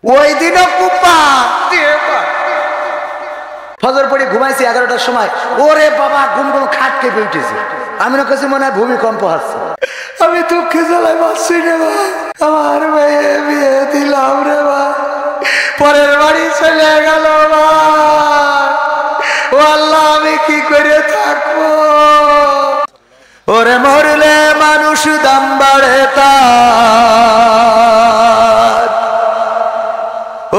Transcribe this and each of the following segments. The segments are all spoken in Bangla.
ওই দিনও কুপা ফজর পড়ে ঘুমাইছি 11টার সময়, ওরে বাবা ঘুম ঘুম খাট কেঁপে উঠেছে। আমি না কাছে মনে হয় ভূমিকম্প আসছে। আমি দুঃখে জ্বালায় বাঁচছি রে ভাই, আমার মেয়ে বিয়ে দিলাম রে ভাই, পরের বাড়ি চলে গেল ভাই, ও আল্লাহ আমি কি করে থাকবো। ওরে মরলে মানুষ দাম বাড়ে তার,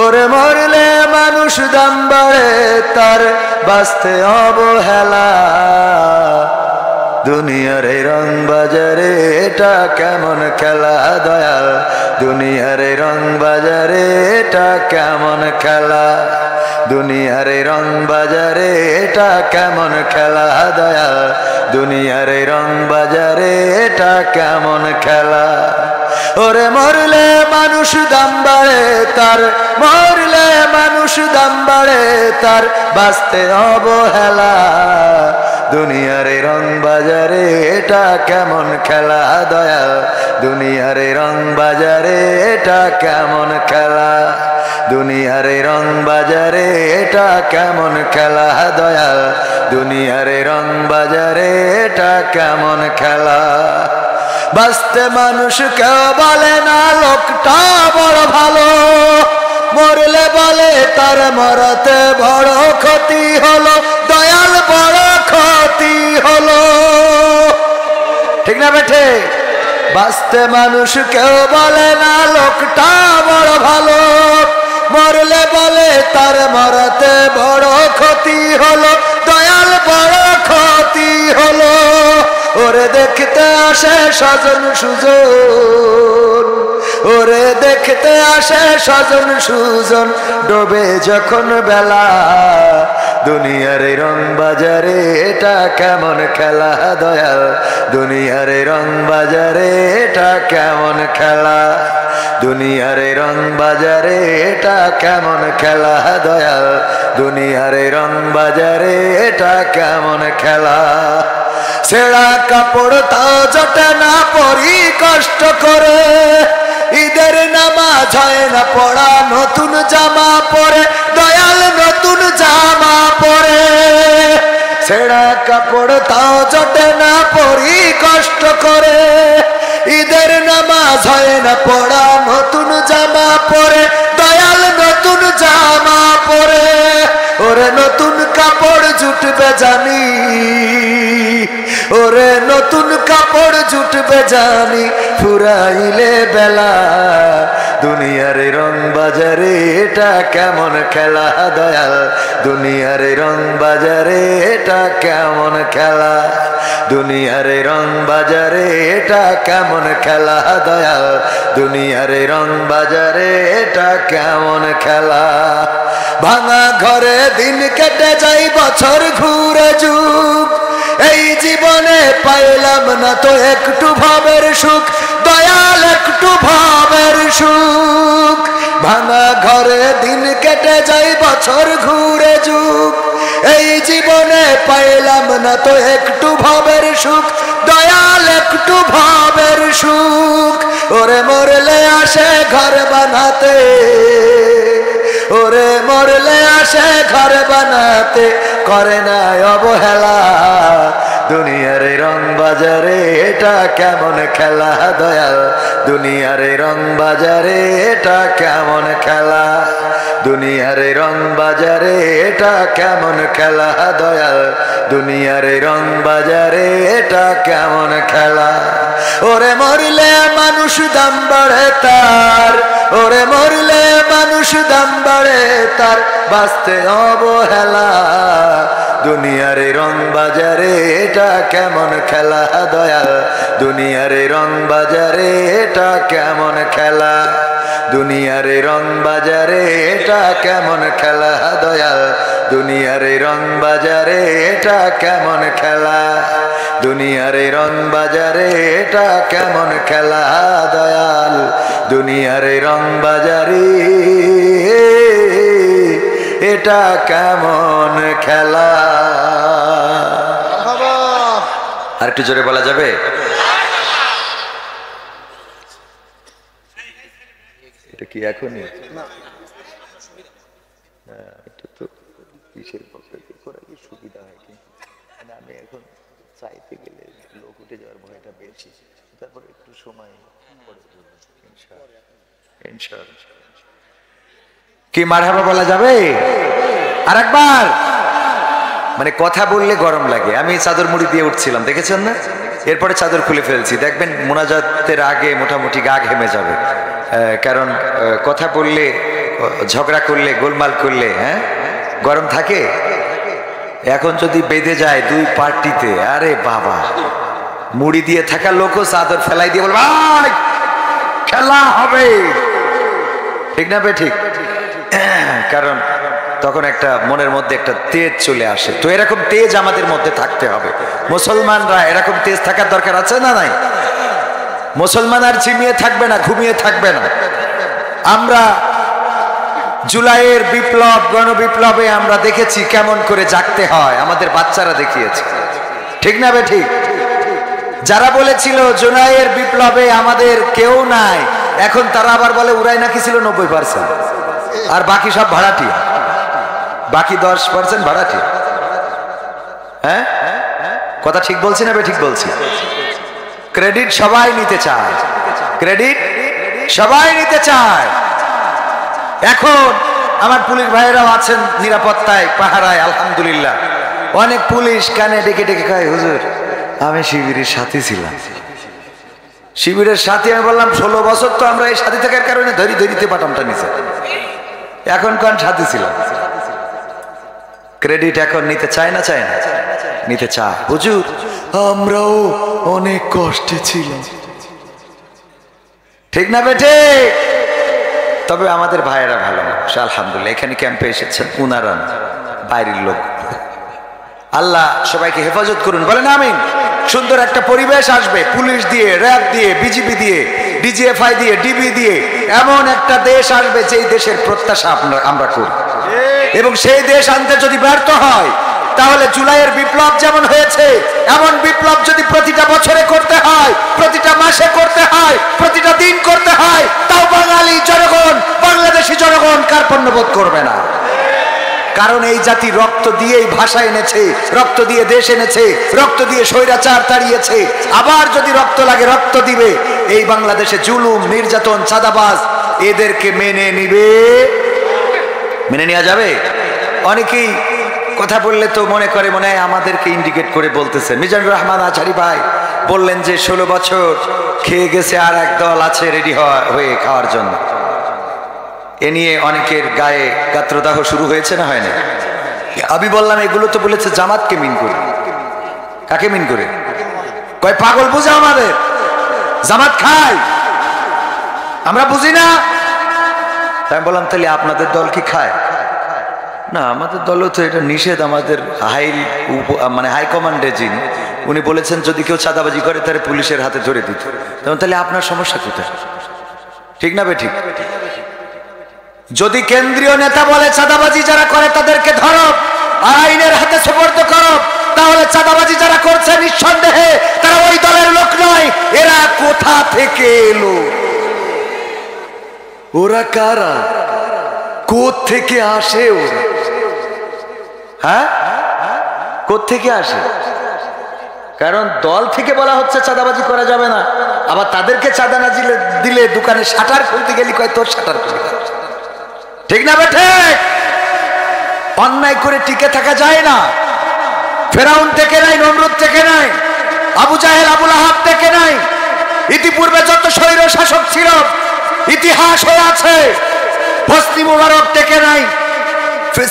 ওরে মরলে মানুষ দাম বাড়ে তার, বাঁচতে অবহেলা। দুনিয়ার এই রং বাজারে এটা কেমন খেলা দয়াল, দুনিয়ার এই রং বাজারে এটা কেমন খেলা, দুনিয়ার এই রং বাজারে এটা কেমন খেলা দয়াল, দুনিয়ার এই রং বাজারে এটা কেমন খেলা। ওরে মরলে মানুষ দাম বাড়ে তার, মরলে মানুষ দাম বাড়ে তার, বাঁচতে অবহেলা। দুনিয়ার এই রং বাজারে এটা কেমন খেলা দয়াল, দুনিয়ার এই রং বাজারে এটা কেমন খেলা, দুনিয়ার এই রং বাজারে এটা কেমন খেলা দয়াল, দুনিয়ার এই রং বাজারে এটা কেমন খেলা। বাঁচতে মানুষ কেউ বলে না লোকটা বড় ভালো, মরলে বলে তার মরতে বড় ক্ষতি হলো দয়াল, বড় ক্ষতি হলো। ঠিক না বেঠে? বাঁচতে মানুষ কেউ বলে না লোকটা বড় ভালো, মরলে বলে তার মরতে বড় ক্ষতি হলো দয়াল, বড় ক্ষতি হলো। ওরে দেখতে আসে স্বজন সুজন, ওরে দেখতে আসে স্বজন সুজন, ডোবে যখন বেলা। দুনিয়ার এই রং বাজারে এটা কেমন খেলা দয়াল, দুনিয়ার এই রং বাজারে এটা কেমন খেলা, দুনিয়ার এই রং বাজারে এটা কেমন খেলা দয়াল, দুনিয়ার এই রং বাজারে এটা কেমন খেলা। ছেঁড়া কাপড় তাও জটে না পরি কষ্ট করে, ঈদের নামাজ হয় না পড়া, নতুন জামা পরে দয়াল, নতুন জামা পরে। ছেঁড়া কাপড় তাও জটে না পরি কষ্ট করে, ঈদের নামাজ হয় না পড়া, নতুন জামা পরে দয়াল, নতুন জামা পরে। ওরে নতুন কাপড় জুটবে জানি, ওরে নতুন কাপড় জুটবে জানি, ফুরাইলে বেলা। দুনিয়ার রং বাজারে এটা কেমন খেলা দয়াল, দুনিয়ার রং বাজারে এটা কেমন খেলা, দুনিয়ার রং বাজারে এটা কেমন খেলা দয়াল, দুনিয়ার রং বাজারে এটা কেমন খেলা। ভাঙা ঘরে দিন কেটে যাই বছর ঘুরে যুগ, এই জীবনে পাইলাম না তো একটু ভাবের সুখ দয়াল, একটু ভাবের সুখ। ভাঙা ঘরে দিন কেটে যাই বছর ঘুরে যুগ, এই জীবনে পাইলাম না তো একটু ভাবের সুখ দয়াল, একটু ভাবের সুখ। ওরে মরলে আসে ঘর বানাতে, ওরে মরলে আসে ঘর বানাতে, করে না অবহেলা। দুনিয়ার রং বাজারে এটা কেমন খেলা দয়াল, দুনিয়ার রং বাজারে এটা কেমন খেলা, দুনিয়ার রং বাজারে এটা কেমন খেলা দয়াল, দুনিয়ার রং বাজারে এটা কেমন খেলা। ওরে মরলে মানুষ দাম বাড়ে তার, ওরে মরলে মানুষ দাম বাড়ে তার, বাঁচতে অবহেলা। দুনিয়ার রং বাজারে এটা কেমন খেলা দয়াল, দুনিয়ার রং বাজারে এটা কেমন খেলা, দুনিয়ার রং বাজারে এটা কেমন খেলা দয়াল, দুনিয়ার রং বাজারে এটা কেমন খেলা, দুনিয়ার রং বাজারে এটা কেমন খেলা দয়াল, দুনিয়ার রং বাজারে এটা কেমন খেলা। আর একটু জোরে বলা যাবে? এটা কি এখনই? এটা তো কিসের পক্ষে করা কি সুবিধা হয়, কিন্তু আমি এখন চাইতে গেলে লোক উঠে যাওয়ার ভয়টা বেশি, তারপরে একটু সময় কি মারহাবা বলা যাবে আরেকবার? মানে কথা বললে গরম লাগে। আমি চাদর মুড়ি দিয়ে উঠছিলাম, দেখেছেন না? এরপরে চাদর খুলে ফেলছি। দেখবেন মোনাজাতের আগে মোটামুটি গা ঘেমে যাবে, কারণ কথা বললে, ঝগড়া করলে, গোলমাল করলে গরম থাকে। এখন যদি বেঁধে যায় দুই পার্টিতে, আরে বাবা, মুড়ি দিয়ে থাকা লোকও চাদর ফেলাই দিয়ে বলবে ভাই খেলা হবে, ঠিক না? ঠিক। কারণ তখন একটা মনের মধ্যে একটা তেজ চলে আসে। তো এরকম তেজ আমাদের মধ্যে থাকতে হবে। মুসলমানরা এরকম তেজ থাকার দরকার আছে না নাই? মুসলমান আর ঝিমিয়ে থাকবে না, ঘুমিয়ে থাকবে না। আমরা জুলাইয়ের বিপ্লব, গণবিপ্লবে আমরা দেখেছি কেমন করে জাগতে হয়, আমাদের বাচ্চারা দেখিয়েছে, ঠিক না ঠিক? যারা বলেছিল জুলাইয়ের বিপ্লবে আমাদের কেউ নাই, এখন তারা আবার বলে উড়াই নাকি ছিল 90%, আর বাকি সব ভাড়াটি, বাকি 10% ভাড়াটি। কথা ঠিক বলছি না ঠিক বলছি? ক্রেডিট সবাই নিতে চায়, ক্রেডিট সবাই নিতে চায়। এখন আমার পুলিশ ভাইয়েরাও আছেন নিরাপত্তায়, পাহারায়, আলহামদুলিল্লাহ। অনেক পুলিশ কানে ডেকে ডেকে কয় হুজুর আমি শিবিরের সাথী ছিলাম। শিবিরের সাথী? আমি বললাম 16 বছর তো আমরা এই সাথী থাকার কারণে ধরিতে বাটামটা নিছে, এখন কোন সাথী ছিলাম? ক্রেডিট এখন নিতে চায় না, চায় না? নিতে চায়। হুজুর আমরাও অনেক কষ্টে ছিলাম, ঠিক না বেটে? তবে আমাদের ভাইয়েরা ভালো মানুষ, আলহামদুলিল্লাহ। এখানে ক্যাম্পে এসেছেন উনারা, বাইরের লোক। আল্লাহ সবাইকে হেফাজত করুন, বলেন আমিন। সুন্দর একটা পরিবেশ আসবে, পুলিশ দিয়ে, র্যাব দিয়ে, বিজিবি দিয়ে, ডিজিএফআই দিয়ে, ডিবি দিয়ে, এমন একটা দেশ আসবে যেই দেশের প্রত্যাশা আমরা করি। এবং সেই দেশ আনতে যদি ব্যর্থ হয়, তাহলে জুলাইয়ের বিপ্লব যেমন হয়েছে, এমন বিপ্লব যদি প্রতিটা বছরে করতে হয়, প্রতিটা মাসে করতে হয়, প্রতিটা দিন করতে হয়, তাও বাঙালি জনগণ, বাংলাদেশি জনগণ কার্পণ্যবোধ করবে না। কারণ এই জাতি রক্ত দিয়েই ভাষা এনেছে, রক্ত দিয়ে দেশ এনেছে, রক্ত দিয়ে স্বৈরাচার তাড়িয়েছে। আবার যদি রক্ত লাগে রক্ত দিবে। এই বাংলাদেশে জুলুম, নির্যাতন, চাঁদাবাজ এদেরকে মেনে নিবে? মেনে নেওয়া যাবে? অনেকেই কথা বললে তো মনে করে মনে হয় আমাদেরকে ইন্ডিকেট করে বলতেছে। মিজানুর রহমান আচারি ভাই বললেন যে 16 বছর খেয়ে গেছে, আর এক দল আছে রেডি হয়ে খাওয়ার জন্য। এ নিয়ে অনেকের গায়ে গাত্রদাহ শুরু হয়েছে না, হয় না? আমি বললাম এগুলো তো বলেছে জামাতকে মিন করে। কাকে মিন করে? কয় পাগল বুঝে আমাদের, জামাত খায়, আমরা বুঝি না। আমি বললাম তাহলে আপনাদের দল কি খায়? না, আমাদের দলও তো এটা নিষেধ। আমাদের হাইকমান্ডে যিনি, উনি বলেছেন যদি কেউ চাঁদাবাজি করে তাহলে পুলিশের হাতে ধরে দিত। তাহলে আপনার সমস্যা কোথায়? ঠিক না বে ঠিক? যদি কেন্দ্রীয় নেতা বলে চাঁদাবাজি যারা করে তাদেরকে ধরো আর আইনের হাতে সুপর্দ করো, তাহলে চাঁদাবাজি যারা করছে নিঃসন্দেহে তারা ওই দলের লোক নয়। এরা কোথা থেকে এলো? ওরা কারা? কোত্থেকে আসে ওরা? কোত্থেকে আসে? কারণ দল থেকে বলা হচ্ছে চাঁদাবাজি করা যাবে না, আবার তাদেরকে চাঁদা না দিলে দোকানে শাটার খুলতে গেলি কয় তোর শাটার খুলে, ঠিক না বেঠে? অন্যায় করে টিকে থাকা যায় না। ফেরাউন থেকে নাই, নমরুদ থেকে নাই, আবু জাহেল, আবুল আহাব থেকে নাই। ইতিপূর্বে যত স্বৈর শাসক ছিল ইতিহাস হয়ে আছে। হোসনি মুবারক থেকে নাই,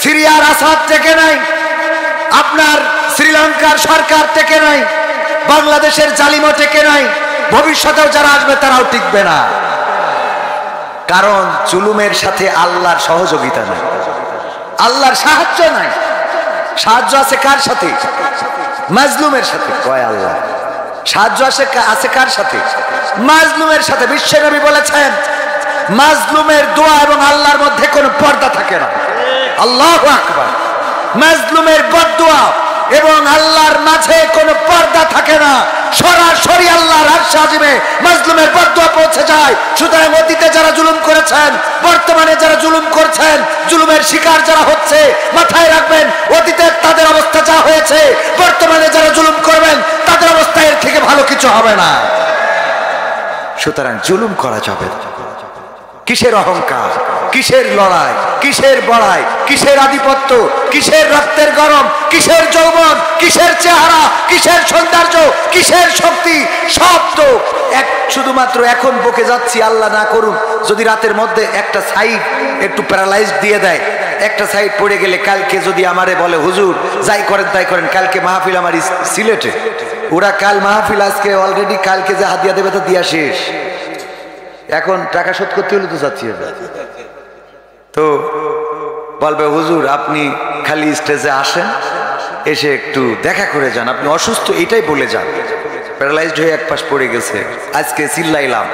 সিরিয়ার আসাদ থেকে নাই, আপনার শ্রীলঙ্কার সরকার থেকে নাই, বাংলাদেশের জালিমও থেকে নাই, ভবিষ্যতেও যারা আসবে তারাও টিকবে না। কারণ জুলুমের সাথে আল্লাহর সহযোগিতা নাই, আল্লাহর সাহায্য নাই। সাহায্য আছে কার সাথে? মাজলুমের সাথে। কয় আল্লাহ সাহায্য আছে কার সাথে? মাজলুমের সাথে। বিশ্বনবী বলেছেন মাজলুমের দোয়া এবং আল্লাহর মধ্যে কোনো পর্দা থাকে না। আল্লাহু আকবার। মাজলুমের বদদোয়া এবং আল্লাহর মাঝে কোনো পর্দা থাকে না। সরাসরি আল্লাহর আরশে আজিমে মাজলুমের বদদোয়া পৌঁছে যায়। সুতরাং অতীতে যারা জুলুম করেছেন, বর্তমানে যারা জুলুম করছেন, জুলুমের শিকার যারা হচ্ছে মাথায় রাখবেন, অতীতে তাদের অবস্থা যা হয়েছে, বর্তমানে যারা জুলুম করবেন তাদের অবস্থা এর থেকে ভালো কিছু হবে না। সুতরাং জুলুম করা যাবে না। কিসের অহংকার, কিসের লড়াই, কিসের বড়াই, কিসের আধিপত্য, কিসের রক্তের গরম, কিসের যৌবন, কিসের চেহারা, কিসের সৌন্দর্য, কিসের শক্তি, সব তো এক শুধুমাত্র এখন বকে যাচ্ছি। আল্লাহ না করুন যদি রাতের মধ্যে একটা সাইড একটু প্যারালাইজ দিয়ে দেয়, একটা সাইড পড়ে গেলে কালকে যদি আমারে বলে হুজুর যাই করেন তাই করেন, কালকে মাহফিল আমার সিলেটে, ওরা কাল মাহফিল আজকে অলরেডি, কালকে যে হাদিয়া দেবে তো দিয়া শেষ, এখন টাকা শোধ করতে হলে তো যাচ্ছি। তো বলবে হুজুর আপনি খালি স্টেজে আসেন, এসে একটু দেখা করে যান, আপনি অসুস্থ এটাই বলে যান। প্যারালাইজড হয়ে এক পাশ পড়ে গেছে, আজকে চিল্লাইলাম।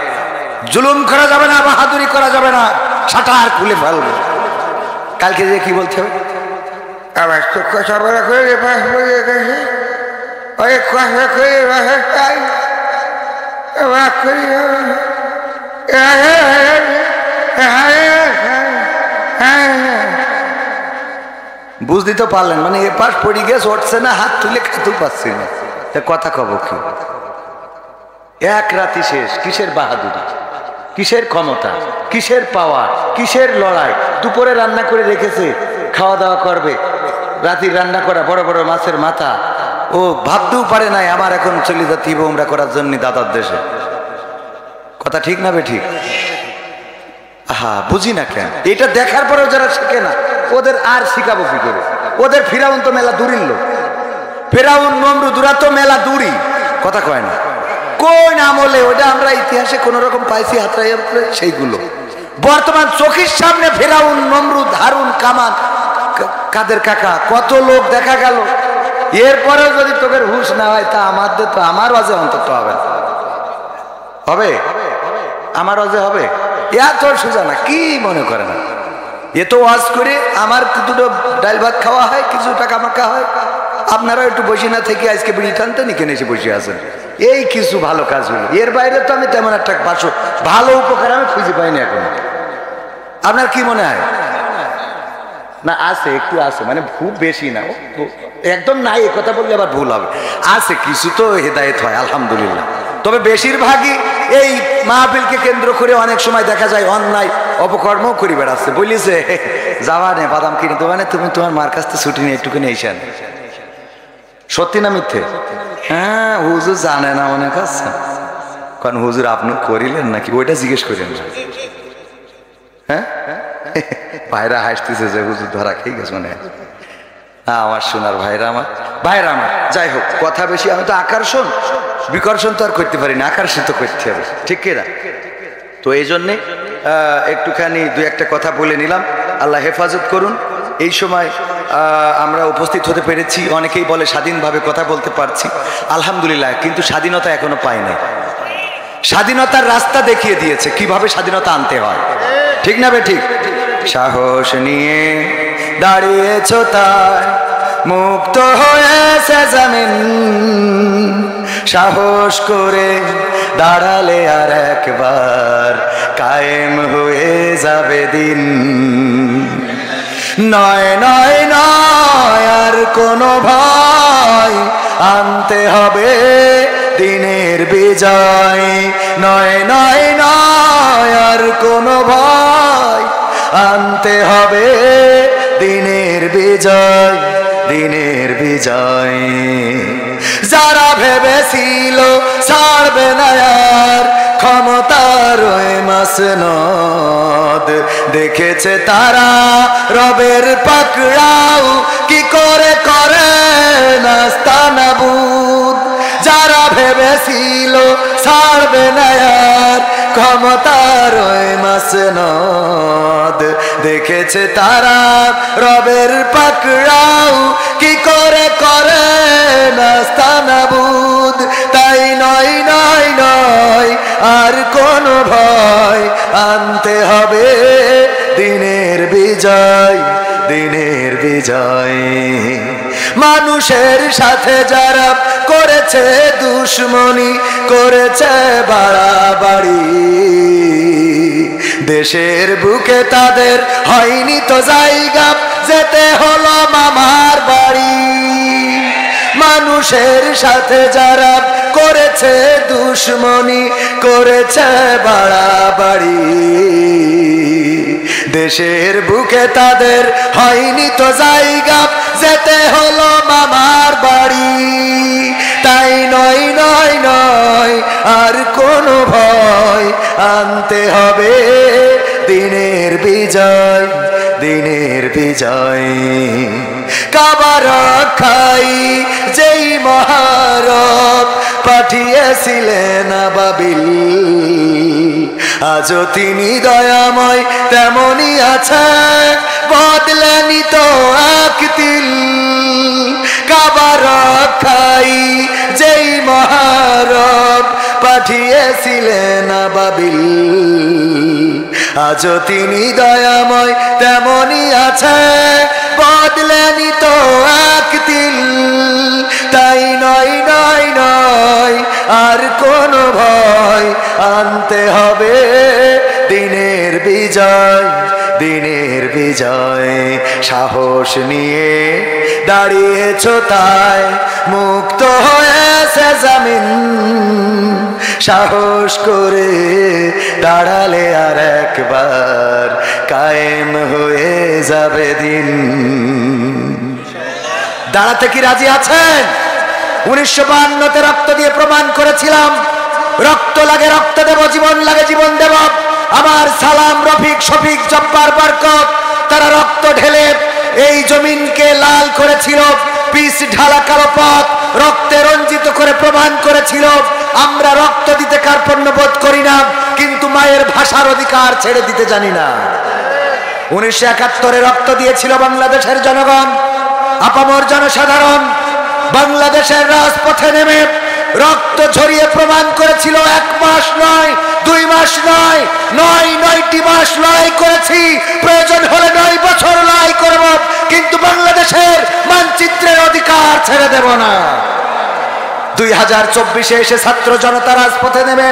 জুলুম করা যাবে না, বাহাদুরি করা যাবে না, শাটার খুলে ফেলবো। কালকে যে কি বলতে হবে, আবার তো কথা বলা করে বুঝতে তো পারলেন, মানে এ পাশ পড়ে গেছে, উঠছে না, হাত তুলে খাতেও পাচ্ছি না, কথা কব কি? এক রাতি শেষ। কিসের বাহাদুরি, কিসের ক্ষমতা, কিসের পাওয়ার, কিসের লড়াই? দুপুরে রান্না করে রেখেছে, খাওয়া দাওয়া করবে, রাতির রান্না করা বড় বড় মাছের মাথা, ও ভাবতেও পারে নাই আমার এখন চলে যেতে হবে উমরা করার জন্য দাদার দেশে। কথা ঠিক না বে ঠিক? হ্যাঁ, বুঝি না কেন এটা দেখার পরেও যারা শিখে না, ওদের আর শিখাবো কি করে? ওদের ফিরাউন তো মেলা দূরের লোক, ফেরাউন নমরুদরা তো মেলা দূরই, কথা কয় না। কোন আমলে ওটা আমরা ইতিহাসে কোন রকম পাইছি হাতড়াই, সেইগুলো বর্তমান চোখের সামনে ফেরাউন, নমরুদ, হারুন, কামান, কাদের কাকা, কত লোক দেখা গেল। এরপরেও যদি তোদের হুশ না হয় তা আমাদের তো, আমার ওয়াজে অন্তত হবে, হবে আমার ওয়াজে হবে? এত সোজা না, কি মনে করে না? এ তো ওয়াজ করে আমার দুটো ডাল ভাত খাওয়া হয়, কিছু টাকা মাকা হয়, আপনারা একটু বসে না থেকে আজকে বিড়ি টানতে নিকেন এসে বসে আছেন, এই কিছু ভালো কাজ হলো। এর বাইরে তো আমি তেমন একটা ভালো উপকার আমি খুঁজে পাইনি এখন। আপনার কি মনে হয়? না আছে, একটু আছে, মানে খুব বেশি না, একদম নাই এ কথা বললে আবার ভুল হবে, আছে কিছু তো হেদায়েত হয় আলহামদুলিল্লাহ। তবে বেশিরভাগই এই মাহফিলকে কেন্দ্র করে অনেক সময় দেখা যায় অন্যায় অপকর্ম করে বেড়াচ্ছে। বলিছে যাওয়া নে বাদাম কিনে দেওয়া, মানে তুমি তোমার মার কাছ থেকে ছুটি নিয়ে একটুখানি এসেন। সত্যি না মিথ্যে? হ্যাঁ, হুজুর জানে না অনেক আছে, কারণ হুজুর আপনি করিলেন নাকি ওইটা জিজ্ঞেস করেন না। হ্যাঁ, ভাইরা হাসতেছে যে হুজুর ধরা খেয়ে গেছে মনে হয়। আমার সোনার ভাইরা আমার, ভাইরা আমার, যাই হোক কথা বেশি, আমি তো আকর্ষণ বিকর্ষণ তো আর করতে পারি না, আকর্ষিত করতে হবে, ঠিক কিনা? তো এই জন্যে একটুখানি দু একটা কথা বলে নিলাম। আল্লাহ হেফাজত করুন। এই সময় আমরা উপস্থিত হতে পেরেছি, অনেকেই বলে স্বাধীনভাবে কথা বলতে পারছি, আলহামদুলিল্লাহ, কিন্তু স্বাধীনতা এখনো পাই নাই। স্বাধীনতার রাস্তা দেখিয়ে দিয়েছে কিভাবে স্বাধীনতা আনতে হয়, ঠিক না বে ঠিক? সাহস নিয়ে দাঁড়িয়েছ তাই মুক্ত হয়েছে জমিন, সাহস করে দাঁড়ালে আর একবার কায়েম হয়ে যাবে দিন। নয় নয় নয় আর কোনো ভয়, আনতে হবে দিনের বিজয়। নয় নয় নয় আর কোনো ভয়, আনতে হবে দিনের বিজয়, দিনের বিজয়। যারা ভেবেছিল ছাড়বে না আর ক্ষমতার মাসনদ, দেখেছে তারা রবের পাকড়াও কি করে করে নাস্তানাবুদ। যারা ভেবেছিল ছাড়বে না আর ক্ষমতার মাসনদ, দেখেছে তারা রবের পাকড়াও কি করে করে নাস্তানাবুদ। তাই নয় নয় নয় আর কোনো ভয়, আনতে হবে দিনের বিজয়, দিনের বিজয়। মানুষের সাথে যারা করেছে দুশ্মনী, করেছে বাড়াবাড়ি, দেশের বুকে তাদের হয়নি তো জায়গা যেতে হলো মামার বাড়ি। মানুষের সাথে যারা করেছে দুশ্মনী, করেছে বাড়াবাড়ি, দেশের বুকে তাদের হয়নি তো জায়গা যেতে হলো মামার বাড়ি। তাই নয় নয় নয় আর কোনো ভয়, আনতে হবে দিনের বিজয়, দিনের বিজয়। কাবা রক্ষাই যেই মহারব পাঠিয়েছিলেন আবাবিল, আজও তিনি দয়াময় তেমনি আছে, বদলেনি তো এক তিল। কাবা রক্ষাই যেই মহারব পাঠিয়েছিলেন আবাবিল, আজও তিনি দয়াময় তেমনি আছে, বদলেনি তো এক তিল। তাই নয় নয় নয় আর কোনো ভয়, আনতে হবে দিনের বিজয়, দিনের বিজয়। সাহস নিয়ে দাঁড়িয়েছো তাই মুক্ত হয়েছে জমিন, সাহস করে দাঁড়ালে আর একবার কায়েম হয়ে যাবে দিন। দাঁড়াতে কি রাজি আছেন? 1952-তে রক্ত দিয়ে প্রমাণ করেছিলাম, রক্ত লাগে রক্ত দেব, জীবন লাগে জীবন দেব। আমার সালাম, রফিক, শফিক, জব্বার, বরকত তারা রক্ত ঢেলে এই জমিনকে লাল করেছিল, পিচ ঢালা কালো পথ রক্তে রঞ্জিত করে প্রমাণ করেছিল। আমরা রক্ত দিতে কার্পণ্য বোধ করি না, কিন্তু মায়ের ভাষার অধিকার ছেড়ে দিতে জানি না। 1971-এ রক্ত দিয়েছিল বাংলাদেশের জনগণ, আপামর জনসাধারণ। বাংলাদেশের রাজপথে নেমে রক্ত ঝরিয়ে প্রমাণ করেছিল 1 মাস নয়, 2 মাস নয়, 9টি মাস লড়াই করেছি, প্রয়োজন হলে 9 বছর লড়াই করব, কিন্তু বাংলাদেশের মানচিত্রের অধিকার ছেড়ে দেব না। 2024-এ এসে ছাত্র জনতা রাজপথে নেমে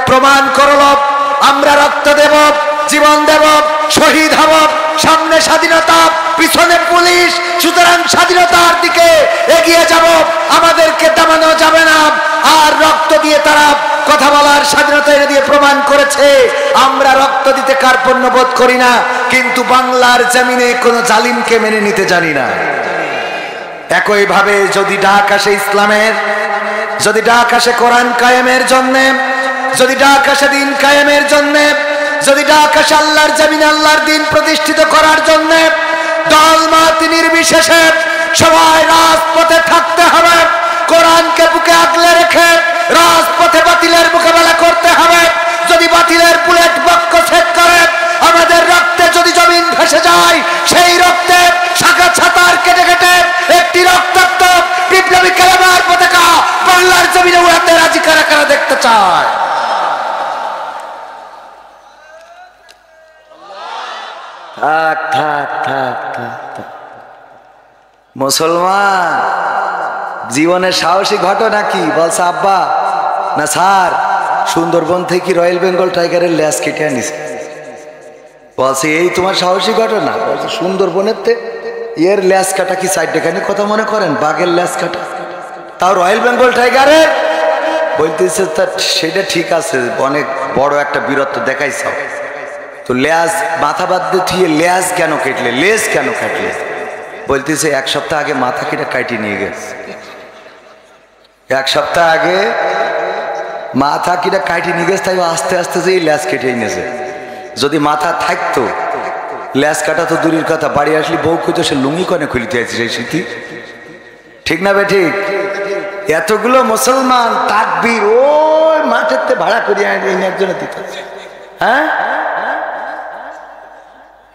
প্রমাণ করল আমরা রক্ত দেব, জীবন দেব, শহীদ হব। সামনে স্বাধীনতা, পিছনে পুলিশ, সুতরাং স্বাধীনতার দিকে এগিয়ে যাব, আমাদেরকে দামানো যাবে না। আর রক্ত দিয়ে তারা কথা বলার স্বাধীনতা এনে দিয়ে প্রমাণ করেছে আমরা রক্ত দিতে কার্পণ্য বোধ করি না, কিন্তু বাংলার জমিনে কোনো জালিমকে মেনে নিতে জানি না। একইভাবে যদি ডাক আসে ইসলামের, যদি ডাক আসে কোরআন কায়েমের জন্য, যদি ডাক আসে দিন কায়েমের জন্য, যদি ডাক আসে আল্লাহর জমিনে আল্লাহর দিন প্রতিষ্ঠিত করার জন্য, দল মত নির্বিশেষে সবাই রাজপথে থাকতে হবে। কোরআনকে বুকে আগলে রেখে রাজপথে বাতিলের মোকাবেলা করতে হবে। যদি বাতিলের বুলেট বক্ষ ছেদ করে আমাদের রক্তে যদি জমিন ভেসে যায়, সেই রক্তে শাখা ছাতার কেটে কেটে একটি রক্তাক্ত বিপ্লবী কালেমার পতাকা বাংলার জমিনে উড়াতে রাজি কারা কারা দেখতে চায়? থাক থাক থাক থাক। মুসলমান জীবনের সাহসী ঘটনা কি বলছে আব্বা? না স্যার, সুন্দরবন থেকে রয়্যাল বেঙ্গল টাইগারের ল্যাস কেটে আনিস। বলছে এই তোমার সাহসী ঘটনা? বলছে সুন্দরবনের এর ল্যাস কাটা কি সাইড দেখানি কথা মনে করেন? বাঘের ল্যাস কাটা, তাও রয়্যাল বেঙ্গল টাইগারের। বলতেছে সেটা ঠিক আছে, অনেক বড় একটা বীরত্ব দেখাইছ, তো ল্যাস মাথা বাদ দিয়ে ল্যাস কেন কেটলে, লেজ কেন কাটলে? বলতেছে 1 সপ্তাহ আগে মাথা কেটে কাটিয়ে নিয়ে গেছে। 1 সপ্তাহ আগে মাথা কেটে কাটিয়ে নিয়ে গেছে, তাই আস্তে আস্তে যে ল্যাস কেটে নিয়েছে। যদি মাথা থাকতো, ল্যাস কাটা তো দূরের কথা, বাড়ি আসলে বউ কইতো সে লুঙ্গি কনে খুলিতে আছে সেই স্মৃতি। ঠিক না বে ঠিক? এতগুলো মুসলমান তাকবীর ওই মাঠেতে ভাড়া করিয়ে একজনে দিতে, হ্যাঁ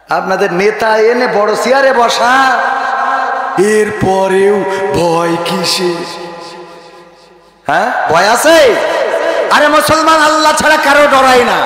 আপনাদের নেতা এনে বড় চেয়ারে বসা, এরপরেও ভয় কিসে? হ্যাঁ ভয় আছে? আরে মুসলমান আল্লাহ ছাড়া কারো ডরাই না।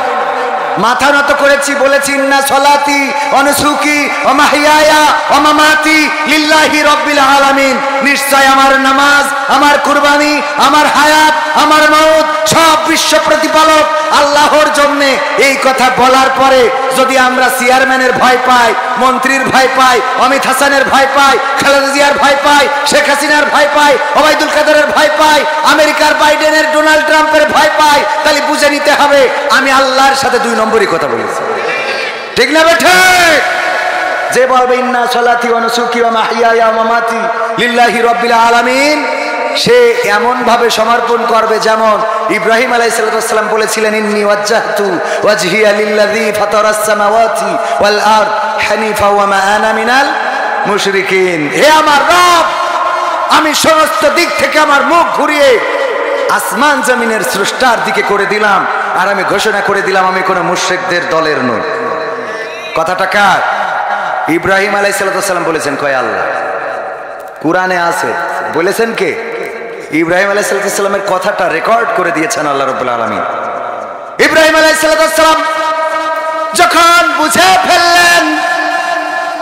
মাথা নত করেছি, বলেছি ইন্না সলাতি ওয়া নুসুকি ওয়া মাহইয়ায়া ওয়া মামাতি লিল্লাহি রাব্বিল আলামিন, নিশ্চয় আমার নামাজ, আমার কুরবানি, আমার হায়াত, আমার মওত সব বিশ্ব প্রতিপালক আল্লাহর জন্য। এই কথা বলার পরে যদি আমরা চেয়ারম্যানের ভয় পাই, মন্ত্রীর ভয় পাই, অমিত হাসানের ভয় পাই, খালেদা জিয়ার ভয় পাই, শেখ হাসিনার ভয় পাই, ওবায়দুল কাদেরের ভয় পাই, আমেরিকার বাইডেনের, ডোনাল্ড ট্রাম্পের ভয় পাই, তাহলে বুঝে নিতে হবে আমি আল্লাহর সাথে 2 নম্বরই কথা বলেছি। ঠিক না বেঠে? যে বলবে ইন্না সলাতি ওয়া নুসুকি ওয়া মাহইয়ায়া ওয়া মামাতি লিল্লাহি রাব্বিল আলামিন, সে এমন ভাবে সমর্পণ করবে যেমন ইব্রাহিম আলাইহিস সালাম বলেছিলেন, ইন্নী ওয়াজ্জাহতু ওয়াজহিয়া লিল্লাযী ফাতারাস সামাওয়াতি ওয়াল আরদ হানিফা ওয়া মা আনা মিনাল মুশরিকিন। হে আমার রব, আমি সমস্ত দিক থেকে আমার মুখ ঘুরিয়ে আসমান জমিনের স্রষ্টার দিকে করে দিলাম, আর আমি ঘোষণা করে দিলাম আমি কোনো মুশরিকদের দলের নই। কথাটা কার? ইব্রাহিম আলাইহিস সালাম বলেছেন, কয় আল্লাহ। কুরআনে আছে, বলেছেন কে? ইব্রাহিম আলাইহিস সালামের কথাটা রেকর্ড করে দিয়েছেন আল্লাহ রাব্বুল আলামিন। ইব্রাহিম আলাইহিস সালাম যখন বুঝে ফেললেন,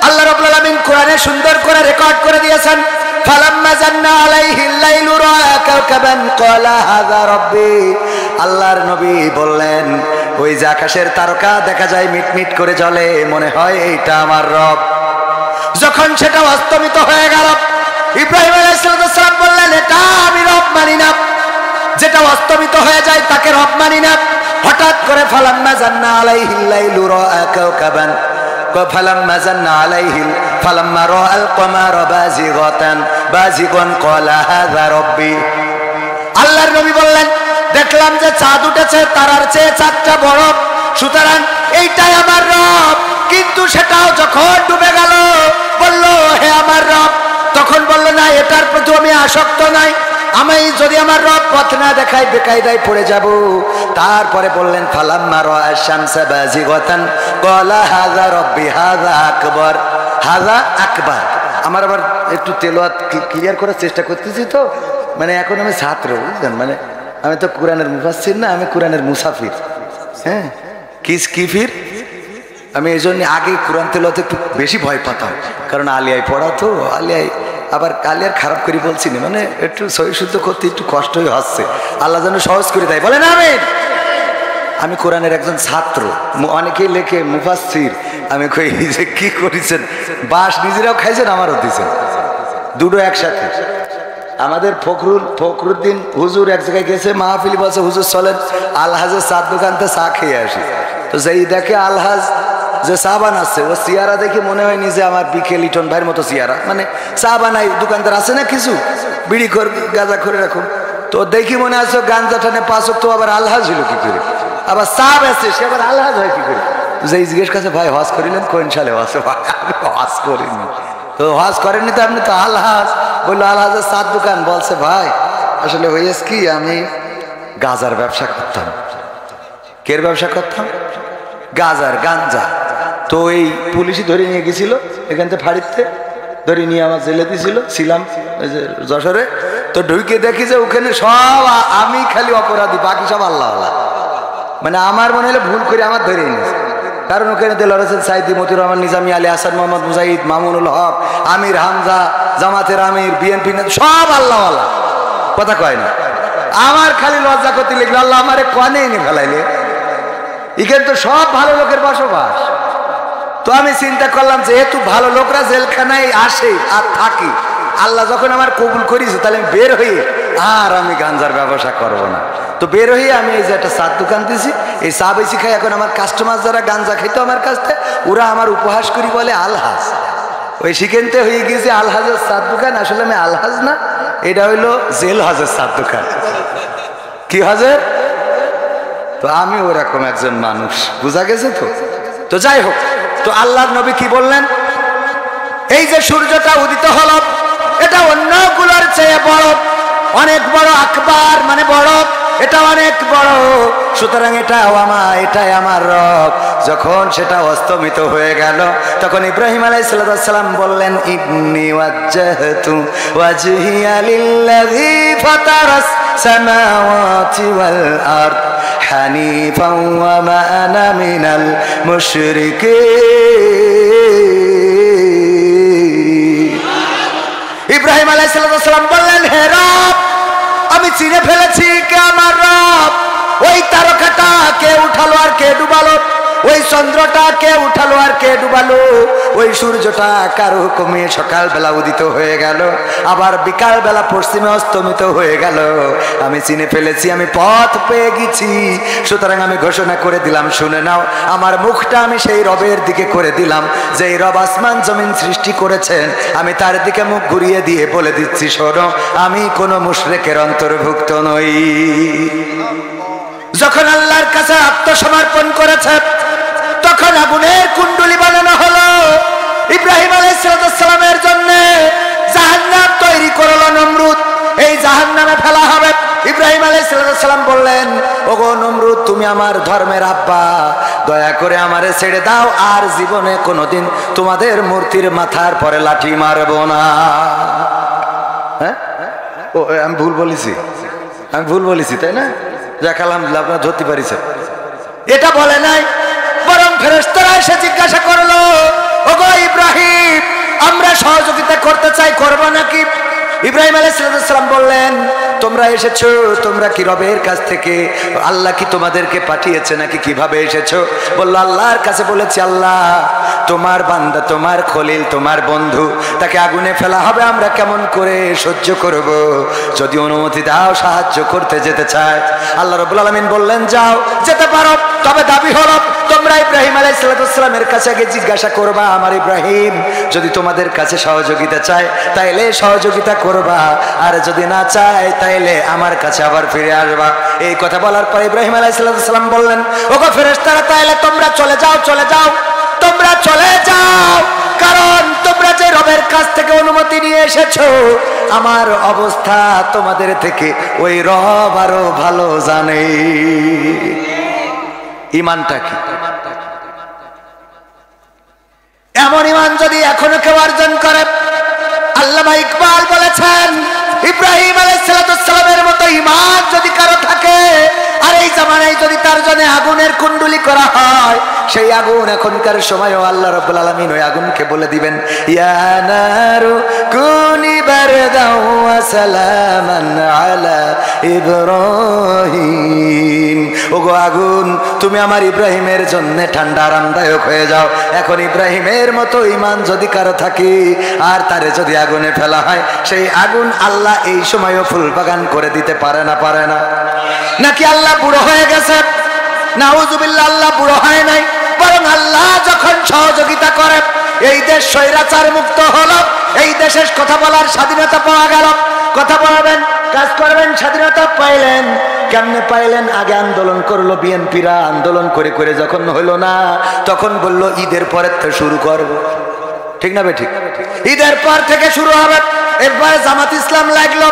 আল্লাহ রাব্বুল আলামিন কোরআনে সুন্দর করে রেকর্ড করে দিয়েছেন, ফালাম্মা জান্না আলাইহিল লাইলু রাআ কাওকাবান ক্বালা হাযা রাব্বি। আল্লাহর নবী বললেন, ওই যে আকাশের তারকা দেখা যায় মিটমিট করে জ্বলে, মনে হয় এইটা আমার রব। যখন সেটা অস্তমিত হয়ে গেল, ইব্রাহিম আলাইহিস সালাম বললেন, এটা আমি রব মানি না। যেটা অস্তমিত হয়ে যায় তাকে রব মানি না। হঠাৎ করে ফালাম্মা জান্না আলাইহিল লাইলু রাআ কাওকাবান, ফালাম্মা জান্না আলাইহিল ফালাম্মা রাআল কমারা বাযিগান ক্বালা হাযা রাব্বি। আল্লাহর নবী বললেন, দেখলাম যে চাঁদ উঠেছে, তারার চেয়ে চাঁদটা বড়, সুতরাং এইটাই আমার রব। কিন্তু সেটাও যখন ডুবে গেল, বলল, হে আমার রব। তখন বলল, না, এটার প্রতি আমি আসক্ত নাই, আমি যদি আমার রব পথ না দেখাই বেকায়দায় পড়ে যাব। তারপরে বললেন, ফালাম্মা রাআ শামসা বাযিগাতান ক্বালা হাযা রাব্বি হাযা আকবার হাযা আকবার। আমার আবার একটু তেলাওয়াত ক্লিয়ার করার চেষ্টা করতেছি, তো মানে এখন আমি ছাত্র, বুঝলেন, মানে আমি তো কোরআনের মুফাসসির না, আমি কোরআনের মুসাফির। হ্যাঁ, কিফির। আমি এই জন্য আগে কোরআন তেলাওয়াতে একটু বেশি ভয় পেতাম, কারণ আলিয়ায় পড়া তো, আলিয়ায় আবার আলিয়ার খারাপ করে বলছি না, মানে একটু সহি শুদ্ধ করতে একটু কষ্টই হচ্ছে। আল্লাহ যেন সহজ করে দেয়, বলেন আমিন। আমি কোরআনের একজন ছাত্র, অনেকেই লেখে মুফাসসির। আমি কই যে কি করেছেন, বাস নিজেরাও খাইছেন, আমারও দিয়েছেন, দুটো একসাথে। আমাদের ফখরুদ্দিন হুজুর এক জায়গায় গেছে, মাহফিল বলছে, হুজুর চলেন আলহাজের চার দোকানতে চা খেয়ে আসি। তো যেই দেখে আলহাজ যে চা বানাচ্ছে, ও চেয়ারা দেখে মনে হয়নি যে আমার বিকে লিটন ভাইয়ের মতো চেয়ারা, মানে চা বানাই দোকানদার আছে না কিছু, বিড়ি খোর গাঁজা করে রাখুন, তো দেখি মনে আছে গাঞ্জা টানে পাঁচক, তো আবার আলহাজ হইল কি করে, আবার চা বেছে সে আবার আলহাজ হয় কি করে। যেই জিজ্ঞেস কাছে, ভাই হজ করিলেন কোন সালে? আমি হজ করিনি। তো হজ করেননি তো আপনি তো আলহাজ? বললো আলহাজের চার দোকান। বলছে, ভাই আসলে হয়েছে কি, আমি গাজার ব্যবসা করতাম। কের ব্যবসা করতাম? গাজার, গাঞ্জা। তো এই পুলিশই ধরে নিয়ে গেছিল, এখান থেকে ফাড়িতে ধরে নিয়ে আমার জেলে দিয়েছিল, ছিলাম যশোরে। তো ঢুকে দেখি যে ওখানে সব আমি খালি অপরাধী, বাকি সব আল্লাহ আল্লাহ। মানে আমার মনে হলে ভুল করে আমার ধরে নিয়েছে, কারণ ওখানে দেলোয়ার হোসেন সাইদি, মতিউর রহমান নিজামী, আলী হাসান, মোহাম্মদ মুজাহিদ, মামুনুল হক, আমির হামজা, জামাতের আমির, বিএনপি সব আল্লাহ আল্লাহ, কথা কয় না। আমার খালি লজ্জা করতে লিখলো, আল্লাহ আমারে কনে এনে ফেলাইলে, এখানে তো সব ভালো লোকের বসবাস। তো আমি চিন্তা করলাম, যেহেতু ভালো লোকরা জেলখানায় আসে আর থাকে, আল্লাহ যখন আমার কবুল করেছে, তাহলে আমি বের হয়ে আর আমি গাঞ্জার ব্যবসা করব না। তো বের হয়ে আমি এই যে একটা চার দোকান দিয়েছি, এই চা বেশি খাই। এখন আমার কাস্টমার যারা গাঞ্জা খাইতো আমার কাছ থেকে, ওরা আমার উপহাস করি বলে আলহাজ। ওই সেখানতে হয়ে গিয়েছে আলহাজের চার দোকান। আসলে আমি আলহাজ না, এটা হইলো জেল হজের চার দোকান। কি হজের? তো আমি ওরকম একজন মানুষ, বুঝা গেছে তো। তো যাই হোক, তো আল্লাহর নবী কি বললেন, এই যে সূর্যটা উদিত হলো, এটা অন্যগুলোর চেয়ে বড়, অনেক বড়, আকবার মানে বড়, এটা অনেক বড়, সুতরাং এটাই আমার রব। যখন সেটা অস্তমিত হয়ে গেল, তখন ইব্রাহিম আলাইহিস সালাম বললেন, ইন্নী ওয়াজ্জাহতু ওয়াজহিয়া লিল্লাযী ফাতারাস সামাওয়াতি ওয়াল আরদ হানিফান ওয়া মা আনা মিনাল মুশরিকিন। ইব্রাহিম আলাইহিস সালাম বললেন, হে রব, আমি চিনে ফেলেছি কে আমার রব। ওই তারকাটা কে উঠালো আর কে ডুবালো, ওই চন্দ্রটা কে উঠালো আর কে ডুবালো? ওই সূর্যটা কার হুকুমে সকালবেলা উদিত হয়ে গেল, আবার বিকালবেলা পশ্চিমে অস্তমিত হয়ে গেল। আমি চিনে ফেলেছি, আমি পথ পেয়ে গেছি। সুতরাং আমি ঘোষণা করে দিলাম, শুনে নাও, আমার মুখটা আমি সেই রবের দিকে করে দিলাম যে রব আসমান জমিন সৃষ্টি করেছেন। আমি তার দিকে মুখ ঘুরিয়ে দিয়ে বলে দিচ্ছি, শোনো, আমি কোনো মুশরিকের অন্তর্ভুক্ত নই। যখন আল্লাহর কাছে আত্মসমর্পণ করেছে, তখন আগুনের কুণ্ডলী বানানো হলো। ইব্রাহিম আলাইহিস সালামের জন্য জাহান্নাম তৈরি করলো নমরুদ। এই জাহান্নামে ফেলা হবে। ইব্রাহিম আলাইহিস সালাম বললেন, ওগো নমরুদ, তুমি আমার ধর্মের আব্বা, দয়া করে আমারে ছেড়ে দাও, আর জীবনে কোনোদিন তোমাদের মূর্তির মাথার পরে লাঠি মারবো না। হ্যাঁ, ও আমি ভুল বলেছি, তাই না? যাক, আলহামদুলিল্লাহ, আপনারা ধরতে পারিছেন। এটা বলে নাই, বরং ফেরেশতারা এসে জিজ্ঞাসা করলো, ওগো ইব্রাহিম, আমরা সহযোগিতা করতে চাই, করবো নাকি? ইব্রাহিম আলাইহিস সালাম বললেন, তোমরা এসেছো, তোমরা কি রবের কাছ থেকে? আল্লাহ কি তোমাদেরকে পাঠিয়েছে নাকি কিভাবে এসেছো? বললো, আল্লাহর কাছে বলেছি, আল্লাহ তোমার বান্দা, তোমার খলিল, তোমার বন্ধু, তাকে আগুনে ফেলা হবে, আমরা কেমন করে সহ্য করব? যদি অনুমতি দাও, সাহায্য করতে যেতে চাই। আল্লাহ রাব্বুল আলামিন বললেন, যাও, যেতে পারো, তবে দাবি হলো তোমরা ইব্রাহিম আলাইহিস সালামের কাছে আগে জিজ্ঞাসা করবা, আমার ইব্রাহিম যদি তোমাদের কাছে সহযোগিতা চায় তাইলে সহযোগিতা করবা, আর যদি না চায় তাইলে আমার কাছে আবার ফিরে আসবা। এই কথা বলার পর ইব্রাহিম আলাইহিস সালাম বললেন, ওগো ফেরেশতারা, তাইলে তোমরা চলে যাও, তোমরা চলে যাও, কারণ তোমরা যে রবের কাছ থেকে অনুমতি নিয়ে এসেছো, আমার অবস্থা তোমাদের থেকে ওই রব আরো ভালো জানে। ইমানটা কি? এমন ইমান যদি এখনো কেউ অর্জন করে, আল্লামা ইকবাল বলেছেন, ইব্রাহিম আলাইহিস সালামের মতো ইমান যদি কারো থাকে, আর এই জামানায় যদি তার জন্য আগুনের কুণ্ডলী করা হয়, সেই আগুন এখনকার সময়ও আল্লাহ রাব্বুল আলামিন ওই আগুনকে বলে দিবেন, ইয়া নারু কুনি বারদাও ওয়া সালামান আলা ইব্রাহিম। ওগো আগুন, তুমি আমার ইব্রাহিমের জন্য ঠান্ডা আরামদায়ক হয়ে যাও। এখন ইব্রাহিমের মতো ঈমান যদি কারো থাকে আর তারে যদি আগুনে ফেলা হয়, সেই আগুন আল্লাহ এই সময়ও ফুল বাগান করে দিতে পারে না? নাকি আল্লাহ বুড়ো হয়ে গেছে? নাউজুবিল্লাহ, আল্লাহ বুড়ো হয় নাই, বরং আল্লাহ যখন সহযোগিতা করে, এই দেশ স্বৈরাচার মুক্ত হলো, এই দেশের কথা বলার স্বাধীনতা পাওয়া গেল। কথা বলবেন, কাজ করবেন, স্বাধীনতা পাইলেন। কেমনে পাইলেন? আগে আন্দোলন করলো বিএনপিরা, আন্দোলন করে করে যখন হলো না, তখন বললো ঈদের পরে তো শুরু করবো। ঠিক না ঠিক? ঈদের পর থেকে শুরু হবে। এরপরে জামাত ইসলাম লাগলো।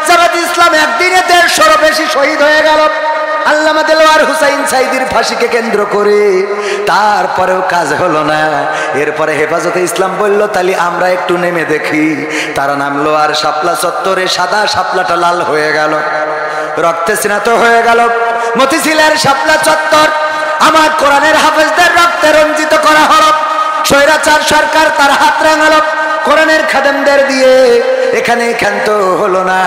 জামাত ইসলাম একদিনে 150 বেশি শহীদ হয়ে গেল আল্লামা দেলোয়ার হুসাইন সাইদির ফাঁসিকে কেন্দ্র করে। তারপরেও কাজ হলো না। এরপরে হেফাজতে ইসলাম বলল, তাহলে আমরা একটু নেমে দেখি। তারা নামলো, আর শাপলা চত্বরে সাদা শাপলাটা লাল হয়ে গেল, রক্তে স্নাত হয়ে গেল। মতিঝিলের শাপলা চত্বর আমার কোরআনের হাফেজদের রক্তে রঞ্জিত করা হলো। স্বৈরাচার সরকার তার হাত রাঙালো কোরআনের খাদেমদের দিয়ে। এখানে ক্ষান্ত হলো না।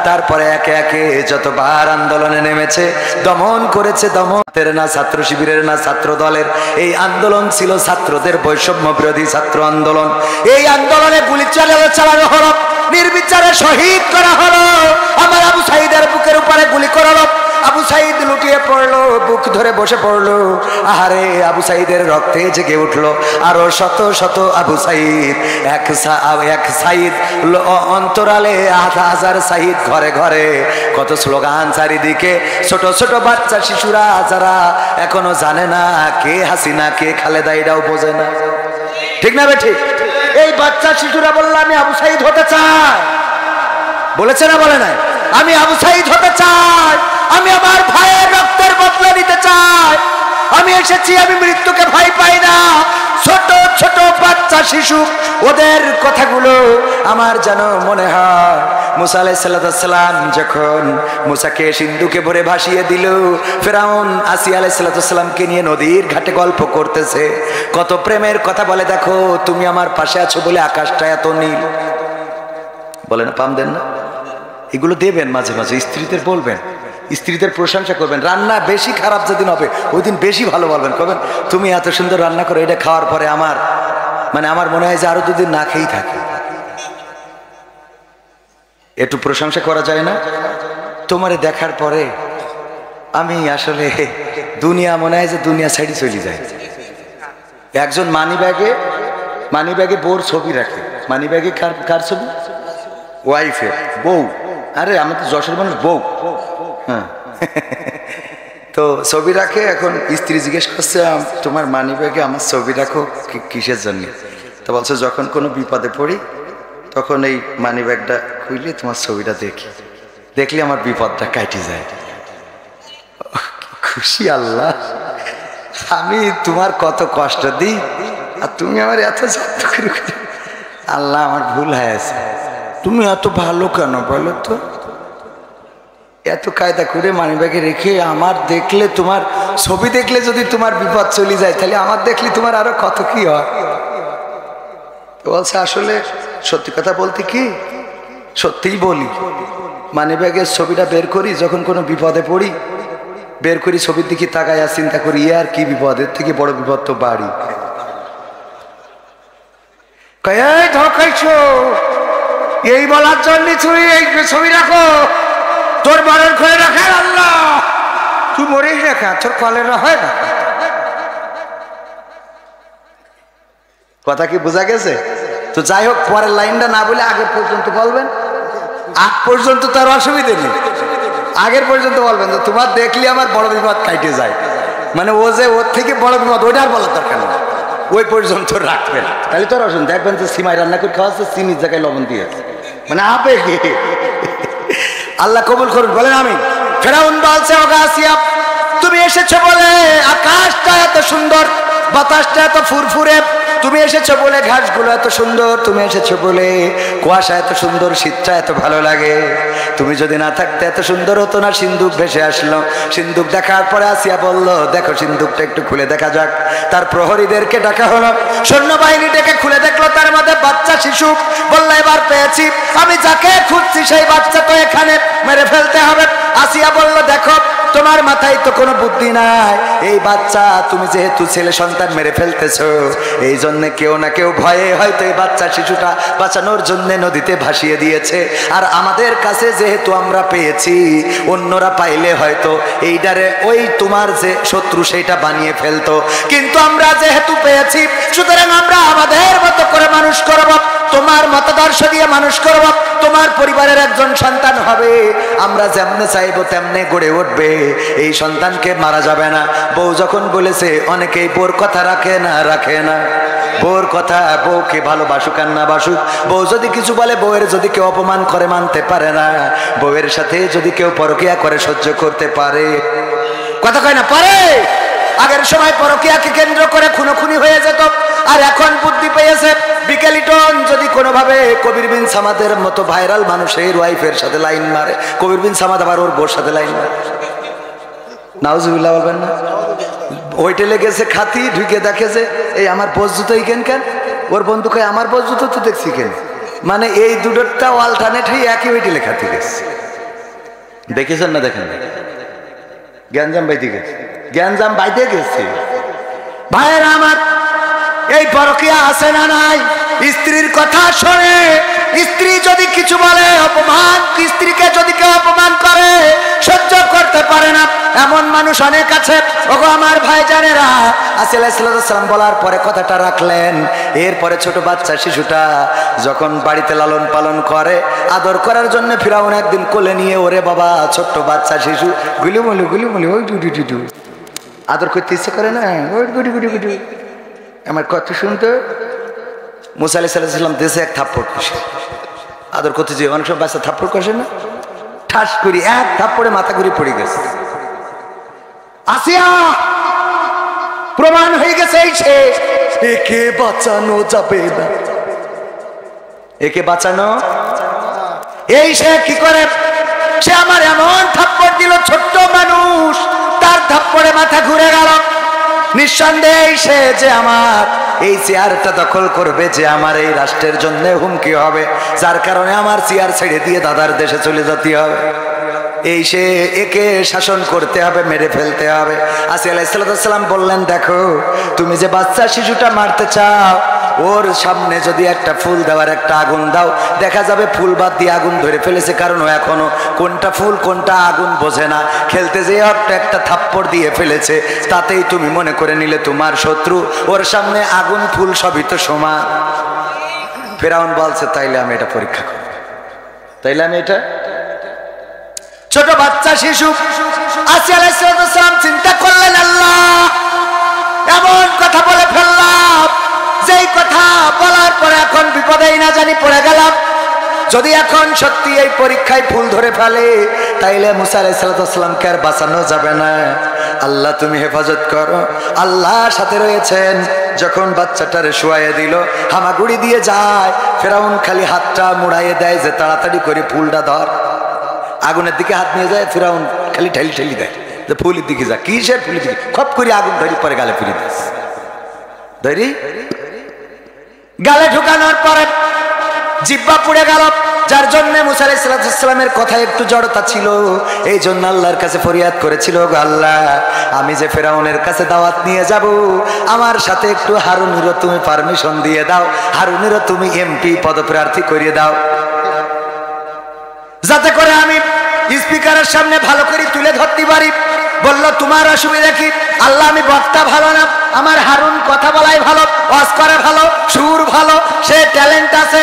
তারপরে একে একে যতবার আন্দোলনে নেমেছে, দমন করেছে। দমনের না ছাত্র শিবিরের না ছাত্র দলের, এই আন্দোলন ছিল ছাত্রদের বৈষম্য বিরোধী ছাত্র আন্দোলন। এই আন্দোলনে গুলি চালানো হলো, নির্বিচারে শহীদ করা হলো। আমার আবু সাইদের বুকের উপরে গুলি করালো। আবু সাইদ লুটিয়ে পড়লো, বুক ধরে বসে পড়লো। আহারে, আবু সাইদের রক্তে জেগে উঠলো আরো শত শত আবু সাইদ। এক সাইদ অন্তরালে 1000 সাইদ, ঘরে ঘরে কত স্লোগান চারিদিকে। ছোট ছোট বাচ্চা শিশুরা যারা এখনো জানে না কে হাসিনা কে খালেদা, এটাও বোঝে না। ঠিক না ঠিক? এই বাচ্চা শিশুরা বললো, আমি আবু সাইদ হতে চাই। বলেছে না বলে নাই? আমি আবু সাইদ হতে চাই, আমি আমার ভাইয়ের রক্তের বদলা নিতে চাই। আমি এসেছি, আমি মৃত্যুকে ভয় পাই না। ছোট ছোট বাচ্চা শিশু, ওদের কথাগুলো আমার যেন মনে হয় মুসা আলাইহিস সালাম যখন মুসাকে সিন্ধুকে ভরে ভাসিয়ে দিল, ফেরাউন আসিয়া আলাইহিস সালামকে নিয়ে নদীর ঘাটে গল্প করতেছে, কত প্রেমের কথা বলে। দেখো, তুমি আমার পাশে আছো বলে আকাশটা এত নীল। বলে না, পাম দেন না? এগুলো দেবেন মাঝে মাঝে, স্ত্রীদের বলবেন, স্ত্রীদের প্রশংসা করবেন। রান্না বেশি খারাপ যেদিন হবে ওই দিন বেশি ভালো বলবেন, করবেন তুমি এত সুন্দর রান্না করো, এটা খাওয়ার পরে আমার আমার মনে হয় যে আরো দুদিন না খেয়েই থাকে। একটু প্রশংসা করা যায় না? তোমারে দেখার পরে আমি আসলে দুনিয়া মনে হয় যে দুনিয়া সাইডে চলে যায়। একজন মানি ব্যাগে বউর ছবি রাখে। মানি ব্যাগে কার ছবি? ওয়াইফের, বউ। আরে আমি তো যশোর মানুষ, বউ। হ্যাঁ তো ছবি রাখে। এখন স্ত্রী জিজ্ঞেস করছে তোমার মানি ব্যাগে আমার ছবি রাখো কিসের জন্য? তো বলছে যখন কোনো বিপদে পড়ি তখন এই মানি ব্যাগটা খুললে তোমার ছবিটা দেখলে আমার বিপদটা কাটি যায়। খুশি আল্লাহ, আমি তোমার কত কষ্ট দিই আর তুমি আমার এত যত্ন করে। আল্লাহ আমার ভুল হয়েছে, তুমি এত ভালো কেন বলো তো? এত কায়দা করে মানি ব্যাগে রেখে আমার দেখলে, তোমার ছবি দেখলে যদি তোমার বিপদ চলে যায় তাহলে আমার দেখলে তোমার আরো কত কি হয়। তো বলছে আসলে সত্যি কথা বলতে কি, সত্যিই বলি, মানি ব্যাগের ছবিটা বের করি যখন কোনো বিপদে পড়ি, বের করি ছবির দিকে তাকাই আর চিন্তা করি আর কি বিপদের থেকে বড় বিপদ তো বাড়ি। এই বলার জন্য তুই এই ছবি রাখো, তোর বাড়ির ঘরে রাখে আল্লাহ, তুই মরিস রেখা, তোর কলেরা হয় না। কথা কি বোঝা গেছে? তো যাই হোক, পরের লাইনটা না বলে আগের পর্যন্ত বলবেন। আগ পর্যন্ত তার অসুবিধে নেই, আগের পর্যন্ত বলবেন যে তোমার দেখলে আমার বড় বিপদ কাটে যায়। মানে ও যে ওর থেকে বড় বিপদ ওইটা আর বলার দরকার নেই, ওই পর্যন্ত রাখবেন। তাহলে তোর অসুবিধা দেখবেন যে সিমাই রান্না করে খাওয়াচ্ছে, চিনির জায়গায় লবণ দিয়েছে, মানে আবেগে। আল্লাহ কবুল করুন, বলেন আমিন। ফেরাউন বলছে ওগো আসিয়া, তুমি এসেছো বলে আকাশটা এত সুন্দর, বাতাসটা এত ফুরফুরে, তুমি এসেছো বলে ঘাসগুলো এত সুন্দর, তুমি এসেছো বলে কুয়াশা এত সুন্দর, শীতটা এত ভালো লাগে। তুমি যদি না থাকতে এত সুন্দর হতো না। সিন্দুক ভেসে আসলো, সিন্দুক দেখার পরে আসিয়া বলল দেখো সিন্দুকটা একটু খুলে দেখা যাক। তার প্রহরীদেরকে ডাকা হলো, সৈন্যবাহিনী ডেকে খুলে দেখলো তার মধ্যে বাচ্চা শিশু। বললো এবার পেয়েছি, আমি যাকে খুঁজছি সেই বাচ্চা তো এখানে, মেরে ফেলতে হবে। আসিয়া বলল দেখো তোমার মাথায় তো কোনো বুদ্ধি নাই, এই বাচ্চা তুমি যেহেতু ছেলে সন্তান মেরে ফেলতেছো, এই জন্য কেউ না কেউ ভয়ে হয়তো এই বাচ্চা শিশুটা বাঁচানোর জন্য নদীতে ভাসিয়ে দিয়েছে। আর আমাদের কাছে যেহেতু আমরা পেয়েছি, অন্যরা পাইলে হয়তো এইটারে ওই তোমার যে শত্রু সেইটা বানিয়ে ফেলতো, কিন্তু আমরা যেহেতু পেয়েছি সুতরাং আমরা আমাদের মতো করে মানুষ করব, তোমার মতাদর্শ দিয়ে মানুষ করব, তোমার পরিবারের একজন সন্তান হবে, আমরা যেমনে চাইবো তেমনে গড়ে উঠবে, এই সন্তানকে মারা যাবে না। বউ যখন বলেছে, অনেকেই বউর কথা রাখে না, বউর কথা, বউকে ভালোবাসুক আর না বাসুক, বউ যদি কিছু বলে, বউয়ের যদি কেউ অপমান করে মানতে পারে না, বউয়ের সাথে যদি কেউ পরকিয়া করে সহ্য করতে পারে, কথা কয় না পারে। আগের সময় পরকিয়াকে কেন্দ্র করে খুনোখুনি হয়ে যেত, আর এখন বুদ্ধি পেয়েছে। বিকেলিটন যদি কোনোভাবে কবির বিন সামাদের মতো ভাইরাল মানুষের ওয়াইফের সাথে লাইন মারে, কবির বিন সামাদ আবার ওর বোর সাথে লাইন মারে, নাউজুবিল্লাহ বলবেন না? ওইটেলে গেছে খাতি, ঢুকে দেখে যে এই আমার বোঝ জুতো কেন কেন, ওর বন্ধু কয় আমার বোঝ জুতো তো দেখছি কেন, মানে এই দুটোটা অল্টারনেট হয়ে একই ওইটেলে খাতি গেছে। দেখেছেন না? দেখেন গ্যাঞ্জাম বাইতে গেছে, গ্যাঞ্জাম বাইতে গেছে। ভাইয়েরা আমার, এই পরকিয়া আছে না নাই? স্ত্রীর কথা শোনে, স্ত্রী যদি কিছু বলে অপমান, স্ত্রীকে যদি কেউ অপমান করে সহ্য করতে পারে না, এমন মানুষ অনেক আছে। ওগো আমার ভাইজানেরা, আসিয়া আলাইহিস সালাম বলার পরে কথাটা রাখলেন। এরপরে ছোট বাচ্চা শিশুটা যখন বাড়িতে লালন পালন করে, আদর করার জন্য ফিরাউন একদিন কোলে নিয়ে, ওরে বাবা ছোট্ট বাচ্চা শিশু গুলিমুলি ওই ডুডু আদর করতে ইচ্ছে করে না, ওই গুডি আমার কথা শুনতে। মুসা আলাইহিস সালাম দেশে এক থাপ্পড় কষে আদর করতে, যে অনেক সব বাচ্চা থাপ্পড় কষে না, ঠাস করি এক থাপ্পড়ে মাথা ঘুরে পড়ে গেছে। আসিয়া প্রমাণ হয়ে গেছে, এই শেষ, একে বাঁচানো যাবে না, একে বাঁচানো। এই সে কি করে, সে আমার এমন থাপ্পড় দিল, ছোট্ট মানুষ, তার থাপ্পড়ে মাথা ঘুরে গেল। নিঃসন্দেহে সে যে আমার এই চেয়ারটা দখল করবে, যে আমার এই রাষ্ট্রের জন্য হুমকি হবে, যার কারণে আমার চেয়ার ছেড়ে দিয়ে দাদার দেশে চলে যেতে হবে। এই সে একে শাসন করতে হবে, মেরে ফেলতে হবে। আসিয়া আলাইহিস সালাম বললেন, দেখো তুমি যে বাচ্চা শিশুটা মারতে চাও, ওর সামনে যদি একটা ফুল দেওয়ার একটা আগুন দাও, দেখা যাবে ফুল বাদ দিয়ে আগুন ধরে ফেলেছে, কারণ ও এখনো কোনটা ফুল কোনটা আগুন বোঝে না। খেলতে যেয়ে একটা থাপ্পড় দিয়ে ফেলেছে, তাতেই তুমি মনে করে নিলে তোমার শত্রু। ওর সামনে আগুন ফুল সবই তো সমান। ফেরাউন বলছে, তাইলে আমি এটা পরীক্ষা করব, তাইলে আমি এটা। ছোট বাচ্চা শিশু আসিয়া আলাইহিস সালাম চিন্তা করলেন, আল্লাহ এমন কথা বলে ফেললাম, যেই কথা বলার পরে এখন বিপদেই না জানি পড়ে গেলাম। যদি এখন সত্যি এই পরীক্ষায় ফুল ধরে ফেলে, তাইলে মুসা আলাইহিস সালামকে আর বাঁচানো যাবে না। আল্লাহ তুমি হেফাজত করো। আল্লাহ সাথে রয়েছেন। যখন বাচ্চাটারে শুয়াইয়ে দিল, হামাগুড়ি দিয়ে যায়, ফেরাউন খালি হাতটা মুড়াইয়ে দেয় যে তাড়াতাড়ি করে ফুলটা ধর। আগুনের দিকে হাত নিয়ে যায়, ফেরাউন খালি ঠেলি ঠেলি দেয় যে ফুলের দিকে যা। কিসের ফুলের দিকে? খপ করে আগুন ধরি পরে গালে ফিরে দিস। ধরি গালে ঢুকানোর পরে জিহ্বা পুড়ে গেল, যার জন্য মুসা আলাইহিস সালামের কথায় একটু জড়তা ছিল। এই জন্য আল্লাহর কাছে ফরিয়াদ করেছিল, গো আল্লাহ আমি যে ফেরাউনের কাছে দাওয়াত নিয়ে যাব, আমার সাথে একটু হারুনেরও তুমি পারমিশন দিয়ে দাও, হারুনেরও তুমি এমপি পদপ্রার্থী করিয়ে দাও, যাতে করে আমি স্পিকারের সামনে ভালো করে তুলে ধরতে পারি। বলল, তোমার অসুবিধা কি? আল্লাহ আমি বক্তা ভালো না, আমার হারুন কথা বলাই ভালো, ওয়াজ করে ভালো, সুর ভালো, সে ট্যালেন্ট আছে।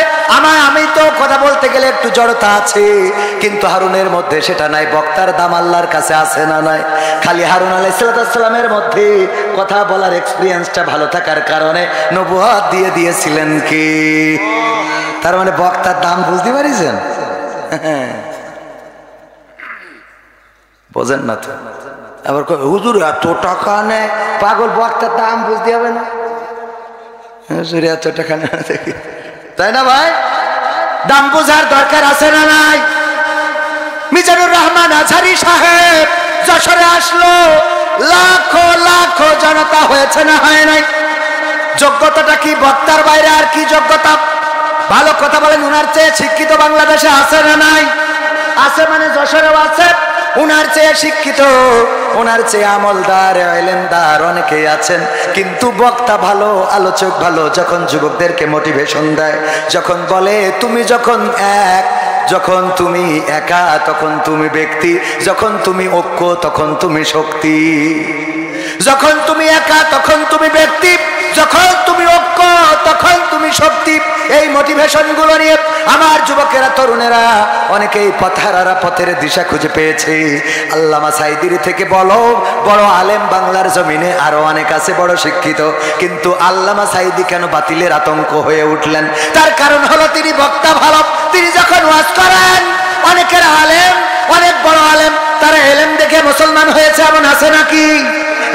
আমি তো কথা বলতে গেলে একটু জড়তা আছে, কিন্তু হারুনের মধ্যে সেটা নাই। বক্তার দাম আল্লাহর কাছে আছে না নাই? খালি হারুন আলাইহিস সালামের মধ্যে কথা বলার এক্সপিরিয়েন্সটা ভালো থাকার কারণে নবুয়ত দিয়ে দিয়েছিলেন কি। তার মানে বক্তার দাম বুঝতে পারিছেন? বোঝেন না তো। আবার হুজুর এত টাকা নেয়, পাগল বক্তার দাম বুঝতে হবে না? হুজুর এত টাকা নেয়, তাই না ভাই? দাম বোঝার দরকার আছে না নাই? মিজানুর রহমান আজহারী সাহেব যশোরে আসলো, লাখো লাখো জনতা হয়েছে না হয় নাই? যোগ্যতাটা কি? বক্তার বাইরে আর কি যোগ্যতা? ভালো কথা বলেন, উনার চেয়ে শিক্ষিত বাংলাদেশে আছে না নাই? আছে, মানে যশোরেও আছে। উনার চেয়ে শিক্ষিত, ওনার চেয়ে আমলদার, এলেমদার অনেকেই আছেন, কিন্তু বক্তা ভালো, আলোচক ভালো। যখন যুবকদেরকে মোটিভেশন দেয়, যখন বলে তুমি যখন এক, যখন তুমি একা তখন তুমি ব্যক্তি, যখন তুমি ঐক্য তখন তুমি শক্তি, যখন তুমি একা তখন তুমি ব্যক্তি, যখন তুমি ঐক্য তখন তুমি শক্তি। এই মোটিভেশন গুলো নিয়ে আমার যুবকেরা, তরুণেরা অনেকেই পথহারারা পথের দিশা খুঁজে পেয়েছে। আল্লামা সাঈদীর থেকে বলো বড় আলেম বাংলার জমিনে আরো অনেক আছে বড় শিক্ষিত, কিন্তু আল্লামা সাঈদী কেন বাতিলের আতঙ্ক হয়ে উঠলেন? তার কারণ হলো তিনি বক্তা ভালো। তিনি যখন ওয়াজ করেন, অনেকের আলেম, অনেক বড় আলেম, তারা এলেম দেখে মুসলমান হয়েছে এমন আছে নাকি?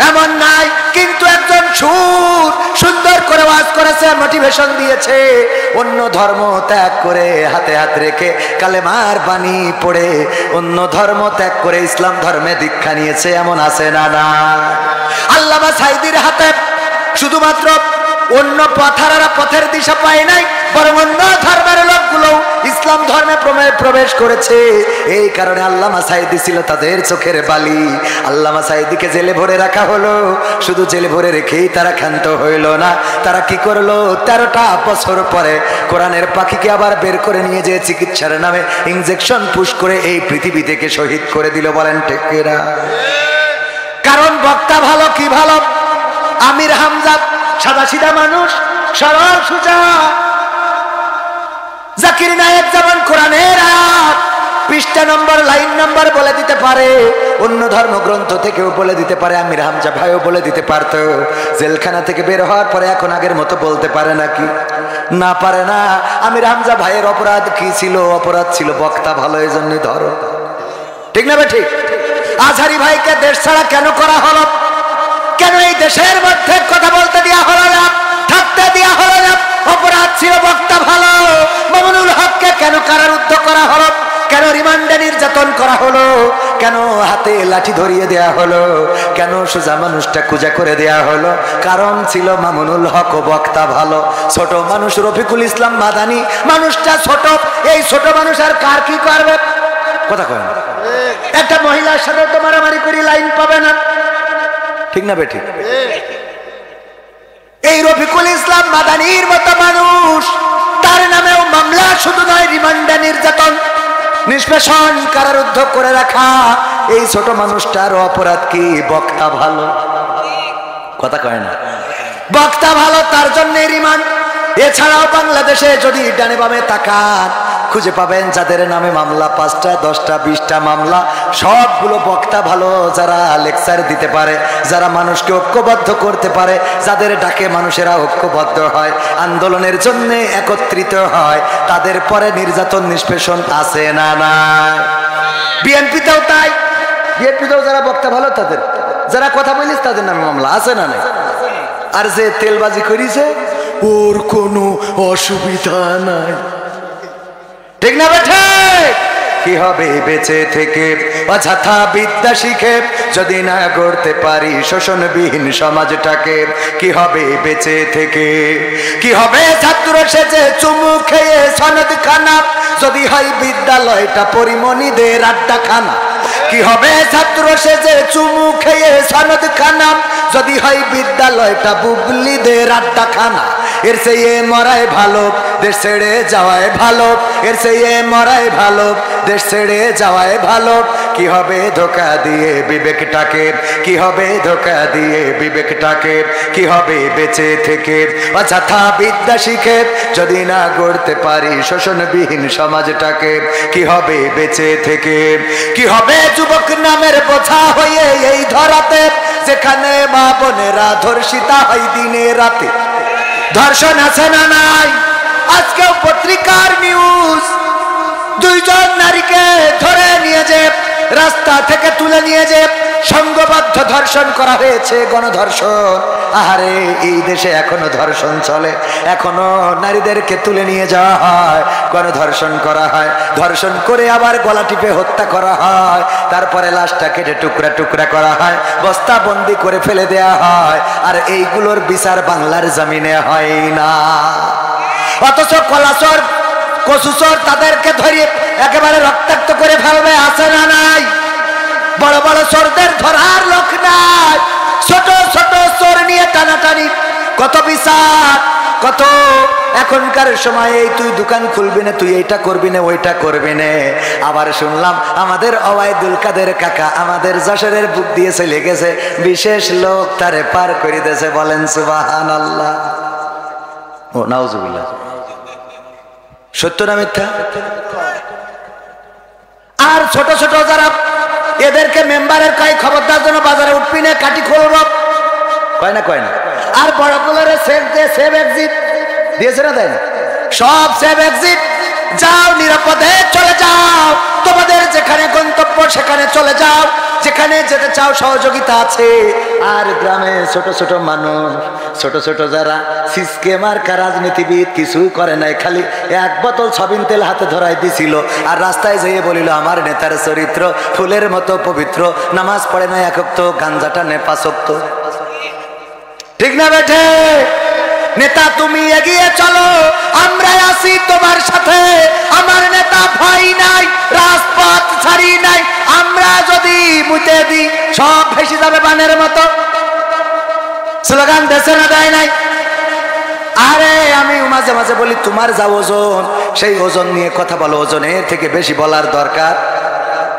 এমন নাই। কিন্তু একজন সুন্দর করে ওয়াজ করেছে, মোটিভেশন দিয়েছে, অন্য ধর্ম ত্যাগ করে হাতে হাত রেখে কালেমার বাণী পড়ে অন্য ধর্ম ত্যাগ করে ইসলাম ধর্মে দীক্ষা নিয়েছে, এমন আছে না? না। আল্লামা সাঈদীর হাতে শুধুমাত্র অন্য পথহারারা পথের দিশা পায় নাই, বরং অন্য ধর্মের লোকগুলো ইসলাম ধর্মে প্রবেশ করেছে। এই কারণে আল্লামা সাঈদী ছিল তাদের চোখের বালি। আল্লামা সাঈদীকে জেলে ভরে রাখা হলো। শুধু জেলে ভরে রেখেই তারা ক্ষান্ত হইল না, তারা কি করলো? 13টা বছর পরে কোরআনের পাখিকে আবার বের করে নিয়ে যে চিকিৎসার নামে ইনজেকশন পুশ করে এই পৃথিবী থেকে শহীদ করে দিল। বলেন ঠিক কিনা? কারণ বক্তা ভালো। কি ভালো? আমির হামজা সাদা সিধা মানুষ, সরল সোজা। জাকির নায়েক যেমন কোরআনের আয়াত পৃষ্ঠা নম্বর, লাইন নম্বর বলে দিতে পারে, অন্য ধর্মগ্রন্থ থেকেও বলে দিতে পারে। আমির হামজা ভাইও বলে দিতে পারতো। জেলখানা থেকে বের হওয়ার পরে এখন আগের মতো বলতে পারে নাকি? না, পারে না। আমির হামজা ভাইয়ের অপরাধ কি ছিল? অপরাধ ছিল বক্তা ভালো, এই জন্যই ধরো। ঠিক না? ঠিক। আজহারী ভাইকে দেশ ছাড়া কেন করা হলো? কেন এই দেশের মধ্যে কথা বলতে দেওয়া হলো না, থাকতে দেওয়া হলো না? অপরাধ ছিল বক্তা ভালো। মামুনুল হককে কেন কারারুদ্ধ করা হলো? কেন রিমান্ডে নির্যাতন করা হলো? কেন হাতে লাঠি ধরিয়ে দেয়া হলো? কেন সোজা মানুষটা কুজা করে দেয়া হলো? কারণ ছিল মামুনুল হক ও বক্তা ভালো। ছোট মানুষ রফিকুল ইসলাম মাদানী, মানুষটা ছোট। এই ছোট মানুষ আর কার কি করবে? কথা কয় না। একটা মহিলার সাথে তো মারামারি করে লাইন পাবে না, ঠিক না বেঠিক? এই রফিকুল ইসলাম মাদানির মতো মানুষ, তার নামেও মামলা শুধু নয়, রিমান্ডে নির্যাতন, নিষ্পেষণ, কারারুদ্ধ করে রাখা। এই ছোট মানুষটার অপরাধ কি? বক্তা ভালো, কথা কয় না, বক্তা ভালো, তার জন্য রিমান্ড। এছাড়াও বাংলাদেশে যদি ডানে বামে তাকান খুঁজে পাবেন যাদের নামে মামলা 5টা 10টা 20টা মামলা, সবগুলো বক্তা ভালো, যারা লেকচার দিতে পারে, যারা মানুষকে ঐক্যবদ্ধ করতে পারে, যাদের ডাকে মানুষেরা ঐক্যবদ্ধ হয়, আন্দোলনের জন্য একত্রিত হয়, তাদের পরে নির্যাতন নিষ্পেষণ আছে না নাই? বিএনপিতেও তাই, বিএনপিতেও যারা বক্তা ভালো, তাদের যারা কথা বলিস তাদের নামে মামলা আছে না নাই? আর যে তেলবাজি করিছে ওর কোনো অসুবিধা নাই, ঠিক না বেঠে? কি হবে বেঁচে থেকে অযথা বিদ্যা শিখে যদি না গড়তে পারি শোষণবিহীন সমাজটাকে? কি হবে বেঁচে থেকে? কি হবে ছাত্র সেজে চুমু খেয়ে সনদ খানা যদি হয় বিদ্যালয়টা পরিমণিদের আড্ডাখানা? কি হবে ছাত্র সেজে চুমু খেয়ে সনদ খানা যদি হয় বিদ্যালয়টা বুবলিদের আড্ডাখানা? এর চেয়ে মরাই ভালো, দেশ ছেড়ে যাওয়াই ভালো, এর চেয়ে মরাই ভালো, দেশ ছেড়ে যাওয়াই ভালো। কি হবে ধোকা দিয়ে বিবেকটাকে? কি হবে ধোকা দিয়ে বিবেকটাকে? কি হবে বেঁচে থেকে অযথা বিদ্যা শিখে যদি না গড়তে পারি শোষণবিহীন সমাজটাকে? কি হবে বেঁচে থেকে? কি হবে যুবক নামের বোঝা হয়ে এই ধরাতে, যেখানে মা বোনেরা ধর্ষিতা হয় দিনে রাতে? ধর্ষণ আছে না নাই? আজকেও পত্রিকার নিউজ, 2 জন নারীকে ধরে নিয়ে যে রাস্তা থেকে তুলে নিয়ে যে সংঘবদ্ধ ধর্ষণ করা হয়েছে, গণধর্ষণ। আরে এই দেশে এখনো ধর্ষণ চলে, এখনো নারীদেরকে তুলে নিয়ে যাওয়া হয়, গণধর্ষণ করা হয়, ধর্ষণ করে আবার গলা টিপে হত্যা করা হয়, তারপরে লাশটা কেটে টুকরা টুকরা করা হয়, বস্তাবন্দি করে ফেলে দেয়া হয়। আর এইগুলোর বিচার বাংলার জমিনে হয় না। অথচ কলাচর কচুচর তাদেরকে ধরিয়ে একেবারে রক্তাক্ত করে ফেলবে, আছে না নাই? বড় বড় চোরদের ধরার লোক নাই, ছোট ছোট চোর নিয়ে টানাটানি, কত বিচার, কত। এখনকার সময়ে তুই দোকান খুলবি না, তুই এইটা করবি না, ওইটা করবি না। আবার শুনলাম আমাদের ওবায়দুল কাদের কাকা আমাদের যশোরের বুক দিয়ে চলে গেছে, বিশেষ লোক তারে পার করে দিয়েছে। বলেন সুবহানাল্লাহ, ও নাউজুবিল্লাহ। সত্য না মিথ্যা? আর ছোট ছোট যারা, এদেরকে মেম্বারের কয় খবরদার জন্য বাজারে উঠবি না, কাটি খোলব, কয় না কয় না। আর বড়গুলোরে সেভ এক্সিট দিয়েছে না, দেয় না? সব সেভ এক্সিট, যাও নিরাপদে চলে যাও, তোমাদের যেখানে গন্তব্য সেখানে চলে যাও, যেখানে যেতে চাও সহযোগিতা আছে। আর গ্রামে ছোট ছোট মানুষ, ছোট ছোট যারা সিস্কেমার রাজনীতিবিদ, কিছু করে নাই, খালি 1 বোতল সবিন তেল হাতে ধরাই দিছিল, আর রাস্তায় যেয়ে বলিল আমার নেতার চরিত্র ফুলের মতো পবিত্র, নামাজ পড়ে না 1 ওয়াক্ত, গাঞ্জাটা নে 5 ওয়াক্ত, ঠিক না বেঠে? নেতা তুমি এগিয়ে চলো, আমরা আছি তোমার সাথে, আমার নেতা ভয় নাই, রাজপথ ছাড়ি নাই, আমরা যদি মুতে দিই সব ভেসে যাবে বানের মতো। স্লোগান দেশে না দেয় নাই? আরে আমি মাঝে মাঝে বলি তোমার যা ওজন, সেই ওজন নিয়ে কথা বলো, ওজনের থেকে বেশি বলার দরকার?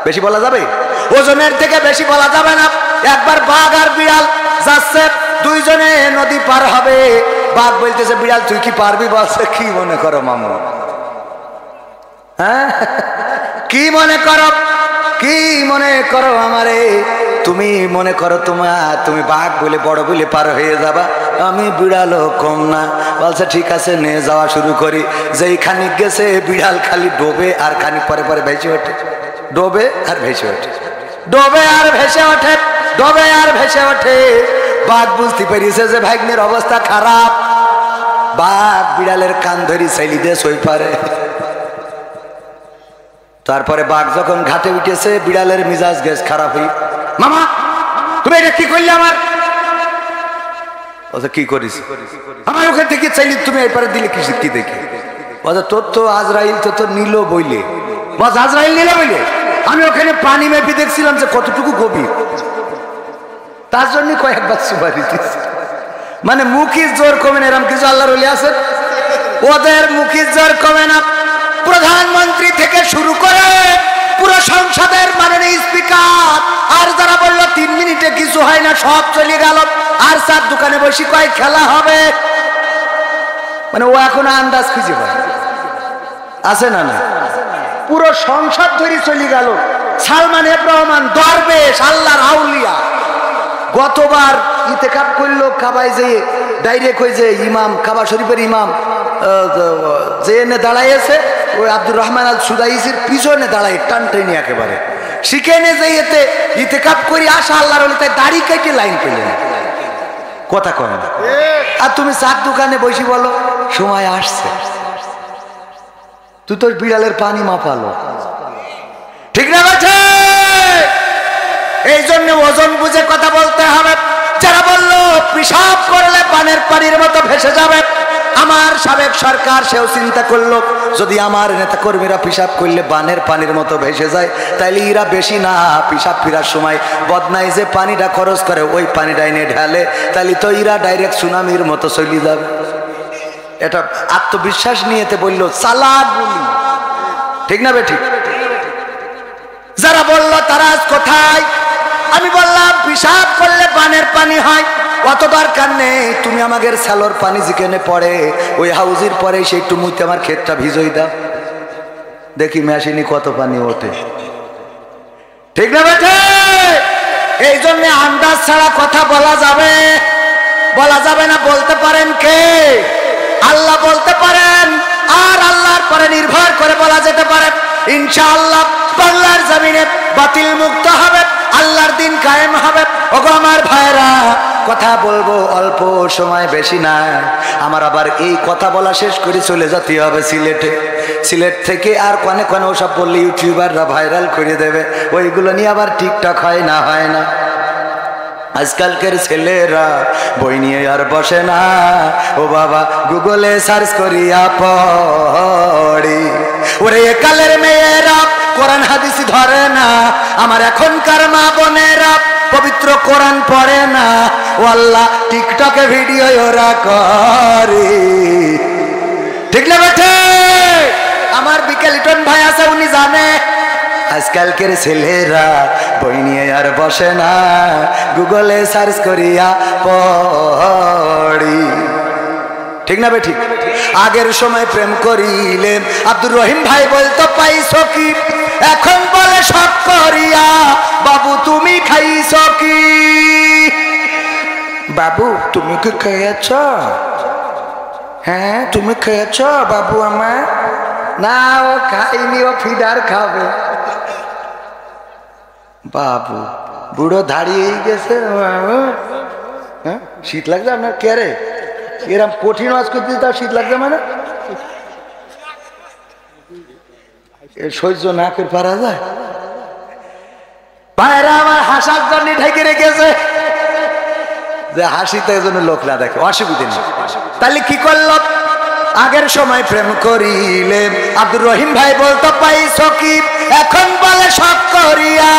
বেশি বলা যাবে? ওজনের থেকে বেশি বলা যাবে না। একবার বাঘ আর বিড়াল যাচ্ছে, 2 জনে নদী পার হবে, বাঘ বলতেছে বিড়াল তুই কি পারবি? বলছে কি মনে করো মামু, হ্যাঁ কি মনে করো, কি মনে করো আমারে? তুমি মনে করো তুমি বাঘ বলে বড় বলে পার হয়ে যাবা, আমি বিড়ালও কম না। বলছে ঠিক আছে, নিয়ে যাওয়া শুরু করি। যেই খানিক গেছে বিড়াল খালি ডোবে আর খানিক পরে পরে ভেসে ওঠে, ডোবে আর ভেসে ওঠে, ডোবে আর ভেসে ওঠে, ডোবে আর ভেসে ওঠে। বাঘ বুঝতে পেরেছে যে ভাগ্নের অবস্থা খারাপ, বাঘ বিড়ালের কান ধরি চাইলি দিয়ে সই পারে। তারপরে বাঘ যখন ঘাটে উঠেছে, বিড়ালের মিজাজ গেছ খারাপ হই, মামা তুমি এটা কি করলে আমার? কি করিস? আমার ওখান থেকে চাইলি তুমি এরপরে দিলে কি দেখি? তোর তো আজরাইল তো নিল বইলে, বস আজরাইল নিল বইলে, আমি ওখানে পানি মেপে দেখছিলাম যে কতটুকু গভীর, তার জন্য কয়েকবার সুপারি দিচ্ছি। মানে মুখির জোর কমে না, এরকম কিছু আল্লাহর ওলি আছে, ওদের মুখির জোর কমে না। প্রধানমন্ত্রী থেকে শুরু করে পুরো সংসদের মাননীয় স্পিকার, আর যারা বললো 3 মিনিটে কিছু হয় না সব চলে গেল, আর চার দোকানে বসে কয় খেলা হবে। মানে ও এখন আন্দাজ খুঁজে পায়, আছে না না? পুরো সংসদ ধরে চলে গেল। সালমান এফ রহমান দরবেশ, আল্লাহর আউলিয়া, গতবার ইতেকাব করলো কাবায় যে ডাইরেক্ট হয়ে যে ইমাম, কাবা শরীফের ইমাম যে এনে দাঁড়াইছে ওই আব্দুর রহমান আল সুদাইসির পিছনে দাঁড়ায় টান টেনে একেবারে শিখেনে যে এতে ইতেকাব করি আসা আল্লাহর ওলি, তাই দাড়ি কেটে লাইন পেলেন, কথা কয় না। আর তুমি চার দোকানে বসি বলো সময় আসছে, তুই তোর বিড়ালের পানি মাপালো, ঠিক না? বাচ্চা এই জন্য ওজন বুঝে কথা বলতে হবে। যারা বললো পেশাব করলে পানের পানির মতো ভেসে যাবে, আমার সাবেক সরকার সেও চিন্তা করলো যদি আমার নেতা কর্মীরা পেশাব করলে বানের পানির মতো ভেসে যায়, তাইলে এরা বেশি না পেশাব ফেরার সময় বদনাই যে পানিটা খরচ করে ওই পানিটা এনে ঢালে, তাইলে তো এরা ডাইরেক্ট সুনামির মতো চলে যাবে। এটা আত্মবিশ্বাস নিয়েতে বললো চালাক বলি, ঠিক না বেঠিক? যারা বললো তারা আজ কোথায়? আমি বললাম পেশাব করলে বানের পানি হয়, অত দরকার নেই, তুমি আমাদের স্যালোর পানি যেখানে পড়ে ওই হাউজের পরে সেই টুমুতে আমার ক্ষেতটা ভিজই দাও, দেখি মেশিনে কত পানি ওঠে, ঠিক না বেঠে? এই জন্য আন্দাজ ছাড়া কথা বলা যাবে না। বলতে পারেন কে? আল্লাহ বলতে পারেন, আর আল্লাহর পরে নির্ভর করে বলা যেতে পারে ইনশাআল্লাহ বাংলার জমিনে বাতিল মুক্ত হবে, আল্লাহর দিন কায়েম হবে। ওগো আমার ভাইরা, কথা বলবো অল্প সময়, বেশি না। আমার আবার এই কথা বলা শেষ করে চলে যেতে হবে সিলেটে। সিলেট থেকে আর কনে কনে ওসব বললে ইউটিউবাররা ভাইরাল করে দেবে, ওইগুলো নিয়ে আবার টিকটক হয় না। আজকালকের ছেলেরা বই নিয়ে আর বসে না, ও বাবা গুগলে সার্চ করিয়া পড়ি। ওরে কালের মেয়েরা কোরআন হাদিস ধরে না, আমার এখনকার মা বোনেরা পবিত্র কোরআন পড়ে না, ও আল্লাহ টিকটকে ভিডিও ওরা করে, ঠিক না বেঠে? আমার বিকেল লিটন ভাই আছে, উনি জানে আজকালকের ছেলেরা বই নিয়ে আর বসে না, গুগলে সার্চ করিয়া পড়ি, ঠিক না বেঠিক? আগের সময় প্রেম করিলে আব্দুর রহিম ভাই বলতো পাইছো কি, এখন বলে সব করিয়া বাবু তুমি খাইছো কি? বাবু তুমি কি খেয়েছ? হ্যাঁ তুমি খেয়েছ বাবু আমার? না ও খাইনি, ও ফিডার খাবে। বাবু বুড়ো দাঁড়িয়ে গেছে, হ্যাঁ শীত লাগছে আপনার? কে রে এরম কঠিন ওয়াজ করতে তার শীত লাগছে? মানে সহ্য না করে পারা যায়? ভাইরা আমার হাসার জন্য ঢেকে রেখেছে যে হাসিতে জন্য লোক না দেখে, অসুবিধা নেই। তাহলে কি করল? আগের সময় প্রেম করিলে আব্দুর রহিম ভাই বলতো পাইছো কি, এখন বলে সব করিয়া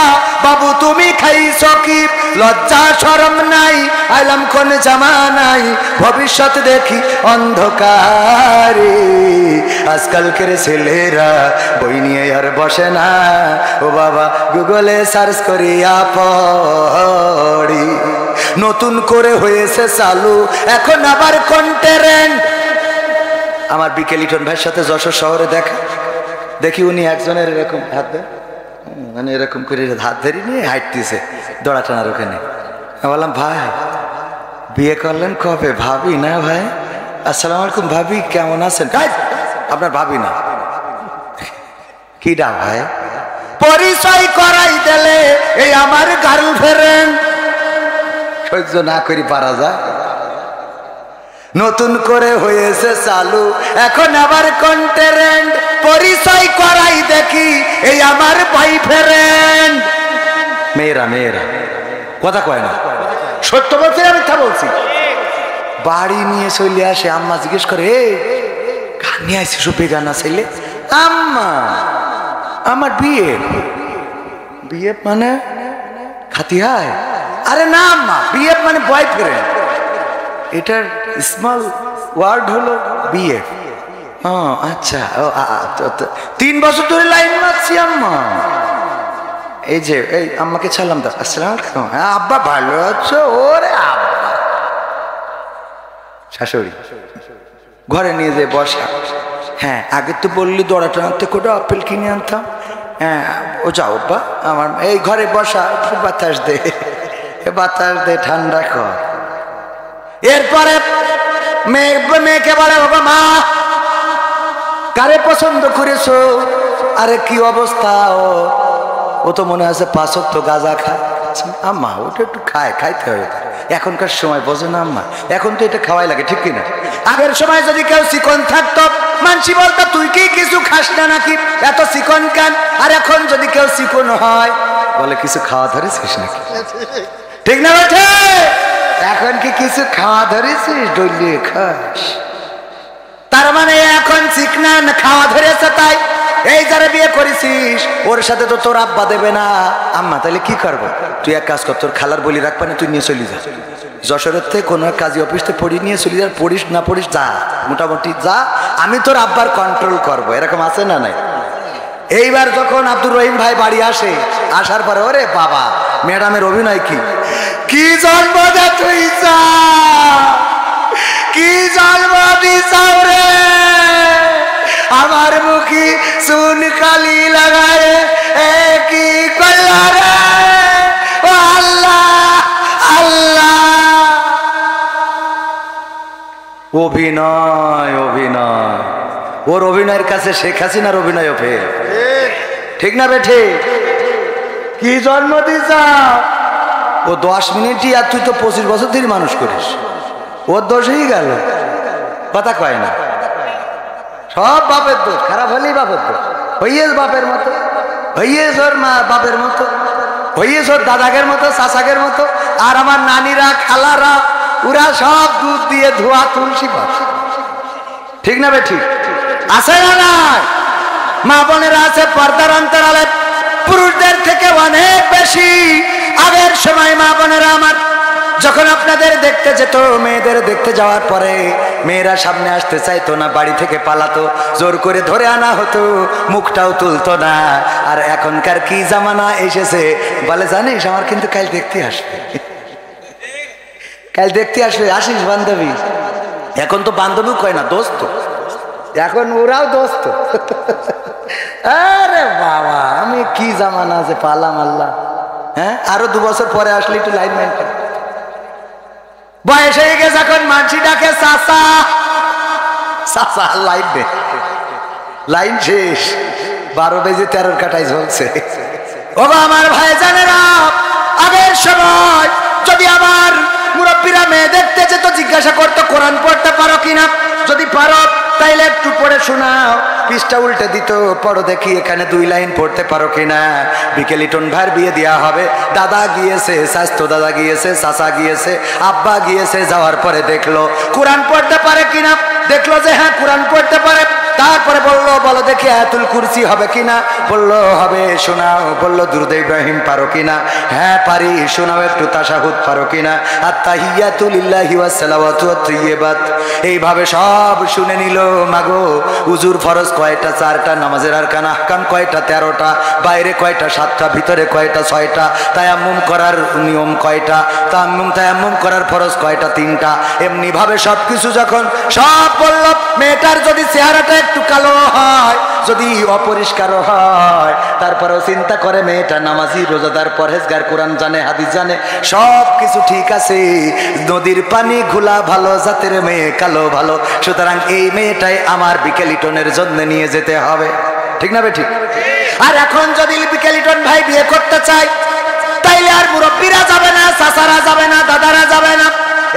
বাবু তুমি খাইছো কি? লজ্জা শরম নাই, আইলাম কোন জামানাই, ভবিষ্যৎ দেখি অন্ধকারে। আজকালকের ছেলেরা বই নিয়ে আর বসে না, ও বাবা গুগলে সার্চ করিয়া পড়ি। নতুন করে হয়েছে চালু এখন আবার কন্টেন্ট। আমার বিকেল লিটন ভাইয়ের সাথে যশোর শহরে দেখা, দেখি উনি একজনের এরকম হাত দেন, মানে এরকম করে হাত ধরে নিয়ে হাঁটতেছে দড়া টানার ওখানে। আমি বললাম ভাই বিয়ে করলেন কবে? ভাবি না ভাই। আসসালামু আলাইকুম ভাবি, কেমন আছেন? আপনার ভাবি না কি ডা ভাই? পরিচয় করাই দিলে এই আমার গার্লফ্রেন্ড। সহ্য না করি পারা যায়? নতুন করে হয়েছে চালু এখন আবার কন্টেন্ট, পরিচয় করাই দেখি এই আমার বয়ফ্রেন্ড। মেয়েরা কথা কয় না, সত্য বলছি না মিথ্যা বলছি? বাড়ি নিয়ে চলে আসে, আম্মা জিজ্ঞেস করে গান নিয়ে আসছি, সব গান ছেলে? আম্মা আমার বিয়ে বিএফ মানে খাতিয়ায়? আরে না আম্মা, বিএফ মানে বয়ফ্রেন্ড। এটার স্মল ওয়ার্ড হলো বিএফ। ও আচ্ছা, 3 বছর ধরে লাইন মারছি আম্মা। এই যে এই আম্মাকে ছাড়লাম তো। আসসালামু আলাইকুম। হ্যাঁ আব্বা ভালো আছো? ওরে আব্বা। শাশুড়ি ঘরে নিয়ে যে বসা। হ্যাঁ আগে তো বললি দড়াটা আনতে করে আপেল কিনে আনতাম। হ্যাঁ ও যাও আব্বা, আমার এই ঘরে বসা, বাতাস দে, বাতাস দে, ঠান্ডা কর। এরপরে মেয়েকে বলে বাবা মা কারে পছন্দ করেছো? আরে কি অবস্থা, ও তো মনে আছে 5 ওয়াক্ত গাঁজা খায়। আম্মা ওটা একটু খাইতে হবে, এখনকার সময় বোঝে না আম্মা, এখন তো এটা খাওয়াই লাগে, ঠিক কিনা? আগের সময় যদি কেউ চিকন থাকতো মানসি বলতো তুই কি কিছু খাস না নাকি, এত চিকন কেন? আর এখন যদি কেউ চিকন হয় বলে কিছু খাওয়া ধরেছিস নাকি, ঠিক না বেঠে? এখন কি কিছু খাওয়া ধরেছিস? ডলিয়ে খাস, তার মানে এখন চিকনা খাওয়া ধরেছে। তাই এই যারা বিয়ে করেছিস ওর সাথে তো তোর আব্বা দেবে না। আম্মা তাহলে কি করবো? তুই এক কাজ কর, তোর খালার বলি রাখবা না, তুই নিয়ে চলি যা যশোরের থেকে কোনো কাজী অফিসে পড়ি নিয়ে চলি যা, পড়িস না পড়িস যা, মোটামুটি যা, আমি তোর আব্বার কন্ট্রোল করবো। এরকম আছে না নাই? এইবার যখন আব্দুর রহিম ভাই বাড়ি আসে, আসার পরে ওরে বাবা ম্যাডামের অভিনয় কি জন্ম দে তুই, কি জন্ম দিছাও রে, আমার মুখী সুন কালি লাগায় কি করলা রে, ও আল্লাহ আল্লাহ। অভিনয় অভিনয়, ওর অভিনয়ের কাছে শেখ হাসিনার অভিনয় ফের, ঠিক না বেঠে? কি জন্ম দিছা? ও 10 মিনিটই, আর তুই তো 25 বছর ধরে মানুষ করিস, ওর দোষই গেল, কথা কয় না। সব বাপের দোষ, খারাপ হলেই বাপের দোষ। হইয়েছ বাপের মতো, হইয়েছ ওর মা বাপের মতো, হইয়েছ ওর দাদাগের মতো, চাচাগের মতো। আর আমার নানিরা খালারা ওরা সব দুধ দিয়ে ধোয়া তুলসী পাত, ঠিক না বে? ঠিক আছে না নাই? মা বোনেরা আছে পর্দার অন্তরালে পুরুষদের থেকে অনেক বেশি। আগের সময় মা বোনেরা আমার যখন আপনাদের দেখতে যেত, মেয়েদের দেখতে যাওয়ার পরে মেয়েরা সামনে আসতে চাইতো না, বাড়ি থেকে পালাতো, জোর করে ধরে আনা হতো, মুখটাও তুলতো না। আর এখনকার কি জামানা এসেছে, বলে জানিস আমার কিন্তু কাল দেখতে আসবে, কাল দেখতে আসবে, আসিস বান্ধবী। এখন তো বান্ধবীও কয় না, দোস্ত, এখন ওরাও দোস্ত। আরে বাবা আমি কি জামানা আছে পালাম আল্লাহ। হ্যাঁ আরো 2 বছর পরে আসলে একটু লাইন মাইন করে, বয়স হয়ে গেছে এখন মানসি ডাকে চাচা চাচা, লাইন নেই, লাইন শেষ, 12 বেজে 13 কাটাই ঝলছে। ও আমার ভাই জানেরা, আগের সময় যদি আমার মুরব্বীরা মেয়ে দেখতে যেত জিজ্ঞাসা করতো কোরআন পড়তে পারো কিনা, যদি পারো তাইলে একটু পড়ে শোনাও, পৃষ্ঠা উল্টে দিত, পড়ো দেখি এখানে 2 লাইন পড়তে পারো কিনা। বিকেলিটন ভাইয়ের বিয়ে দেওয়া হবে, দাদা গিয়েছে, স্বাস্থ্য দাদা গিয়েছে, চাচা গিয়েছে, আব্বা গিয়েছে, যাওয়ার পরে দেখলো কোরআন পড়তে পারে কিনা, দেখলো যে হ্যাঁ কোরআন পড়তে পারে। তারপরে বললো বলো দেখি আয়াতুল কুরসি হবে কিনা, বললো হবে, শোনাও। বললো দুরূদ ইব্রাহিম পারো কিনা, হ্যাঁ পারি, শোনাও একটু তাশাহুদ পারো কিনা, আত-তাহিয়াতু লিল্লাহি ওয়াস সালাওয়াতু ওয়াত তাইয়্যিবাত। এইভাবে সব শুনে নিল। মাগো উজুর ফরজ কয়টা? 4টা। নামাজের আরকান আহকাম কয়টা? 13টা। বাইরে কয়টা? 7টা। ভিতরে কয়টা? 6টা। তায়াম্মুম করার নিয়ম কয়টা? তায়াম্মুম করার ফরজ কয়টা? 3টা। এমনি ভাবে সবকিছু যখন সব বলল, মেয়েটার যদি চেহারাটা একটু কালো হয়, যদি অপরিষ্কার হয়, তারপরেও চিন্তা করে মেয়েটা নামাজি, রোজাদার, পরহেজগার, কোরআন জানে, হাদিস জানে, সব কিছু ঠিক আছে। নদীর পানি ঘোলা ভালো, জাতের মেয়ে কালো ভালো, সুতরাং এই মেয়েটাই আমার বিকেলিটনের জন্য নিয়ে যেতে হবে, ঠিক না বে ঠিক? আর এখন যদি বিকেলিটন ভাই বিয়ে করতে চায়, তাইলে আর মুরব্বীরা যাবে না, চাচারা যাবে না, দাদারা যাবে না।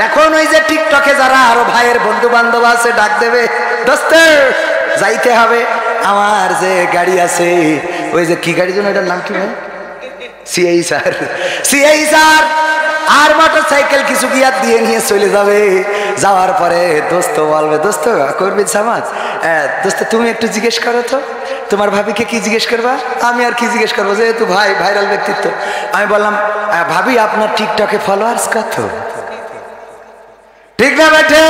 এখন ওই যে টিকটকে যারা আরো ভাইয়ের বন্ধু বান্ধব আছে ডাক দেবে, দোস্ত যাইতে হবে। আমার যে গাড়ি আছে, ওই যে কি গাড়ি, জন্য এটার নাম কি ভাই? সিআই স্যার, সিআই স্যার আর মোটরসাইকেল কিছু গিয়ার দিয়ে নিয়ে চলে যাবে। যাওয়ার পরে দোস্ত বলবে, দোস্ত করবি জামাত, দোস্ত তুমি একটু জিজ্ঞেস করো তো তোমার ভাবিকে কি জিজ্ঞেস করবা। আমি আর কি জিজ্ঞেস করবো, যেহেতু ভাই ভাইরাল ব্যক্তিত্ব। আমি বললাম, ভাবি আপনার টিকটকে ফলোয়ার্স কত? ঠিক না বেঠে?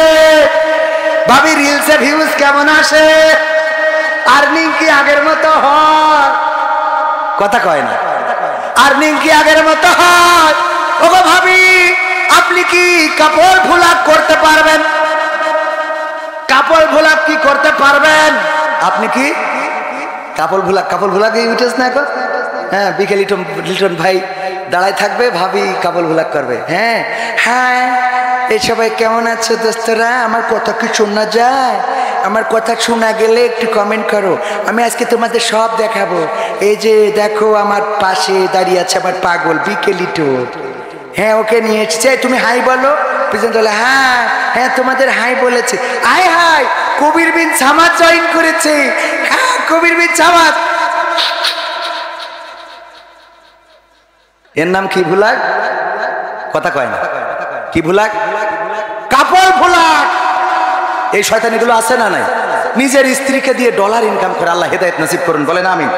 ভাবি রিলসে ভিউজ কেমন আসে? আর্নিং কি আগের মতো হয়? কথা কয় না। আর্নিং কি আগের মতো হয়? ওগো ভাবি, আপনি কি কাপড় ভুলাক করতে পারবেন? কাপড় ভুলাক কি করতে পারবেন? আপনি কি কাপড় ভুলাক ইউটিউব না এখন? হ্যাঁ, বিকেল লিটন ভাই দাঁড়ায় থাকবে, ভাবি কাপড় ভুলাক করবে। হ্যাঁ হ্যাঁ, এই সবাই কেমন আছো দোস্তরা? আমার কথা কি শোনা যায়? আমার কথা শোনা গেলে একটু কমেন্ট করো, আমি আজকে তোমাদের সব দেখাবো। এই যে দেখো, আমার পাশে দাঁড়িয়ে আছে আমার পাগল বিকেল লিটন। হ্যাঁ, ওকে নিয়ে এসেছে। তুমি হাই বলো। প্রেজেন্ট বলে, হ্যাঁ হ্যাঁ তোমাদের হাই বলেছে। হাই হাই, কবির বিন সামাদ জয়েন করেছে। হ্যাঁ, কবির বিন সামাদ। এর নাম কি ভুলাক? কথা কয় না। কি ভুলাক? কাপড় ভুলাক। এই শয়তানিগুলো আছে না নাই? নিজের স্ত্রীকে দিয়ে ডলার ইনকাম করে। আল্লাহ হেদায়েত নসিব করুন, বলেন আমিন।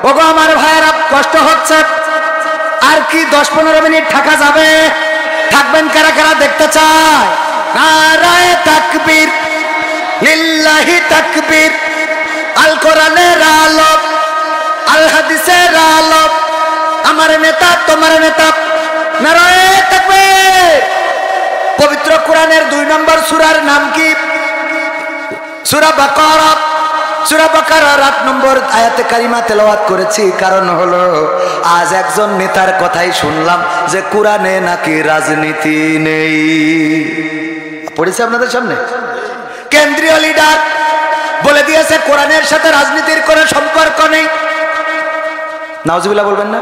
ওগো আমার ভাইয়েরা, কষ্ট হচ্ছে। আর কি 10-15 মিনিট থাকা যাবে? থাকবেন কারা কারা দেখতে চায়? নারায়ে তাকবীর, লিল্লাহি তাকবীর। আল কোরআনের আলো, আল হাদিসের আলো, আমার নেতা তোমার নেতা। নারায়ে তাকবীর। পবিত্র কোরআনের 2 নম্বর সূরার নাম কি? সূরা বাকারা। সূরা বাকারার 8 নম্বর আয়াতে কারিমা তেলাওয়াত করেছি। কারণ হলো, আজ একজন নেতার কথাই শুনলাম যে কোরআনে নাকি রাজনীতি নেই। পড়েছে আপনাদের সামনে? কেন্দ্রীয় লিডার বলে দিয়েছে কোরআনের সাথে রাজনীতির কোনো সম্পর্ক নেই। নাউজুবিল্লাহ বলবেন না?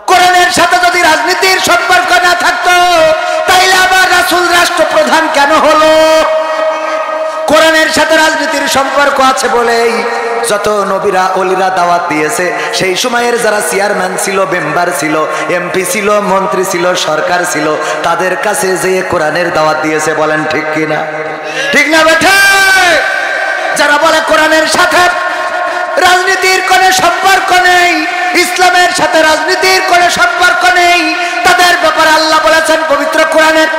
কোরআনের সাথে যদি রাজনীতির সম্পর্ক না থাকতো, তাইলে আবার রাসূল রাষ্ট্রপ্রধান কেন হলো? কোরআনের সাথে রাজনীতির সম্পর্ক আছে বলেই যত নবীরা ওলিরা দাওয়াত দিয়েছে, সেই সময়ের যারা চেয়ারম্যান ছিল, মেম্বার ছিল, এমপি ছিল, মন্ত্রী ছিল, সরকার ছিল, তাদের কাছে যে কোরআনের দাওয়াত দিয়েছে। বলেন ঠিক কিনা? ঠিক না বেঠে? যারা বলে কোরআনের সাথে রাজনীতির কোনো সম্পর্ক নেই, ইসলামের সাথে রাজনীতির কোনো সম্পর্ক নেই, তাদের ব্যাপারে আল্লাহ বলেছেন পবিত্র কোরআনের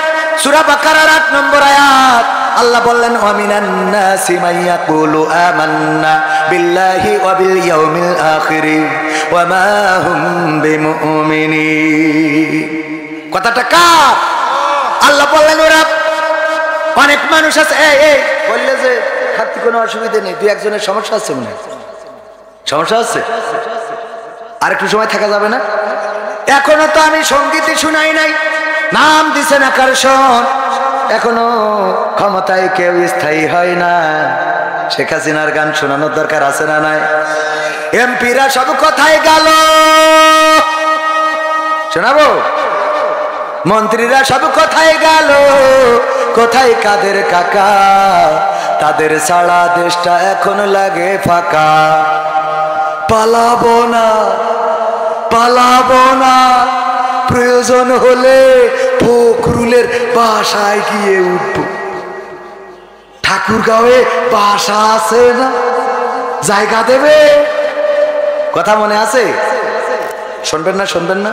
সূরা বাকারার 8 নম্বর আয়াত। আল্লাহ বললেন, ওয়ামিনান নাসি মাইয়াকুলু আমান্না বিল্লাহি ওয়া বিল ইয়াউমিল আখির ওয়া মা হুম বিমুমিনিন। কথাটা কার? আল্লাহ বললেন, ওরা অনেক মানুষ আছে। এই বললে যে থাকতে কোনো অসুবিধা নেই, 2-1 সমস্যা আছে মনে হয়। সমস্যা আছে? আর একটু সময় থাকা যাবে না? এখনো তো আমি সঙ্গীতই শুনাই নাই। নাম দিছেন আকর্ষণ। এখনো ক্ষমতায় কেউ স্থায়ী হয় না। শেখ হাসিনার গান শোনানোর দরকার আছে না নাই? এমপিরা সব কোথায় গেল? শোনাবো? মন্ত্রীরা সব কোথায় গেল? কোথায় কাদের কাকা? তাদের ছাড়া দেশটা এখন লাগে ফাঁকা। পালাবো না, পালাবো না, প্রয়োজন হলে ফখরুলের বাসায় গিয়ে উঠবো। ঠাকুরগাঁওয়ে বাসা আছে না, জায়গা দেবে। কথা মনে আছে? শুনবেন না? শুনবেন না?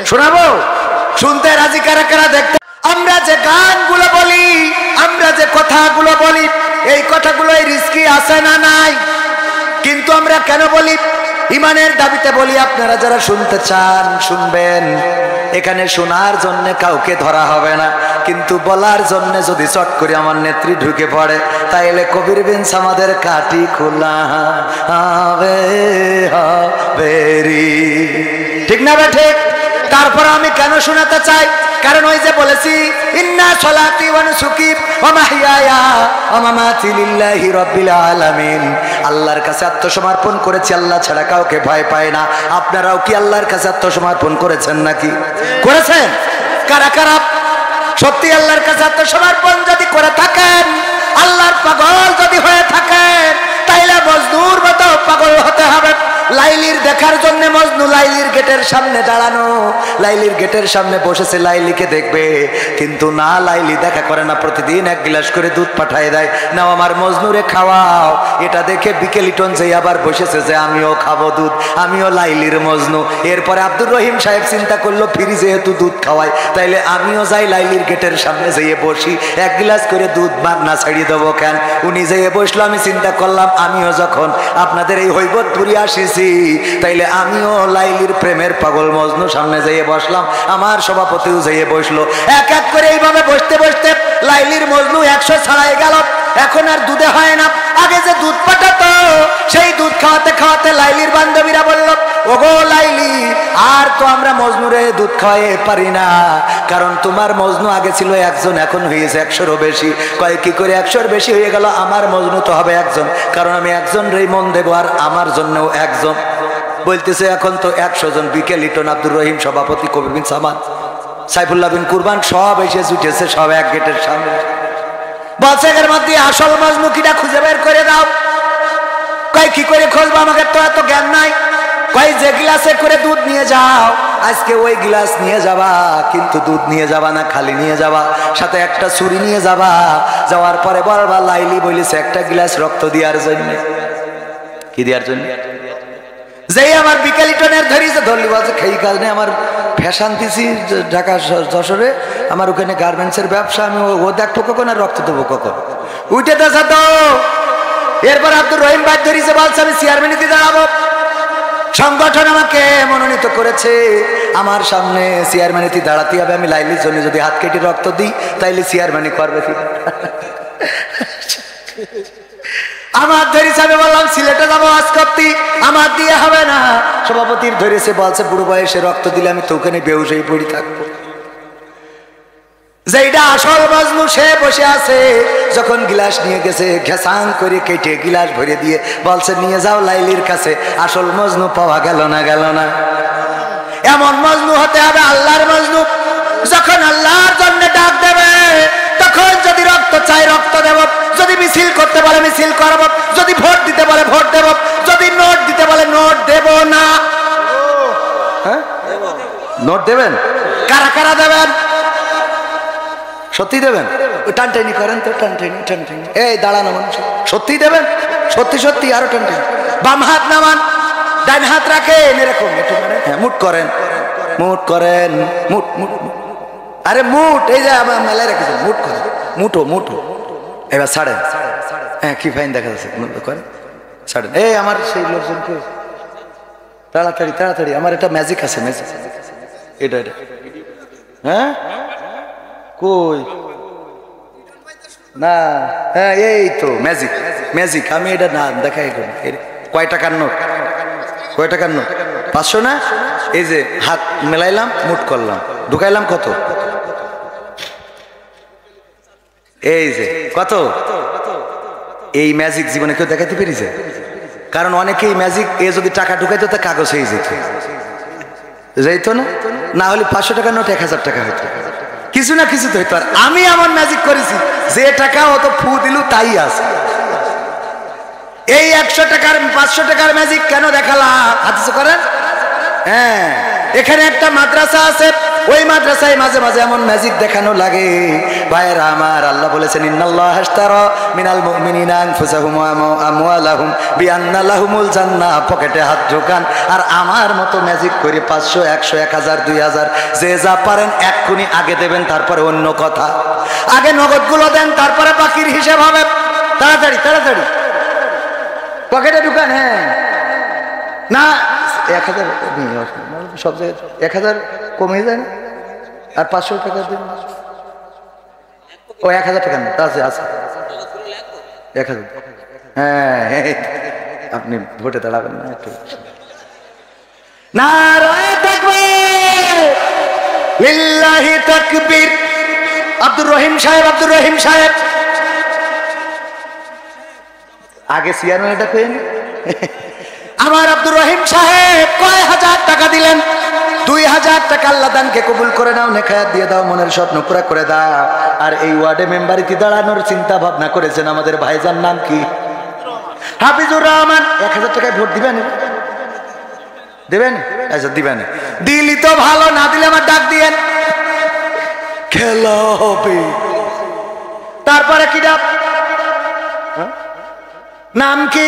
শোনাবো? শুনতে রাজি কারা কারা? দেখতে। আমরা যে গানগুলো বলি, আমরা যে কথাগুলো বলি, এই কথাগুলো রিস্কি আছে না নাই? কিন্তু আমরা কেন বলি? ইমানের দাবিতে বলি। আপনারা যারা শুনতে চান শুনবেন। এখানে শোনার জন্য কাউকে ধরা হবে না, কিন্তু বলার জন্য যদি চট করে আমার নেত্রী ঢুকে পড়ে, তাইলে কবির বিন সামাদের কাটি খোলা হবে। ঠিক না বে ঠিক? তারপর আমি কেন শোনাতে চাই? কারণ ওই যে বলেছি, ইন্না সলাতি ওয়া নুসুকি ওয়া মাহইয়ায়া ওয়া মামাতি লিল্লাহি রাব্বিল আলামিন। আল্লাহর কাছে আত্মসমর্পণ করেছি, আল্লাহ ছাড়া কাউকে ভয় পায় না। আপনারাও কি আল্লাহর কাছে আত্মসমর্পণ করেছেন নাকি? করেছেন? কারা কারা সত্যি আল্লাহর কাছে আত্মসমর্পণ যদি করে থাকেন, আল্লাহর পাগল যদি হয়ে থাকেন, তাইলে মজদুর মতো পাগল হতে হবে। লাইলির দেখার জন্য মজদুর মজনু লাইলির গেটের সামনে দাঁড়ানো, লাইলির গেটের সামনে বসেছে, লাইলিকে দেখবে কিন্তু না, লাইলি দেখা করে না, প্রতিদিন এক গ্লাস করে দুধ পাঠায় দেয়, নাও আমার মজনুরে খাওয়াও। এটা দেখে বিকেলিটন যে আবার বসেছে যে আমিও খাবো দুধ, আমিও লাইলির মজনু। এরপরে আব্দুর রহিম সাহেব চিন্তা করলো ফিরি যেহেতু দুধ খাওয়াই, তাইলে আমিও যাই লাইলির গেটের সামনে যেয়ে বসি, এক গ্লাস করে দুধ মাগনা ছাড়িয়ে দেবো কেন। উনি যেয়ে বসলো, আমি চিন্তা করলাম আমিও যখন আপনাদের এই হৈবতপুরি আসিছি, তাইলে আমিও লাইলির প্রেমের পাগল মজনু সামনে যেয়ে বসলাম, আমার সভাপতিও যেয়ে বসলো। এক এক করে এইভাবে বসতে বসতে লাইলির মজনু 100 ছাড়াই গেল। এখন আর দুধে হয় না, আগে যে দুধ পাঠাতো সেই দুধ খাওয়াতে খাওয়াতে লাইলির বান্ধবীরা বলল, ওগো লাইলি, আর তো আমরা মজনুরে দুধ খাওয়াইতে পারি না, কারণ তোমার মজনু আগে ছিল একজন, এখন হয়েছে 100-এরও বেশি। কয় কি করে 100-এর বেশি হয়ে গেল? আমার মজনু তো হবে একজন, কারণ আমি একজন রেই মন দেবো, আর আমার জন্যও একজন। বলতেছে এখন তো 100 জন। বিকেলিটন, আব্দুর রহিম সভাপতি, কবির বিন সামাদ, সাইফুল্লাহ বিন কুরবান সব এসে জুটেছে, সব এক গেটের সামনে। বলছে এর মধ্যে আসল মজনু কিটা খুঁজে বের করে দাও। কয় কি করে খুঁজবো, আমাকে তো এত জ্ঞান নাই। কয় যে গ্লাসে করে দুধ নিয়ে যাও, আজকে ওই গ্লাস নিয়ে যাবা, কিন্তু দুধ নিয়ে যাবা না, খালি নিয়ে যাবা, সাথে একটা ছুরি নিয়ে যাবা। যাওয়ার পরে বলবা লাইলি বলেছে একটা গ্লাস রক্ত দেওয়ার জন্য। কি দেওয়ার জন্য? যেই আমার বিকেলিটনের ধরিছে, ধরলি বলছে খেই কাজ নেই, আমার ফ্যাশন দিছি ঢাকা যশোরে, আমার ওখানে গার্মেন্টসের ব্যবসা, আমি ও দেখবো কখন আর রক্ত দেবো কখন, উঠে তো। এরপর আব্দুর রহিম ভাই ধরিছে, বলছে আমি চেয়ারম্যানিতে দাঁড়াবো, সংগঠন আমাকে মনোনীত করেছে, আমার সামনে চেয়ারম্যানিতে দাঁড়াতে হবে, আমি লাইলির জন্য যদি হাত কেটে রক্ত দিই তাইলে চেয়ারম্যানি করবে কি? আমার ধরেছে, আমি বললাম সিলেটে যাবো আজ করতে, আমার দিয়ে হবে না। সভাপতির ধরেছে, বলছে বুড়ো বয়সে রক্ত দিলে আমি তো ওখানে বেহুশ হয়ে পড়ে থাকবো। যেটা আসল মজনু সে বসে আছে, যখন গিলাস নিয়ে গেছে ঘেসাং করে কেটে গিলাস ভরে দিয়ে বলছে নিয়ে যাও লাইলির কাছে। আসল মজনু পাওয়া গেল না, গেল না। এমন মজনু হতে হবে আল্লাহর মজনু, যখন আল্লাহর জন্য ডাক দেবে তখন যদি রক্ত চাই রক্ত দেব, যদি মিছিল করতে বলে মিছিল করব, যদি ভোট দিতে বলে ভোট দেব, যদি নোট দিতে বলে নোট দেব না। হ্যাঁ, নোট দেবেন? কারা কারা দেবেন? সত্যি দেবেন? টানটানি করেন তো, টানটানি টানটানি, এই দাঁড়ানো মানুষ, সত্যি দেবেন? সত্যি সত্যি, আরো টানটানি। বাম হাত নামান, ডান হাত রাখেন এরকম, হ্যাঁ মুট করেন, মুট করেন, মুট মুট, আরে মুট, এই যে আমার মেলায় রেখেছেন, মুট করেন, মুটো মুটো। এবার ছাড়েন, হ্যাঁ কি ফাইন দেখা যাচ্ছে, করেন ছাড়েন। এই আমার সেই লোকজনকে তাড়াতাড়ি তাড়াতাড়ি, আমার একটা ম্যাজিক আছে, ম্যাজিক, এটা এটা, হ্যাঁ কই না, হ্যাঁ এই তো ম্যাজিক, ম্যাজিক। আমি এটা না দেখাই, কয় টাকার নোট, কয় টাকার নোট? 500 না? এই যে হাত মেলাইলাম, মুট করলাম, ঢুকাইলাম, কত? এই যে কত? এই ম্যাজিক জীবনে কেউ দেখাতে পেরেছে? কারণ অনেকেই ম্যাজিক এ যদি টাকা ঢুকাইতো তা কাগজ হয়ে যেত, যাইতো না? না হলে 500 টাকার নোট 1000 টাকা হইতো, কিছু না কিছু তো হইতো। আর আমি এমন ম্যাজিক করেছি যে টাকা অত ফু দিল তাই আছে। এই 100 টাকার 500 টাকার ম্যাজিক কেন দেখালাম? হাদিস করেন, হ্যাঁ এখানে একটা মাদ্রাসা আছে, ওই মাদ্রাসায় মাঝে মাঝে এমন ম্যাজিক দেখানো লাগে। ভাইরা আমার, আল্লাহ বলেছেন ইন্নাল্লাহা আশতারা মিনাল মুমিনিনা আনফুসাহুম ওয়া আমওয়ালাহুম বিআন্না লাহুমুল জান্নাহ। পকেটে হাত ঢোকান আর আমার মতো ম্যাজিক করে 500 100 1000 2000 যে যা পারেন এক্ষুনি আগে দেবেন, তারপরে অন্য কথা। আগে নগদগুলো দেন, তারপরে বাকির হিসাব হবে। তাড়াতাড়ি তাড়াতাড়ি পকেটে ঢুকান। হ্যাঁ না 1000 সব জায়গায় 1000 কমে যায় না, আর 500 টাকা দিন, ও 1000 টাকা না, আছে আছে 1000। হ্যাঁ আপনি ভোটে দাঁড়াবেন না একটু? নারায়ে তাকবীর, লিল্লাহি তাকবীর। আব্দুর রহিম সাহেব, আব্দুর রহিম সাহেব আগে চেয়ারম্যানটা পেন। আমার আব্দুর রহিম সাহেব কয় হাজার টাকা দিলেন? 2000 টাকা। আল্লাহ দানকে কবুল করে নাও, নেখায়াত দিয়ে দাও, মনের স্বপ্ন পুরা করে দাও। আর এই ওয়ার্ডে মেম্বারিতে দাঁড়ানোর চিন্তা ভাবনা করেছেন আমাদের ভাইজান, নাম কি? হাফিজুর রহমান। 1000 টাকায় ভোট দিবেন? দেবেন? আচ্ছা দিবেন, দিলি তো ভালো, না দিলে আমার ডাক দিয়েন, খেলা হবে। তারপরে কি ডাক, নাম কি?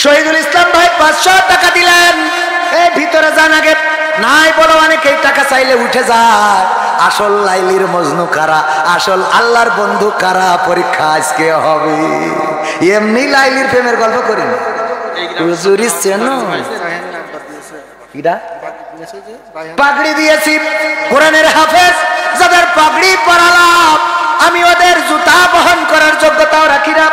শহীদুল ইসলাম ভাই 500 টাকা দিলেন। এই ভিতরে যান আগে, নাই বলো অনেকেই টাকা চাইলে উঠে যায়। আসল লাইলির মজনু কারা, আসল আল্লাহর বন্ধু কারা, পরীক্ষা আজকে হবে। এমনি লাইলির প্রেমের গল্প করিনি, পাগড়ি দিয়েছি কোরআনের হাফেজ, যাদের পাগড়ি পরালাম আমি ওদের জুতা বহন করার যোগ্যতাও রাখি না।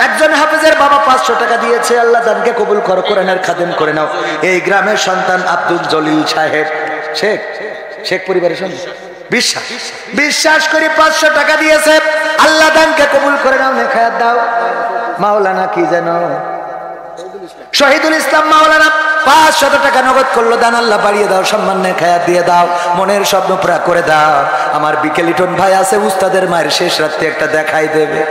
একজন হাফেজের বাবা 500 টাকা দিয়েছে, আল্লাহ দানকে কবুল করো, কোরআনের খাদেম করে নাও। এই গ্রামের সন্তান আব্দুল জলিল সাহেব, শেখ পরিবারের সন্তান, বিশ্বাস করি 500 টাকা দিয়েছে, আল্লাহ দানকে কবুল করে নাও, নেখায়াত দাও। মাওলানা কি জানো, শহীদুল ইসলাম মাওলানা 500 টাকা নগদ করলো, দান আল্লাহ বাড়িয়ে দাও, সম্মান নেখায়াত দিয়ে দাও, মনের স্বপ্ন পুরা করে দাও। আমার বিকেলিটন ভাই আছে, উস্তাদের মায়ের শেষ রাত্রে একটা দেখাই দেবে।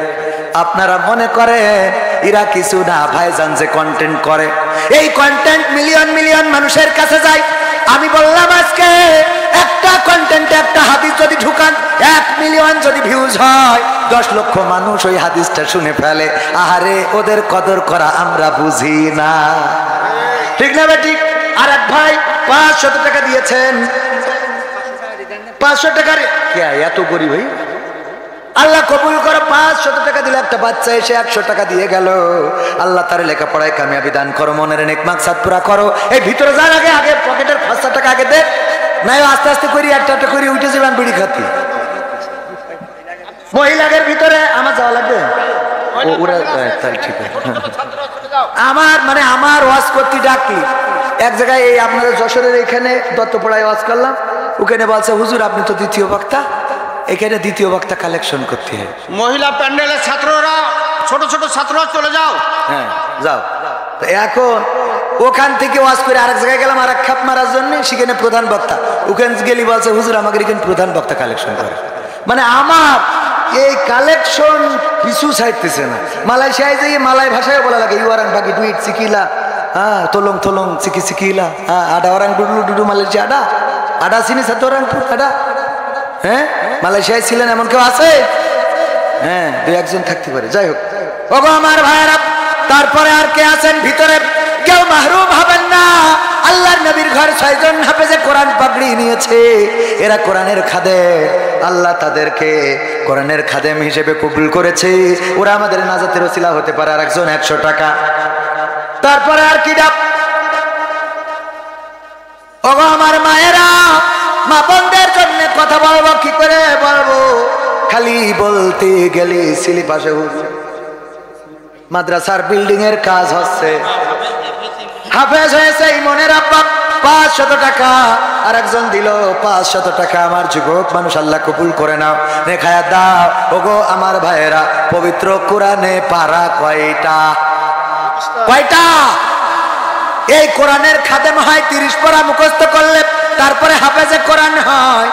আপনারা মনে করেন এরা কিছু না, ভাইজান যে কন্টেন্ট করে, এই কন্টেন্ট মিলিয়ন মিলিয়ন মানুষের কাছে যায়। আমি বললাম আজকে একটা কন্টেন্টে একটা হাদিস যদি ঢুকান, 1 মিলিয়ন যদি ভিউজ হয়, 10 লক্ষ মানুষ ওই হাদিসটা শুনে ফেলে। আহারে, ওদের কদর করা আমরা বুঝি না, ঠিক না বেঠিক? আর এক ভাই 500 টাকা দিয়েছেন, 500 টাকার এত গরিব ভাই, আল্লাহ কবুল করো। 500 টাকা দিলে একটা বাচ্চা এসে 100 টাকা দিয়ে গেল। আল্লাহ তার লেখাপড়ায় কামিয়াবি দান করো, মনের নেক মাকসাদ পুরা করো। এই ভিতরে যান আগে, আগে পকেটের 500 টাকা আগে দে, নাই আস্তে আস্তে করি একটা একটা করে উঠে যাবেন বিড়ি খাতি। মহিলাদের ভিতরে আমার যাওয়া লাগবে, ওরা ঠিক আছে। আমার ওয়াজ করতে ডাকলি এক জায়গায়, এই আপনাদের যশোরের এখানে দত্তপাড়ায় ওয়াজ করলাম, ওখানে বলছে হুজুর আপনি তো দ্বিতীয় বক্তা, এখানে দ্বিতীয় বক্তা কালেকশন করতে হয়। মহিলা প্যান্ডেলের ছাত্ররা, ছোট ছোট ছাত্ররা চলে যাও। হ্যাঁ যাও। তো এখন ওখান থেকে ওয়াজ করে আরেক জায়গায় গেলাম আরেক খাপ মারার জন্য, সেখানে প্রধান বক্তা, ওখানে গেলি বলছে হুজুর আমাকে এখানে প্রধান বক্তা কালেকশন করে। মানে আমার এই কালেকশন পিছু ছাড়তেছে না। মালয়েশিয়ায় যাই মালয় ভাষায় বলা লাগে, ইউয়ারাং বাকি ডুইট চিকিলা, হ্যাঁ তলং তলং চিকি চিকিলা, হ্যাঁ আডা ওরাং ডুডু ডুডু, মালয়েশিয়া আডা আডা চিনি সাথে ওরাং আডা। হ্যাঁ মালয়েশিয়ায় ছিলেন এমন কেউ আছে? হ্যাঁ 2-1 থাকতে পারে। যাই হোক ওগো আমার ভাইয়েরা, তারপরে আর কে আছেন ভিতরে? কেউ মাহরুম হবেন না। আল্লাহর নবীর ঘর 6 জন হাফেজে কোরআন পাগড়ি নিয়েছে, এরা কোরআনের খাদেম, আল্লাহ তাদেরকে কোরআনের খাদেম হিসেবে কবুল করেছে। ওরা আমাদের নাজাতের ওসিলা হতে পারে। আর একজন 100 টাকা। তারপরে আর কি ডাক? ওগো আমার মায়েরা, মা বোনদের জন্য কথা বলবো, কি করে বলবো? খালি বলতে গেলে সিলি পাশে মাদ্রাসার বিল্ডিং এর কাজ হচ্ছে, হাফেজ হয়েছে মনের আব্বা 500 টাকা, আর একজন দিল 500 টাকা। আমার যুবক মানুষ, আল্লাহ কবুল করে নাও, নেখায়া দাও। ওগো আমার ভাইয়েরা, পবিত্র কোরআনে পারা কয়টা? এই কোরআনের খাদেম হয় 30 পারা মুখস্থ করলে, তারপরে হাফেজে কোরআন হয়।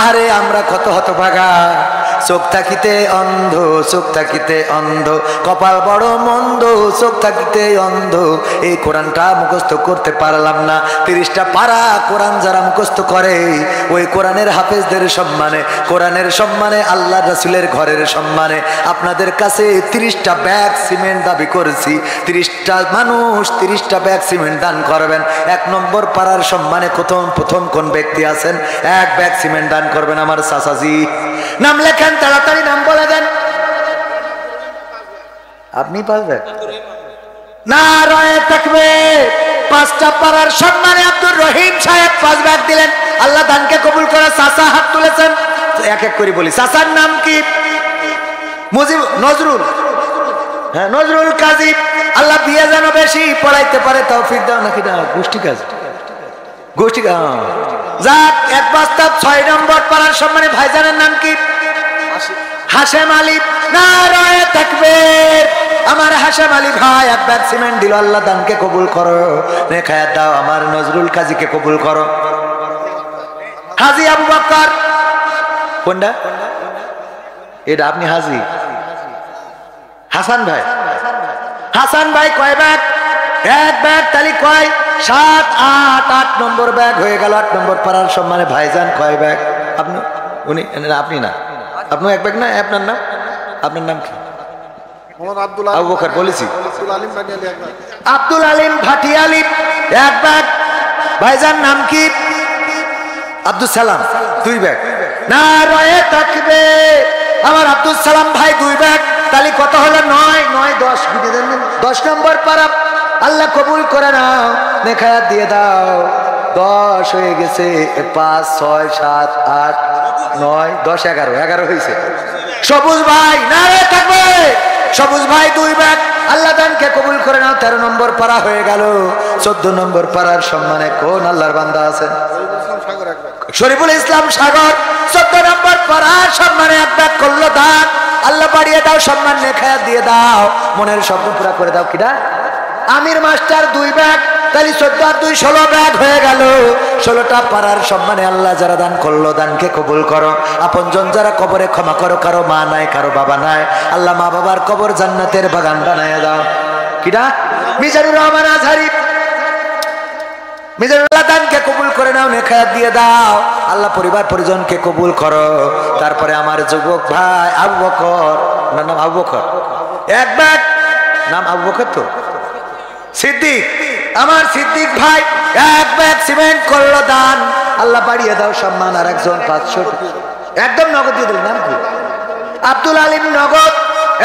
আরে আমরা কত হতভাগা, চোখ থাকিতে অন্ধ, চোখ থাকিতে অন্ধ, কপাল বড় মন্দ, চোখ থাকিতে অন্ধ। এই কোরআনটা মুখস্থ করতে পারলাম না। 30টা পারা কোরআন যারা মুখস্থ করে, ওই কোরআনের হাফেজদের সম্মানে, কোরআনের সম্মানে, আল্লাহ রাসূলের ঘরের সম্মানে আপনাদের কাছে 30টা ব্যাগ সিমেন্ট দাবি করেছি। 30টা মানুষ 30টা ব্যাগ সিমেন্ট দান করবেন। 1 নম্বর পাড়ার সম্মানে প্রথম কোন ব্যক্তি আছেন? 1 ব্যাগ সিমেন্ট দান করবেন। আমার চাচাজি নাম লেখেন, তাড়াতাড়ি নাম বলে দেন। আপনি পারবেন না? রয়ে থাকবে 5টা পাড়ার সম্মানে আব্দুর রহিম সাহেব 5 ব্যাগ দিলেন। আল্লাহ দানকে কবুল করে। চাচা হাত তুলেছেন, এক এক করে বলি। চাচার নাম কি? মুজিব, নজরুল, হ্যাঁ নজরুল কাজী। আল্লাহ বিয়ে যেন বেশি পড়াইতে পারে, তৌফিক দাও। নাকি না গোষ্ঠী কাজ, গোষ্ঠী যাক। 1 বাস্তব 6 নম্বর পাড়ার সম্মানে ভাইজানের নাম কি? হাশেম আলী। না রয়ে থাকবে আমার হাশেম আলী ভাই 1 ব্যাগ সিমেন্ট দিল। আল্লাহ দানকে কবুল করো, নেখায়াত দাও। আমার নজরুল কাজীকে কবুল করো। হাজী আবু বকর, কোনটা এটা? আপনি হাজী হাসান ভাই। হাসান ভাই কয় ব্যাগ? 1 ব্যাগ। তালি কয়? 7, 8 নম্বর ব্যাগ হয়ে গেল। 8 নম্বর পাড়ার সম্মানে ভাইজান কয় ব্যাগ? আপনি, উনি, আপনি না, আপনি এক ব্যাগ না? আপনার নাম, আপনার নাম কি? আবু বকর বলেছি। আব্দুল আলিম ভাটিয়ালি এক ব্যাগ। ভাইজান নাম কি? আব্দুল সালাম 2 ব্যাগ। না রয়ে থাকবে আমার আব্দুল সালাম ভাই 2 ব্যাগ। তাহলে কত হলো? 9, 9, 10 গুণে দেন। 10 নম্বর পারা আল্লাহ কবুল করে নাও, নেখায়াত দিয়ে দাও। 10 হয়ে গেছে। 5, 6, 7, 8, 9, 10, 11 হয়েছে। সবুজ ভাই না রয়ে থাকবে। সবুজ ভাই 2 ব্যাগ। আল্লাহ দানকে কবুল করে নাও। 13 নম্বর পারা হয়ে গেল। 14 নম্বর পারার সম্মানে কোন আল্লাহর বান্দা আছেন? শরীফুল ইসলাম সাগর 14 নম্বর পারার সম্মানে এক ব্যাগ করলো দান। আল্লাহ বাড়িয়ে দাও, সম্মান নেখায়াত দিয়ে দাও, মনের স্বপ্ন পুরা করে দাও। কিনা আমির মাস্টার 2 ব্যাগ। তাহলে 14 আর 2, 16 ব্যাগ হয়ে গেল। 16টা পারার সম্মানে আল্লাহ যারা দান করলো দানকে কবুল করো। আপনজন যারা কবরে ক্ষমা করো, কারো মা নাই, কারো বাবা নাই, আল্লাহ মা বাবার কবর জান্নাতের বাগান বানায় দাও। কিনা মিজানুর রহমান আজহারি, মিজানুল্লাহ দানকে কবুল করে নাও, নেখায়াত দিয়ে দাও। আল্লাহ পরিবার পরিজনকে কবুল করো। তারপরে আমার যুবক ভাই আবু বকর, ওনার নাম আবু বকর, এক ব্যাগ। নাম আবু বকর তো? সিদ্দিক, আমার সিদ্দিক ভাই এক ব্যাগ সিমেন্ট করলো দান। আল্লাহ বাড়িয়ে দাও সম্মান। আর একজন 500 একদম নগদ দিয়ে দিল। নাম কি? আব্দুল আলিম নগদ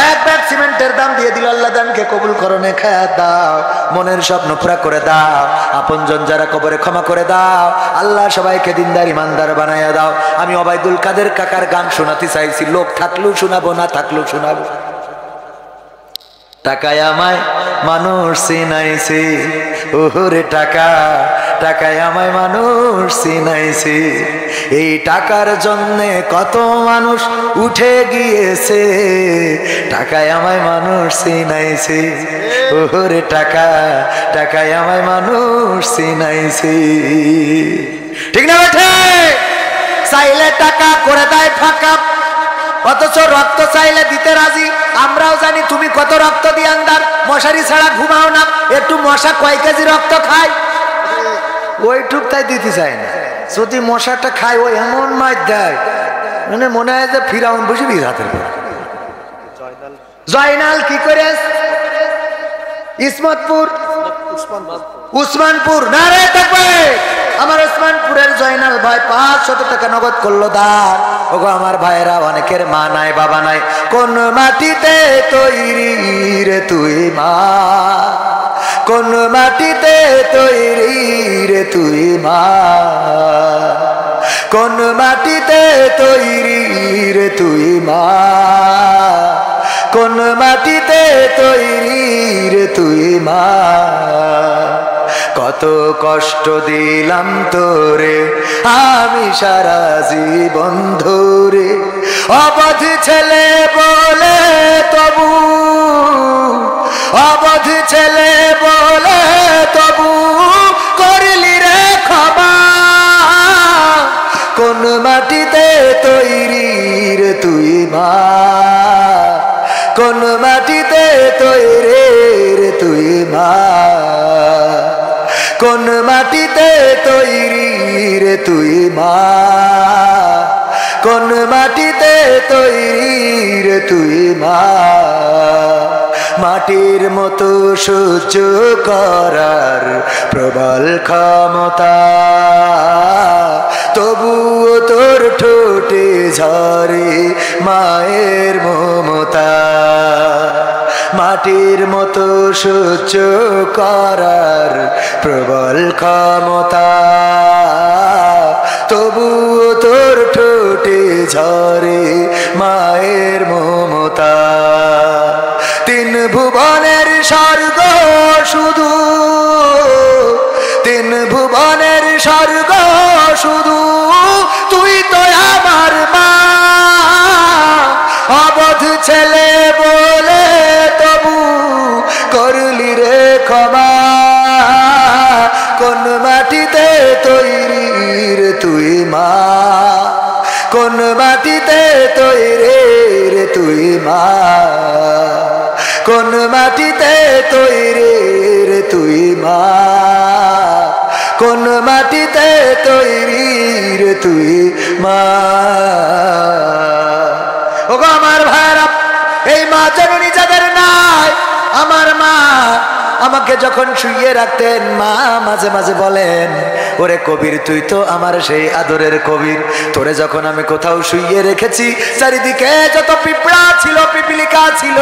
এক ব্যাগ সিমেন্টের দাম দিয়ে দিল। আল্লাহ দানকে কবুল করো, নেখায়াত দাও, মনের স্বপ্ন পুরা করে দাও। আপনজন যারা কবরে ক্ষমা করে দাও। আল্লাহ সবাইকে দিনদার ইমানদার বানাইয়া দাও। আমি ওবায়দুল কাদের কাকার গান শোনাতে চাইছি। লোক থাকলেও শোনাবো, না থাকলেও শোনাবো। টাকায় আমায় মানুষ চিনাইছে, ওরে টাকা, টাকায় আমায় মানুষ চিনাইছে। এই টাকার জন্যে কত মানুষ উঠে গিয়েছে। টাকায় আমায় মানুষ চিনাইছে, ওরে টাকা, টাকায় আমায় মানুষ চিনাইছে। ঠিক না বেঠে? চাইলে টাকা করে দেয় ফাঁকা, অথচ রক্ত চাইলে দিতে রাজি। আমরাও জানি তুমি কত রক্ত দিয়ে আন্দার। মশারি ছাড়া ঘুমাও না। একটু মশা কয় কেজি রক্ত খায়? ওইটুক তাই দিতে চায় না। যদি মশাটা খায় ওই এমন মাছ দেয়, মানে মনে হয় যে ফিরাউন বসে বীর হাতের পর। জয়নাল কি করে? ইসমতপুর, উসমানপুর না রে থাকবে। আমার উসমানপুরের জয়নাল ভাই 500 টাকা নগদ করলো দান। ওগো আমার ভাইরা, অনেকের মা নাই, বাবা নাই। কোন মাটিতে তৈরি রে তুই মা? কোন মাটিতে তৈরি রে তুই মা? কোন মাটিতে তৈরি রে তুই মা? কোন মাটিতে তৈরি রে তুই মা? কত কষ্ট দিলাম তোরে আমি সারা জীবন ধরে। অবধ ছেলে বলে তবু, অবধ ছেলে বলে তবু করলি রে ক্ষমা। কোন মাটিতে তৈরি রে তুই মা? কোন মাটিতে তৈরি রে তুই মা? কোন মাটিতে তৈরি রে তুই মা? কোন মাটিতে তৈরি রে তুই মা? মাটির মতো সহ্য করার প্রবল ক্ষমতা, তবুও তোর ঠোঁটে ঝরে মায়ের মমতা। মাটির মতো সহ্য করার প্রবল ক্ষমতা, তবুও তোর ঠোঁটে ঝরে মায়ের মমতা। 3 ভুবনের স্বর্গ শুধু, 3 ভুবনের স্বর্গ শুধু তুই তো আমার মা। অবধ ছেলে বলে তবু করলি রে ক্ষমা। কোন মাটিতে তৈরি রে তুই মা? কোন মাটিতে তৈরি রে তুই মা? কোন মাটিতে তৈরি রে তুই মা? তৈরি রে তুই মা। ওগো আমার ভাইরা, এই মা জননী যাদের নাই, আমার মা আমাকে যখন শুইয়ে রাখতেন, মা মাঝে মাঝে বলেন, ওরে কবির তুই তো আমার সেই আদরের কবির, তোরে যখন আমি কোথাও শুইয়ে রেখেছি, চারিদিকে যত পিঁপড়া ছিল, পিপিলিকা ছিল,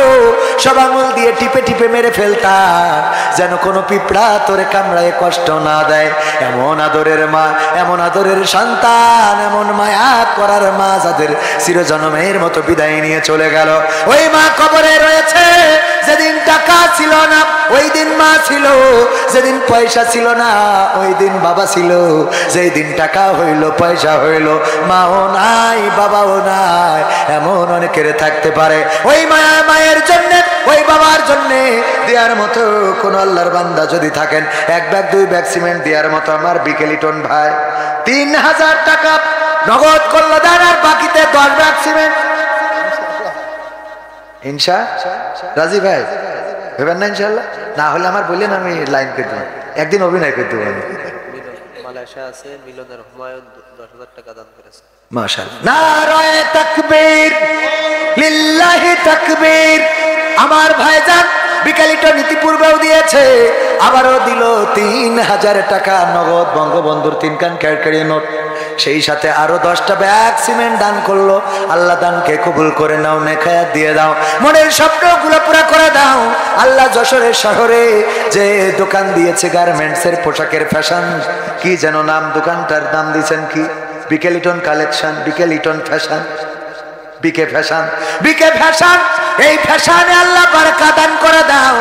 সব আঙুল দিয়ে টিপে টিপে মেরে ফেলতাম, যেন কোনো পিঁপড়া তোরে কামড়ায় কষ্ট না দেয়। এমন আদরের মা, এমন আদরের সন্তান, এমন মায়া করার মা যাদের চিরজন্মের মতো বিদায় নিয়ে চলে গেল, ওই মা কবরে রয়েছে। যেদিন টাকা ছিল না ওই দিন মা ছিল, যেদিন পয়সা ছিল না ওই দিন বাবা ছিল, যেই দিন টাকা হইল পয়সা হইল মাও নাই বাবাও নাই, এমন অনেকের থাকতে পারে। ওই মায়া মায়ের জন্য, ওই বাবার জন্য দেওয়ার মতো কোন আল্লাহর বান্দা যদি থাকেন, এক ব্যাগ দুই ব্যাগ সিমেন্ট দেওয়ার মতো আমার বিকেলিটন ভাই 3000 টাকা নগদ করলো দান, আর বাকিতে 10 ব্যাগ সিমেন্ট। ইনশা রাজি ভাই ভেবেন না ইনশাল্লাহ? না হলে আমার বললেন, আমি লাইন করে দেবো, একদিন অভিনয় করে দেবো। মালয়েশিয়া আছে, মিলনের হুমায়ুন 10,000 টাকা দান করেছে। মাশাআল্লাহ, নারায়ে তাকবীর, লিল্লাহি তাকবীর। আমার ভাইজান বিকালিটা নীতিপূর্বেও দিয়েছে, আবারও দিল 3000 টাকা নগদ, বঙ্গবন্ধুর 3 কান ক্যাড়কেড়ে নোট, সেই সাথে আরো 10টা ব্যাগ সিমেন্ট দান করলো। আল্লাহ দানকে কবুল করে নাও, নেখায়াত দিয়ে দাও, মনের স্বপ্নগুলো পুরা করে দাও। আল্লাহ যশোরের শহরে যে দোকান দিয়েছে গার্মেন্টসের পোশাকের, ফ্যাশন কি যেন নাম, দোকানটার নাম দিয়েছেন কি, বিকেলিটন কালেকশন, বিকেলিটন ফ্যাশন, বিকে ফ্যাশন, বিকে ফ্যাশন। এই ফ্যাশনে আল্লাহ বারাকা দান করে দাও।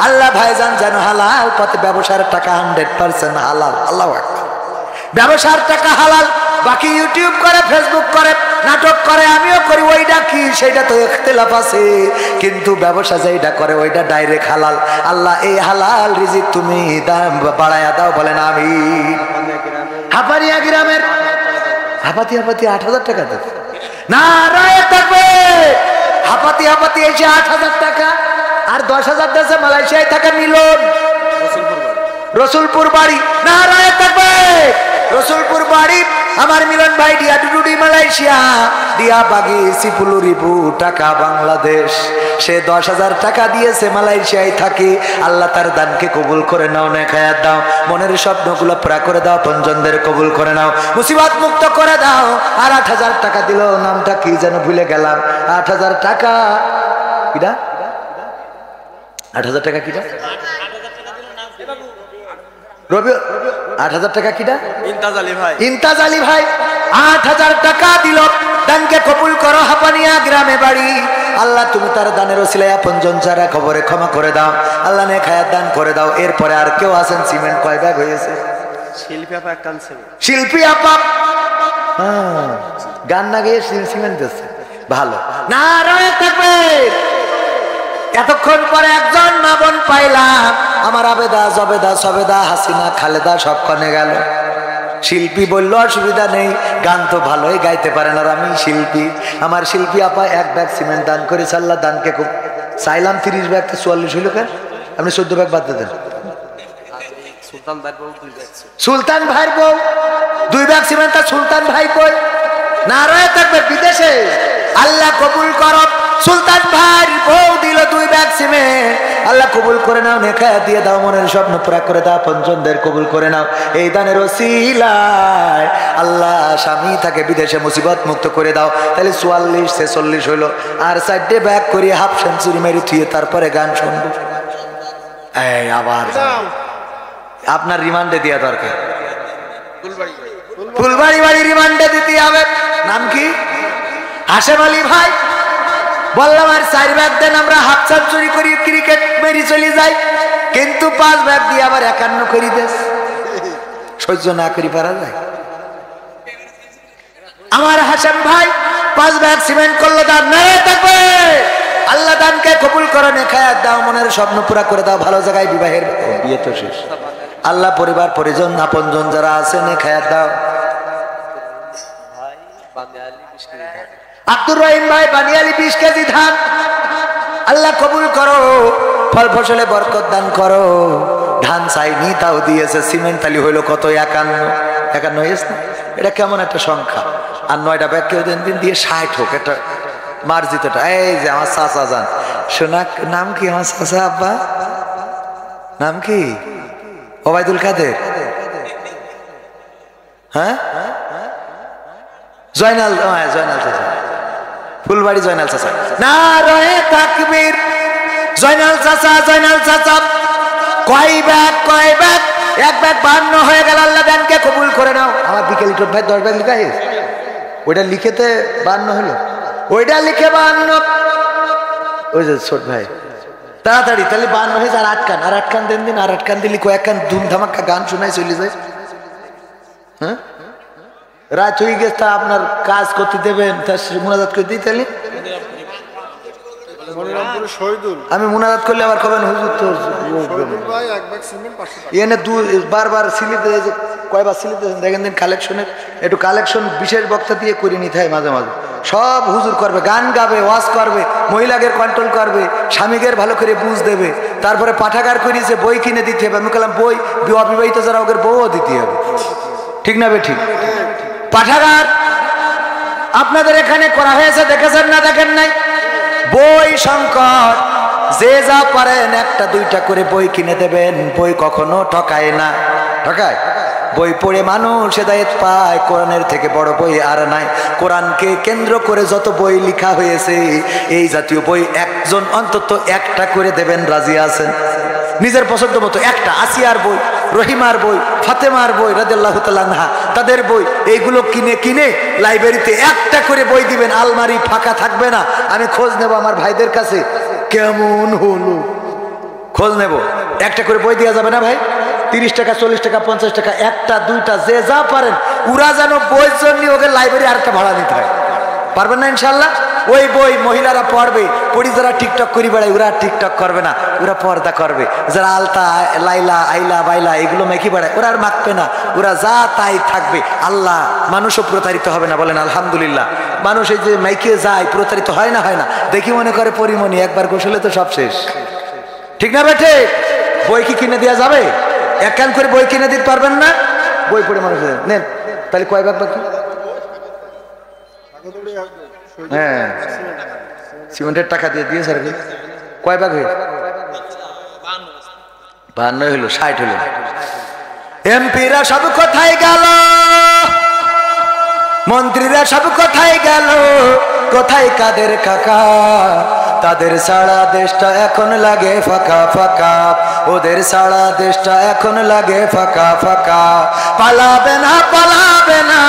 আল্লাহ ভাইজান যেন হালাল পথে ব্যবসার টাকা 100% হালাল। আল্লাহু আকবার। ব্যবসার টাকা হালাল, বাকি ইউটিউব করে, ফেসবুক করে, নাটক করে, আমিও করি, ওইটা কি সেটা তো ইখতিলাফ আছে, কিন্তু ব্যবসা যেটা করে ওইটা ডাইরেক্ট হালাল। আল্লাহ এই হালাল রিজিক তুমি দাম বাড়ায়া দাও, বলেন আমিন। হাপারিয়া গ্রামের হাপাতি 8000 টাকা দেবে, নারায়ে তাকবীর। হাপাতি এসে 8000 টাকা, আর 10,000 দেশে মালয়েশিয়ায় থাকা মিলন, রসুলপুর বাড়ি, নারায়ে তাকবীর। রসুলপুর বাড়ি আমার মিলন ভাই, ডিয়া ডুডুডি মালয়েশিয়া, ডিয়া বাগি সিপুলুরিপু টাকা বাংলাদেশ, সে 10,000 টাকা দিয়েছে, মালয়েশিয়ায় থাকে। আল্লাহ তার দানকে কবুল করে নাও, নেখায়াত দাও, মনের স্বপ্নগুলো পুরা করে দাও, পঞ্জনদের কবুল করে নাও, মুসিবত মুক্ত করে দাও। আর 8,000 টাকা দিল, নামটা কি যেন ভুলে গেলাম, 8,000 টাকা কিটা, 8,000 টাকা কিটা, রবি 8,000 টাকা কিটা, ইমতাজ আলী ভাই, ইমতাজ আলী ভাই 8,000 টাকা দিল, দানকে কবুল করো। হাপানিয়া গ্রামে বাড়ি, আল্লাহ তুমি তার দানের ওসিলায় আপনজন যারা খবরে ক্ষমা করে দাও, আল্লাহ নেখায়াত দান করে দাও। এরপরে আর কেউ আছেন? সিমেন্ট কয় ব্যাগ হয়েছে? শিল্পী আপা একটা আনছে, শিল্পী আপা গান না গিয়ে সিমেন্ট দিচ্ছে, ভালো। নারায়ে তাকবীর। এতক্ষণ পরে একজন মা বোন পাইলাম, আমার আবেদা জবেদা সবেদা হাসিনা খালেদা সব কনে গেল। শিল্পী বললো অসুবিধা নেই, গান তো ভালোই গাইতে পারেন, আর আমি শিল্পী। আমার শিল্পী আপা 1 ব্যাগ সিমেন্ট দান করে, আল্লাহ দানকে খুব চাইলাম 30 ব্যাগ, তো 44 হইল কেন? আপনি 14 ব্যাগ বাদ দেন। সুলতান ভাইয়ের বউ 2 ব্যাগ সিমেন্ট, সুলতান ভাই কই? নারায়ে তাকবীর। বিদেশে, আল্লাহ কবুল করো। সুলতান ভাই বউ দিল 2 ব্যাগ সিমেন্ট, আল্লাহ কবুল করে নাও, নেখায়াত দিয়ে দাও, মনের স্বপ্ন পুরা করে দাও, পঞ্জনদের কবুল করে নাও। এই দানের ওসিলায় আল্লাহ স্বামী থাকে বিদেশে মুসিবত মুক্ত করে দাও। তাহলে 44 46 হইলো, আর 4টে ব্যাগ করে হাফ সেঞ্চুরি মেরে থুয়ে তারপরে গান শুনবো। এই আবার আপনার রিমান্ডে দেওয়া দরকার, ফুলবাড়ি বাড়ি রিমান্ডে দিতে হবে। নাম কি? হাশেম আলী ভাই। বললাম আর 4 ব্যাগ দেন, আমরা হাফ সেঞ্চুরি করি, ক্রিকেট মেরি চলে যাই, কিন্তু 5 ব্যাগ দিয়ে আবার 51 করি দেশ, সহ্য না করি পারা যায়। আমার হাশেম ভাই 5 ব্যাগ সিমেন্ট করলো, দান নারায়ে তাকবীর। আল্লাহ দানকে কবুল করো, নেখায়াত দাও, মনের স্বপ্ন পুরা করে দাও, ভালো জায়গায় বিবাহের বিয়ে তো শেষ। আল্লাহ পরিবার পরিজন আপনজন যারা আছে নেখায়াত দাও। আব্দুর রহিম ভাই বানিয়ালি 20 কেজি ধান, আল্লাহ কবুল করো, ফল ফসলে বরকত দান করো। ধান চাইনি তাও দিয়েছে, সিমেন্ট তালি হইলো কত? 51। 51 হয়েছে না? এটা কেমন একটা সংখ্যা। আর 9টা ব্যাগ কেউ দিন দিয়ে 60 হোক, এটা মার্জিতটা। এই যে আমার চাচা যান, শোনা নাম কি আমার চাচা? আব্বা নাম কি? ওবায়দুল কাদের? হ্যাঁ, জয়নাল, জয়নাল চাচা, ফুলবাড়ি জয়নাল চাচা। নারায়ে তাকবীর। জয়নাল চাচা, জয়নাল চাচা কয় ব্যাগ? এক ব্যাগ 52 হয়ে গেল। আল্লাহ ব্যাংকে কবুল করে নাও। আমার বিকেল ভাই 10 ব্যাগ লিখা হয়েছে, ওইটা লিখেতে 52 হলো, ওইটা লিখে 52। ওই যে ছোট ভাই তাড়াতাড়ি, তাহলে 52 হয়েছে। আর 8 কান, আর 8 কান দিন, আর 8 কান দিলি কয়েক কান ধুমধামাক্কা গান শোনাই চলে যায়। হ্যাঁ, রাত হয়ে গেছে, তা আপনার কাজ করতে দেবেন, তার মুনাজাত করে দিই। তাহলে আমি মুনাজাত করলে আবার কবেন হুজুর তো এনে বারবার সিলিতে, কয়বার সিলিতে দেখেন দিন কালেকশনের, একটু কালেকশন বিশেষ বক্তা দিয়ে করে নিতে হয় মাঝে মাঝে। সব হুজুর করবে, গান গাবে, ওয়াজ করবে, মহিলাদের কন্ট্রোল করবে, স্বামীদের ভালো করে বুঝ দেবে, তারপরে পাঠাগার করিয়েছে, বই কিনে দিতে হবে। আমি বললাম বই অবিবাহিত যারা ওদের বউও দিতে হবে, ঠিক না বে ঠিক? পাঠাগার আপনাদের এখানে করা হয়েছে, দেখেছেন না দেখেন নাই? বই সংকট, যে যা পারেন 1টা 2টা করে বই কিনে দেবেন। বই কখনো ঠকায় না, ঠকায়? বই পড়ে মানুষ হেদায়েত পায়, কোরআনের থেকে বড় বই আর নাই। কোরআনকে কেন্দ্র করে যত বই লেখা হয়েছে, এই জাতীয় বই একজন অন্তত 1টা করে দেবেন, রাজি আছেন? নিজের পছন্দ মতো 1টা, আসিয়ার বই, রহিমার বই, ফাতেমার বই রাদিয়াল্লাহু তাআলা আনহা, তাদের বই, এইগুলো কিনে লাইব্রেরিতে 1টা করে বই দিবেন। আলমারি ফাঁকা থাকবে না। আমি খোঁজ নেব আমার ভাইদের কাছে, কেমন হলো খোঁজ নেব। 1টা করে বই দেওয়া যাবে না ভাই? 30 টাকা, 40 টাকা, 50 টাকা, 1টা 2টা যে যা পারেন। ওরা যেন বইয়ের জন্য ওকে লাইব্রেরি আরেকটা ভাড়া নিতে হয়। পারবেন না ইনশাল্লাহ? ওই বই মহিলারা পড়বে, পড়ি যারা টিকটক করি বেড়ায়, ওরা টিকটক করবে না, ওরা পর্দা করবে। যারা আলতা, লাইলা, আইলা, বাইলা এগুলো মেখি বেড়ায়, ওরা আর মাখবে না, ওরা যা তাই থাকবে। আল্লাহ, মানুষও প্রতারিত হবে না, বলেন আলহামদুলিল্লাহ। মানুষ এই যে মাইকে যায়, প্রতারিত হয় না? হয় না? দেখি মনে করে পরিমণি, একবার গোসলে তো সব শেষ, ঠিক না বেঠে? বই কি কিনে দেওয়া যাবে? 1 কান করে বই কিনে দিতে পারবেন না? বই পড়ে মানুষ নেন, তাহলে কয় ভাগ বাকি? হ্যাঁ, সিমেন্টের টাকা দিয়ে দিয়েছে আর কি। কয় ভাগ হয়ে? 52 হলো, 60 হলো। এমপিরা সব কোথায় গেল? মন্ত্রীরা সব কোথায় গেল? কোথায় কাদের কাকা? তাদের সারা দেশটা এখন লাগে ফাঁকা ফাঁকা, ওদের সারা দেশটা এখন লাগে ফাঁকা ফাঁকা। পালাবে না, পালাবে না,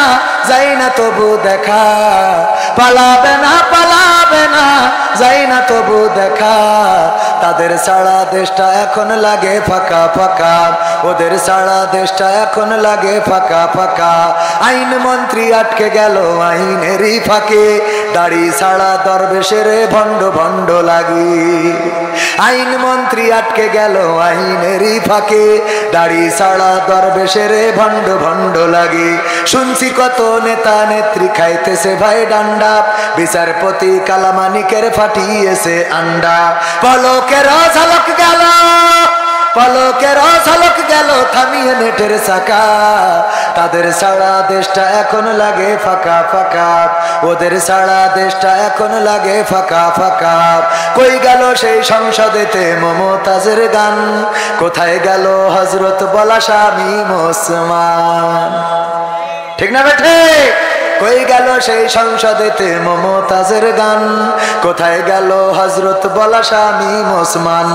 যাই না তবু দেখা। পালাবে না, পালাবে না, যাই না তবু দেখা। তাদের সারা দেশটা এখন লাগে ফাঁকা ফাঁকা, ওদের সারা দেশটা এখন লাগে ফাঁকা ফাঁকা। আইন মন্ত্রী আটকে গেল আইনেরই ফাঁকে, দাড়ি ছাড়া দরবেশের ভণ্ড ভণ্ড লাগি। আইন মন্ত্রী আটকে গেল আইনেরই ফাঁকে, দাড়ি ছাড়া দরবেশের ভণ্ড ভণ্ড লাগি। শুনছি কত নেতা নেত্রী খাইতেছে ভাই ডান্ডা, বিচারপতি কালামানিকের ফাটিয়েছে আন্ডা। পলকের ঝলক গেল, পলকের ঝলক গেল থামিয়ে নেটের চাকা। তাদের সারা দেশটা এখন লাগে ফাঁকা ফাঁকা, ওদের সারা দেশটা এখন লাগে ফাঁকা ফাঁকা। কই গেল সেই সংসদেতে মমতাজের গান? কোথায় গেল হযরত বলা শামীম ওসমান? ঠিক না বেঠে? কই গেল সেই সংসদেতে মমতাজের গান? কোথায় গেল হযরত বলা শামীম ওসমান?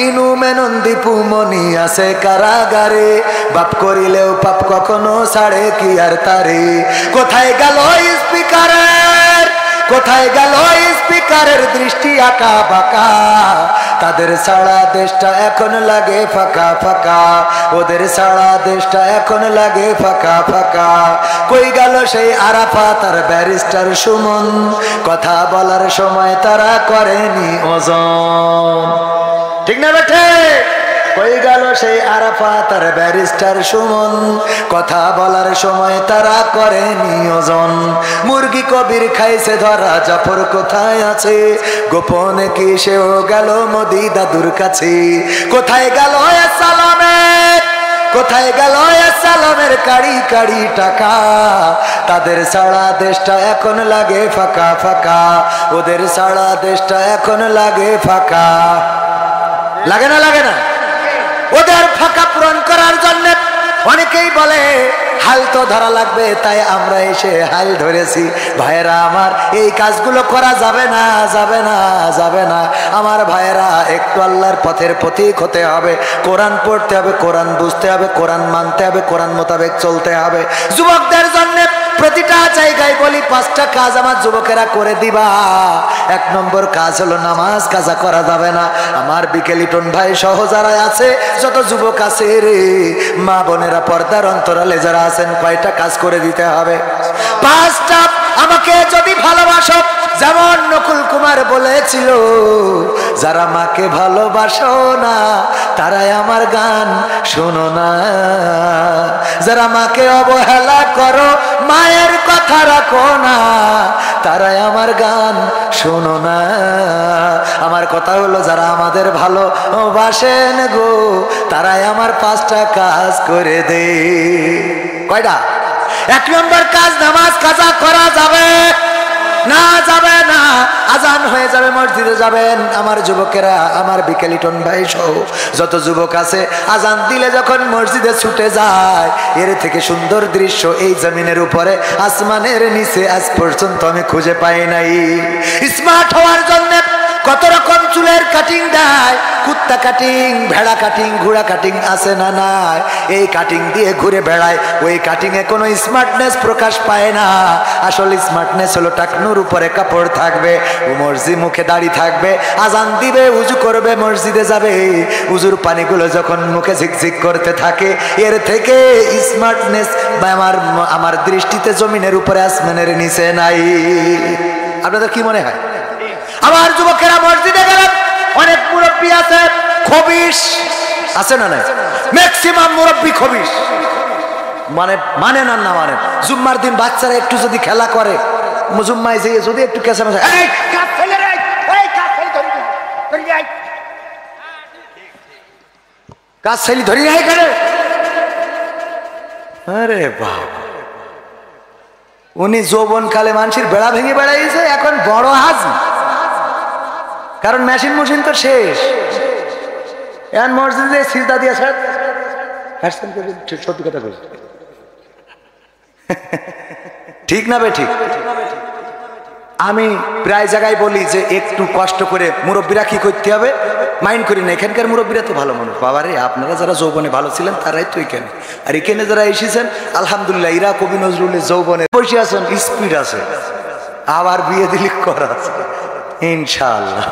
ইনু মেনন্দি পুমনি আছে কারাগারে, বাপ করিলেও পাপ কখনো ছাড়ে কি আর তারে। কোথায় গেল স্পিকারের, কোথায় গেল স্পিকারের দৃষ্টি আঁকা বাঁকা? তাদের সারা দেশটা এখন লাগে ফাঁকা ফাঁকা, ওদের সারা দেশটা এখন লাগে ফাঁকা ফাঁকা। কই গেল সেই আরাফাত আর ব্যারিস্টার সুমন? কথা বলার সময় তারা করেনি ওজন, ঠিক না বেঠে? কই গেল সেই আরাফাত আর ব্যারিস্টার সুমন? কথা বলার সময় তারা করেনি ওজন। মুরগি কবির খাইছে ধরা, জাফর কোথায় আছে? গোপনে কি সেও গেল মোদি দাদুর কাছে? কোথায় গেল সালামের, কোথায় গেল সালামের কাড়ি কাড়ি টাকা? তাদের সারা দেশটা এখন লাগে ফাঁকা ফাঁকা, ওদের সারা দেশটা এখন লাগে ফাঁকা। লাগে না লাগে না? ওদের ফাঁকা পূরণ করার জন্য অনেকেই বলে হাল তো ধরা লাগবে, তাই আমরা এসে হাল ধরেছি। ভাইয়েরা আমার, এই কাজগুলো করা যাবে না, যাবে না, যাবে না। আমার ভাইয়েরা, একটু আল্লাহর পথের পথিক হতে হবে, কোরআন পড়তে হবে, কোরআন বুঝতে হবে, কোরআন মানতে হবে, কোরআন মোতাবেক চলতে হবে। যুবকদের জন্য প্রতিটা জায়গায় বলি 5টা কাজ আমার যুবকেরা করে দিবা। 1 নম্বর কাজ হলো নামাজ কাজা করা যাবে না। আমার বিকেলিটন ভাই সহ যারা আছে, যত যুবক আছে রে, মা বোনেরা, পর্দার অন্তরালে যারা আছেন, কয়টা কাজ করে দিতে হবে? 5টা। আমাকে যদি ভালোবাসো, যেমন নকুল কুমার বলেছিল, যারা মাকে ভালোবাসো না তারাই আমার গান শোনো না। যারা মাকে অবহেলা করো, মায়ের কথা রাখো না, তারাই আমার গান শোনো না। আমার কথা হলো, যারা আমাদের ভালোবাসেন গো, তারাই আমার 5টা কাজ করে দে। কয়টা? 1 নম্বর কাজ, নামাজ কাজা করা যাবে না, যাবে না। আজান হয়ে যাবে, মসজিদে যাবেন। আমার যুবকেরা, আমার বিকেলিটন ভাই সহ যত যুবক আছে, আজান দিলে যখন মসজিদে ছুটে যায়, এর থেকে সুন্দর দৃশ্য এই জমিনের উপরে, আসমানের নিচে আজ পর্যন্ত আমি খুঁজে পাই নাই। স্মার্ট হওয়ার জন্য কত রকম চুলের কাটিং দেয়, কুত্তা কাটিং, ভেড়া কাটিং, ঘোড়া কাটিং আছে না নাই? এই কাটিং দিয়ে ঘুরে বেড়ায়। ওই কাটিং এ কোনো স্মার্টনেস প্রকাশ পায় না। আসল স্মার্টনেস হলো টাকনুর উপরে কাপড় থাকবে, মসজিদ মুখে দাড়ি থাকবে, আজান দিবে, উজু করবে, মসজিদে যাবে, উজুর পানিগুলো যখন মুখে ঝিকঝিক করতে থাকে, এর থেকে স্মার্টনেস আমার দৃষ্টিতে জমিনের উপরে, আসমানের নিচে নাই। আপনাদের কি মনে হয়? আমার যুবকেরা মসজিদে গেলেন, অনেক মুরব্বী আছে, খবিশ আছে না নাই? ম্যাক্সিমাম মুরব্বী খবিশ, মানে না, না মানে। জুম্মার দিন বাচ্চারা একটু যদি খেলা করে, জুম্মায় যেয়ে যদি একটু কেঁচা মেচা, কাজ ছেলে ধরি নাই কেন? আরে বাবা, উনি যৌবন কালে মানুষের বেড়া ভেঙে বেড়াইছে, এখন বড় হাজি। কারণ মেশিন মেশিন তো শেষ। এখন মসজিদে সিজদা দিয়ে সত্যি কথা বলছি, ঠিক না বে? ঠিক। আমি প্রায় জায়গায় বলি যে একটু কষ্ট করে মুরব্বীরা কি করতে হবে মাইন্ড করি না। এখানকার মুরব্বীরা তো ভালো মানুষ, বাবারে, আপনারা যারা যৌবনে ভালো ছিলেন তারাই তো এখানে, আর এখানে যারা এসেছেন আলহামদুলিল্লাহ, এরা কবি নজরুলের যৌবনে বসে আছেন, স্পিড আছে, আবার বিয়ে দিলি করা আছে ইনশাআল্লাহ।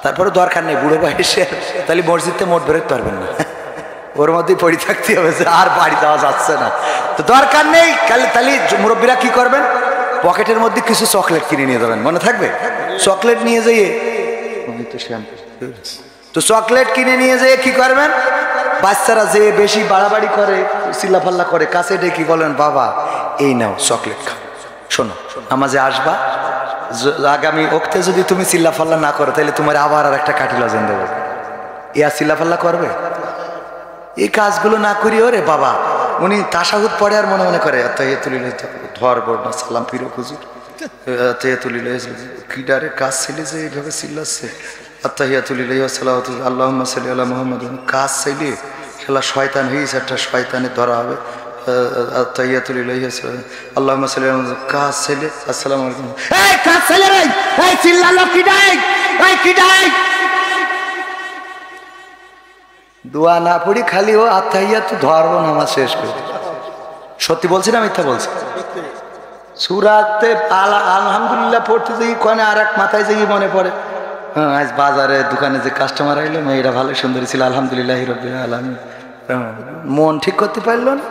তারপরে দরকার নেই বুড়ো বয়সে, তাহলে মসজিদে মোট বেরোতে পারবেন না, ওর মধ্যেই পড়ে থাকতে হবে, আর বাড়ি যাওয়া যাচ্ছে না। তো দরকার নেই, তাহলে মুরব্বীরা কি করবেন? পকেটের মধ্যে কিছু চকলেট কিনে নিয়ে যাবেন, মনে থাকবে? চকলেট নিয়ে যেয়ে, তো চকলেট কিনে নিয়ে যেয়ে কি করবেন? বাচ্চারা যে বেশি বাড়াবাড়ি করে, চিল্লাফাল্লা করে, কাছে ডেকে বলেন, বাবা এই নাও চকলেট খাও, শোনো নামাজে আসবা, আগামী ওক্তে যদি তুমি চিল্লাফাল্লা না করো, তাহলে তোমার আবার আর একটা কাঠি লজেন দেবো। ইয়া চিল্লাফাল্লা করবে? এই কাজগুলো না করি, ওরে বাবা, উনি তাশাহুদ পড়ে আর মনে মনে করে ধরবো না, সালাম ফিরো হুজুর, তুলিল কিডারে কাজ ছেলে যে এইভাবে চিল্লাচ্ছে, আল্লাহুম্মা সাল্লি আলা মুহাম্মাদ, কাজ চাইলে শালা শয়তান হয়েছে, একটা শয়তানে ধরা হবে। আল্লাহুম্মা সাল্লি আলা মুহাম্মাদ, কাজ চাইলে আসসালামু আলাইকুম, এই কাজ চাইলে রে, এই চিল্লালো কিডাই, এই কিডাই, দোয়া না পড়ি খালি ও আত্মাহিয়াত ধরবো, নামাজ শেষ করে। সত্যি বলছি না মিথ্যা বলছি? সূরাতে আলহামদুলিল্লাহ পড়তে যাই, কোনে আর এক মাথায় যাই মনে পড়ে, আজ বাজারে দোকানে যে কাস্টমার আইলো, মেয়েরা ভালো সুন্দরী ছিল, আলহামদুলিল্লাহ রাব্বিল আলামিন। মন ঠিক করতে পারলো না,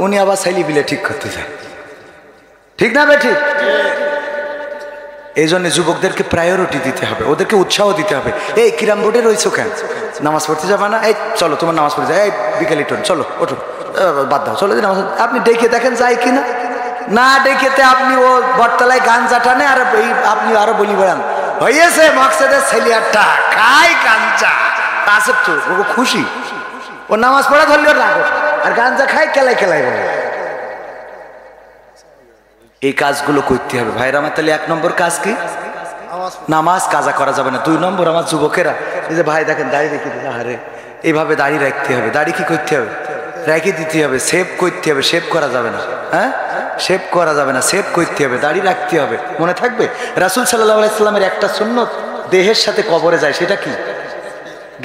উনি আবার ছেলে বিলে ঠিক করতে যায়, ঠিক না বে? ঠিক। এই জন্য যুবকদেরকে প্রায়োরিটি দিতে হবে, ওদেরকে উৎসাহ দিতে হবে। এই কিরাম বোর্ডে রয়েছে কেন, নামাজ পড়তে যাবে না? এই চলো তোমার নামাজ পড়তে যায়, এই বিকেলিটন চলো ওঠো, বাদ দাও, চলো নামাজ। আপনি ডেকে দেখেন যায় কিনা, না ডেকেতে আপনি ও বটতলায় গান জাটানে, আর আপনি আরো বলি বেড়ান, হয়েছে মকসেদের ছেলিয়ারটা খাই কাঞ্চা আছে তো, ও খুশি, ও নামাজ পড়া ধরলে ওর রাগ, আর গাঞ্জা খায় কেলাই কেলাই বলে। এই কাজগুলো করতে হবে ভাইরা আমার। তাহলে 1 নম্বর কাজ কি? নামাজ কাজা করা যাবে না। 2 নম্বর আমার যুবকেরা, এই যে ভাই দেখেন দাড়ি রেখে দিলে, আরে এইভাবে দাড়ি রাখতে হবে। দাড়ি কি করতে হবে? রেখে দিতে হবে। সেভ করতে হবে, সেভ করা যাবে না। হ্যাঁ, সেভ করা যাবে না, সেভ করতে হবে, দাড়ি রাখতে হবে। মনে থাকবে রাসূল সাল্লাল্লাহু আলাইহি সাল্লামের একটা সুন্নত দেহের সাথে কবরে যায়, সেটা কি?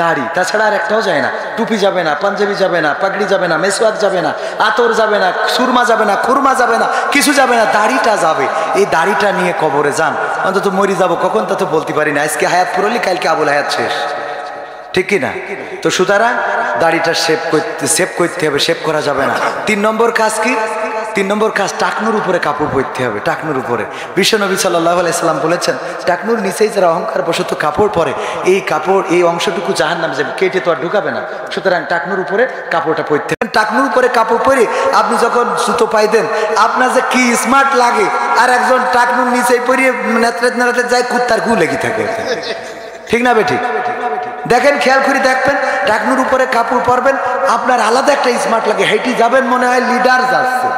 দাড়ি। তাছাড়া আর একটাও যায় না। টুপি যাবে না, পাঞ্জাবি যাবে না, পাগড়ি যাবে না, মেসওয়াক যাবে না, আতর যাবে না, সুরমা যাবে না, খুরমা যাবে না, কিছু যাবে না, দাড়িটা যাবে। এই দাড়িটা নিয়ে কবরে যান। অন্তত মরি যাবো কখন তা তো বলতে পারি না। আজকে হায়াত পুরলি, কালকে আবুল হায়াত শেষ, ঠিক কি না? তো সুতরাং দাড়িটা সেভ করতে হবে, সেভ করা যাবে না। 3 নম্বর কাজ কি? 3 নম্বর কাজ টাকনুর উপরে কাপড় পরতে হবে। টাকনুর উপরে বিশ্বনবী সাল্লাল্লাহু আলাইহি সাল্লাম বলেছেন, টাকনুর নিচেই যারা অহংকার বশত কাপড় পরে, এই কাপড়, এই অংশটুকু জাহান্নামে যাবে, কেটে তো আর ঢুকাবে না। সুতরাং টাকনুর উপরে কাপড়টা পরতে হবে। টাকনুর উপরে কাপড় পরে আপনি যখন জুতো পাই দেন, আপনার যে কি স্মার্ট লাগে। আর একজন টাকনুর নিচেই পরিয়ে নেত্রে যায়, কুত্তার গু লেগে থাকে, ঠিক না বেঠিক? দেখেন, খেয়াল করে দেখবেন, টাকনুর উপরে কাপড় পরবেন, আপনার আলাদা একটা স্মার্ট লাগে। হেঁটে যাবেন, মনে হয় লিডার যাচ্ছে।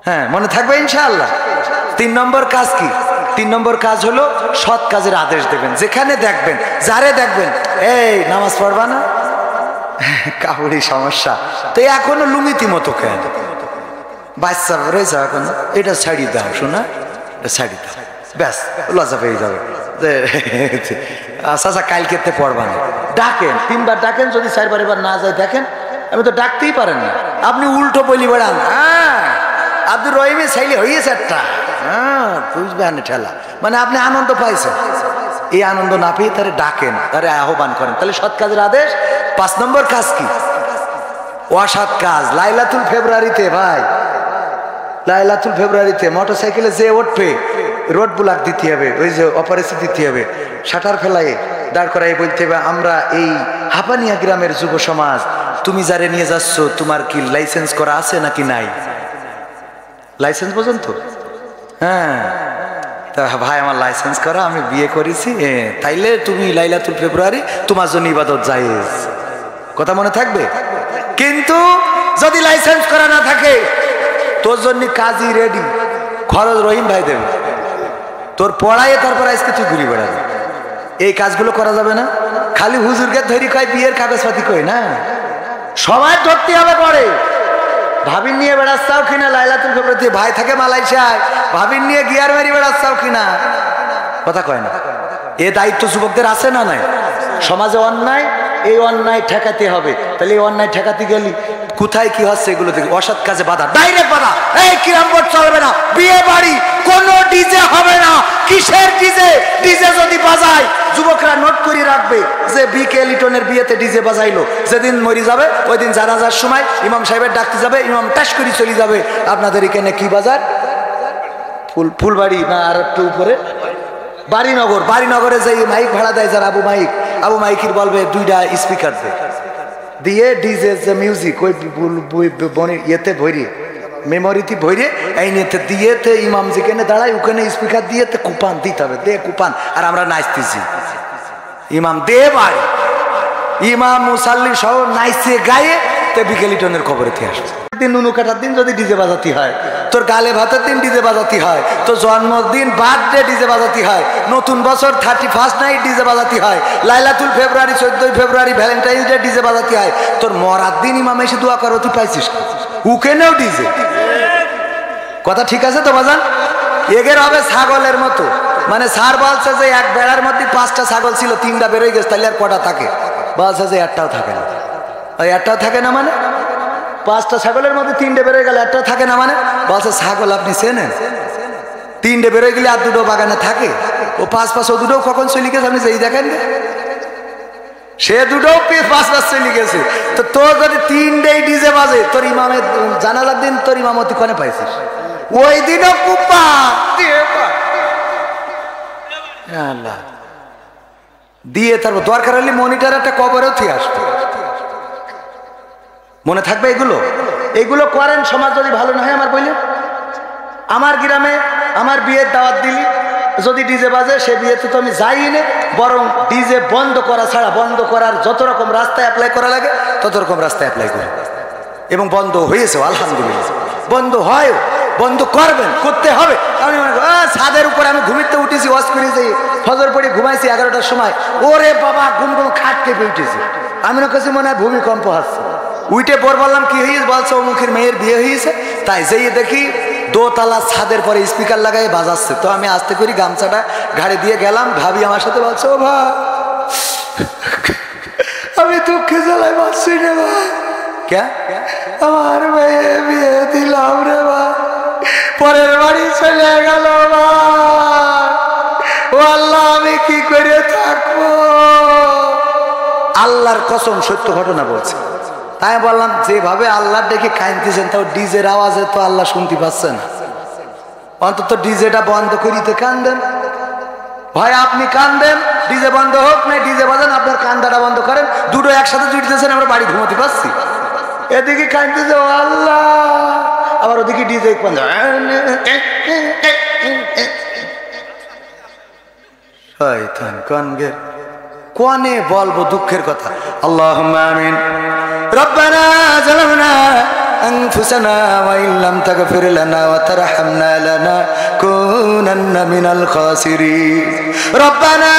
হ্যাঁ, মনে থাকবে ইনশাআল্লাহ। 3 নম্বর কাজ কি? 3 নম্বর কাজ হলো সৎ কাজের আদেশ দেবেন। যেখানে দেখবেন, যারে দেখবেন, এই নামাজ পড়বা না, কাপড়ি সমস্যা, তো এখনো লুঙ্গিতি মতো কেন? বাচ্চা রয়েছে এখন, এটা ছাড়িয়ে দাও, শোনা, ছাড়িয়ে দাও, ব্যাস লজ্জা পেয়ে যাবে। চাচা কালকে পড়বা না, ডাকেন, 3 বার ডাকেন, যদি 4 বার এবার না যায় দেখেন, আমি তো ডাকতেই পারেন না, আপনি উল্টো বলি বেড়ান। হ্যাঁ, আব্দুর রহিমের ছেলে হয়েছে একটা, হ্যাঁ বুঝবেন ঠেলা, মানে আপনি আনন্দ পাইছেন। এই আনন্দ না পেয়ে তারে ডাকেন, তারে আহ্বান করেন। তাহলে সৎ কাজের আদেশ। 5 নম্বর কাজ কি? অসৎ কাজ। লাইলাতুল ফেব্রুয়ারিতে ভাই, লাইলাতুল ফেব্রুয়ারিতে মোটরসাইকেলে যে উঠবে, রোড ব্লক দিতে হবে, ওই যে অপারেশন দিতে হবে, শাটার ফেলাই দাঁড় করাই বলতে হবে, আমরা এই হাপানিয়া গ্রামের যুব সমাজ, তুমি যারে নিয়ে যাচ্ছ তোমার কি লাইসেন্স করা আছে নাকি নাই? লাইসেন্স পর্যন্ত? হ্যাঁ, তা ভাই আমার লাইসেন্স করা, আমি বিয়ে করেছি, তাইলে তুমি লাইলাতুল ফেব্রুয়ারি তোমার জন্য ইবাদত জায়েজ। কথা মনে থাকবে? কিন্তু যদি লাইসেন্স করা না থাকে, তোর জন্য কাজী রেডি, খরচ রহিম ভাই দেবে, তোর পড়ায় তারপর আজকে তুই ঘুরে বেড়াবি। এই কাজগুলো করা যাবে না। খালি হুজুরকে ধরি কয় বিয়ের কাগজপাতি কই না, সবাই ধরতে হবে। পরে ভাবিন নিয়ে বেড়াচ্ছাও কিনা লাইলাতুল ফেব্রুয়ারিতে? ভাই থাকে মালয়েশিয়ায়, ভাবিন নিয়ে গিয়ার মারি বেড়াচ্ছাও কিনা? কথা কয় না। এ দায়িত্ব যুবকদের আছে না নাই? সমাজে অন্যায়, এই অন্যায় ঠেকাতে হবে। তাহলে এই অন্যায় ঠেকাতে গেলি কোথায় কি হচ্ছে এগুলো দেখি। অসৎ কাজে বাধা, ডাইরেক্ট বাধা। এই কিরাম বোর্ড চলবে না, বিয়ে বাড়ি কোনো ডিজে হবে না। কিসের ডিজে? ডিজে যদি বাজায়, যুবকরা নোট করে রাখবে যে বিকে লিটনের বিয়েতে ডিজে বাজাইলো, যেদিন মরি যাবে ওই দিন জানাজার সময় ইমাম সাহেবের ডাকতে যাবে, ইমাম টাস করে চলে যাবে। আপনাদের এখানে কি বাজার? ফুলবাড়ি না আর একটু উপরে বাড়িনগর। বাড়িনগরে যে মাইক ভাড়া দেয় যারা, আবু মাইকির বলবে 2টা স্পিকার দিয়ে ডিজে যে মিউজিক ওই ইয়েতে ভরিয়ে, মেমোরিতে ভরিয়ে এই নিয়েতে দিয়েতে ইমাম যেখানে দাঁড়ায় ওখানে স্পিকার দিয়েতে কুপান দিতে হবে, দে কুপান, আর আমরা নাচতেছি। ইমাম দে বাড়ি, ইমাম মুসাল্লি সহ নাইছে গায়ে তে বিকেলিটনের খবরেতে আসছে। নুনু কাটার দিন যদি ডিজে বাজাতে হয়, তোর গালে ভাতের দিন ডিজে বাজাতে হয়, তোর জন্মদিন বার্থডে ডিজে বাজাতে হয়, নতুন বছর 31st নাইট ডিজে বাজাতে হয়, লাইলাতুল ফেব্রুয়ারি 14 ফেব্রুয়ারি ভ্যালেন্টাইন্স ডে ডিজে বাজাতে হয়, তোর মরার দিন ইমাম এসে দোয়া করো, তুই পাইছিস ওখানেও ডিজে। কথা ঠিক আছে তো বাজান? এগের হবে ছাগলের মতো, মানে স্যার বলছে যে এক বেড়ার মধ্যে 5টা ছাগল ছিল, 3টা বেরোয় গেছে, তাহলে আর কটা থাকে? বলছে যে একটাও থাকে না। ওই একটাও থাকে না মানে 5টা ছাগলের মধ্যে 3টে বেরোয় গেলে একটাও থাকে না মানে? বলছে ছাগল আপনি চেনেন? 3টে বেরোয় গেলে আর 2টো বাগানে থাকে, ও 5 ও 2টো কখন চলে গেছে আপনি যেই দেখেন, সে 2টো 5 চলে গেছে। তো তোর যদি 3টেই ডিজে বাজে, তোর ইমামের জানাজার দিন তোর ইমামতি কোনে পাইছিস? ওই দিনও কুপা দিয়ে তারপর দরকার হলে মনিটর একটা কবরেও থেকে আসবে। মনে থাকবে এগুলো? এগুলো করেন, সমাজ যদি ভালো না হয়। আমার বললেন আমার গ্রামে আমার বিয়ের দাওয়াত দিলি, যদি ডিজে বাজে সে বিয়েতে তো আমি যাই না, বরং ডিজে বন্ধ করা ছাড়া, বন্ধ করার যত রকম রাস্তায় অ্যাপ্লাই করা লাগে তত রকম রাস্তায় অ্যাপ্লাই করি, এবং বন্ধ হয়েছে আলহামদুলিল্লাহ। বন্ধ হয়, বন্ধ করবেন, করতে হবে। আমি মনে করি ছাদের উপরে আমি ঘুমিতে উঠেছি, ওয়াজ করে যাই, ফজর পড়ে ঘুমাইছি 11টার সময়, ওরে বাবা ঘুম ঘুম খাট কেঁপে উঠেছি। আমি না কাছে মনে হয় ভূমিকম্প আসছে, উইটে পর বললাম কি হয়েছে, বলছে অমুখের মেয়ের বিয়ে হয়েছে। তাই যেই দেখি দোতলা ছাদের পরে স্পিকার লাগাই বাজাচ্ছে। তো আমি আস্তে করে গামছাটা ঘাড়ে দিয়ে গেলাম, ভাবি আমার সাথে বলছে ও ভাই আমি দুঃখে জ্বালাই বাঁচছি রে ভাই, কে আমার মেয়ে বিয়ে দিলাম রে ভাই, পরের বাড়ি চলে গেল ভাই, ও আল্লাহ আমি কি করে থাকবো। আল্লাহর কসম সত্য ঘটনা বলছে। তাই বললাম যেভাবে আল্লাহ ডেকে কাঁদতেছেন, তাও ডিজের আওয়াজে তো আল্লাহ শুনতে পাচ্ছেন, অন্তত ডিজেটা বন্ধ করিতে কান্দেন ভাই। আপনি কান্দেন, ডিজে বন্ধ হোক না ডিজে বাজান, আপনার কান্দাটা বন্ধ করেন, দুটো একসাথে জুড়তেছেন, আমরা বাড়ি ঘুমোতে পারছি। এদিকে কাঁদতেছে ও আল্লাহ, আবার ওদিকে ডিজে বন্ধ। শয়তান কনগের কোনে বলবো দুঃখের কথা। আল্লাহুম্মা আমিন। রব্বানা জালামনা আনফুসানা ওয়া ইল্লাম তাগফির লানা ওয়া তারহামনা লানাকুনান্না মিনাল খাসিরিন। রব্বানা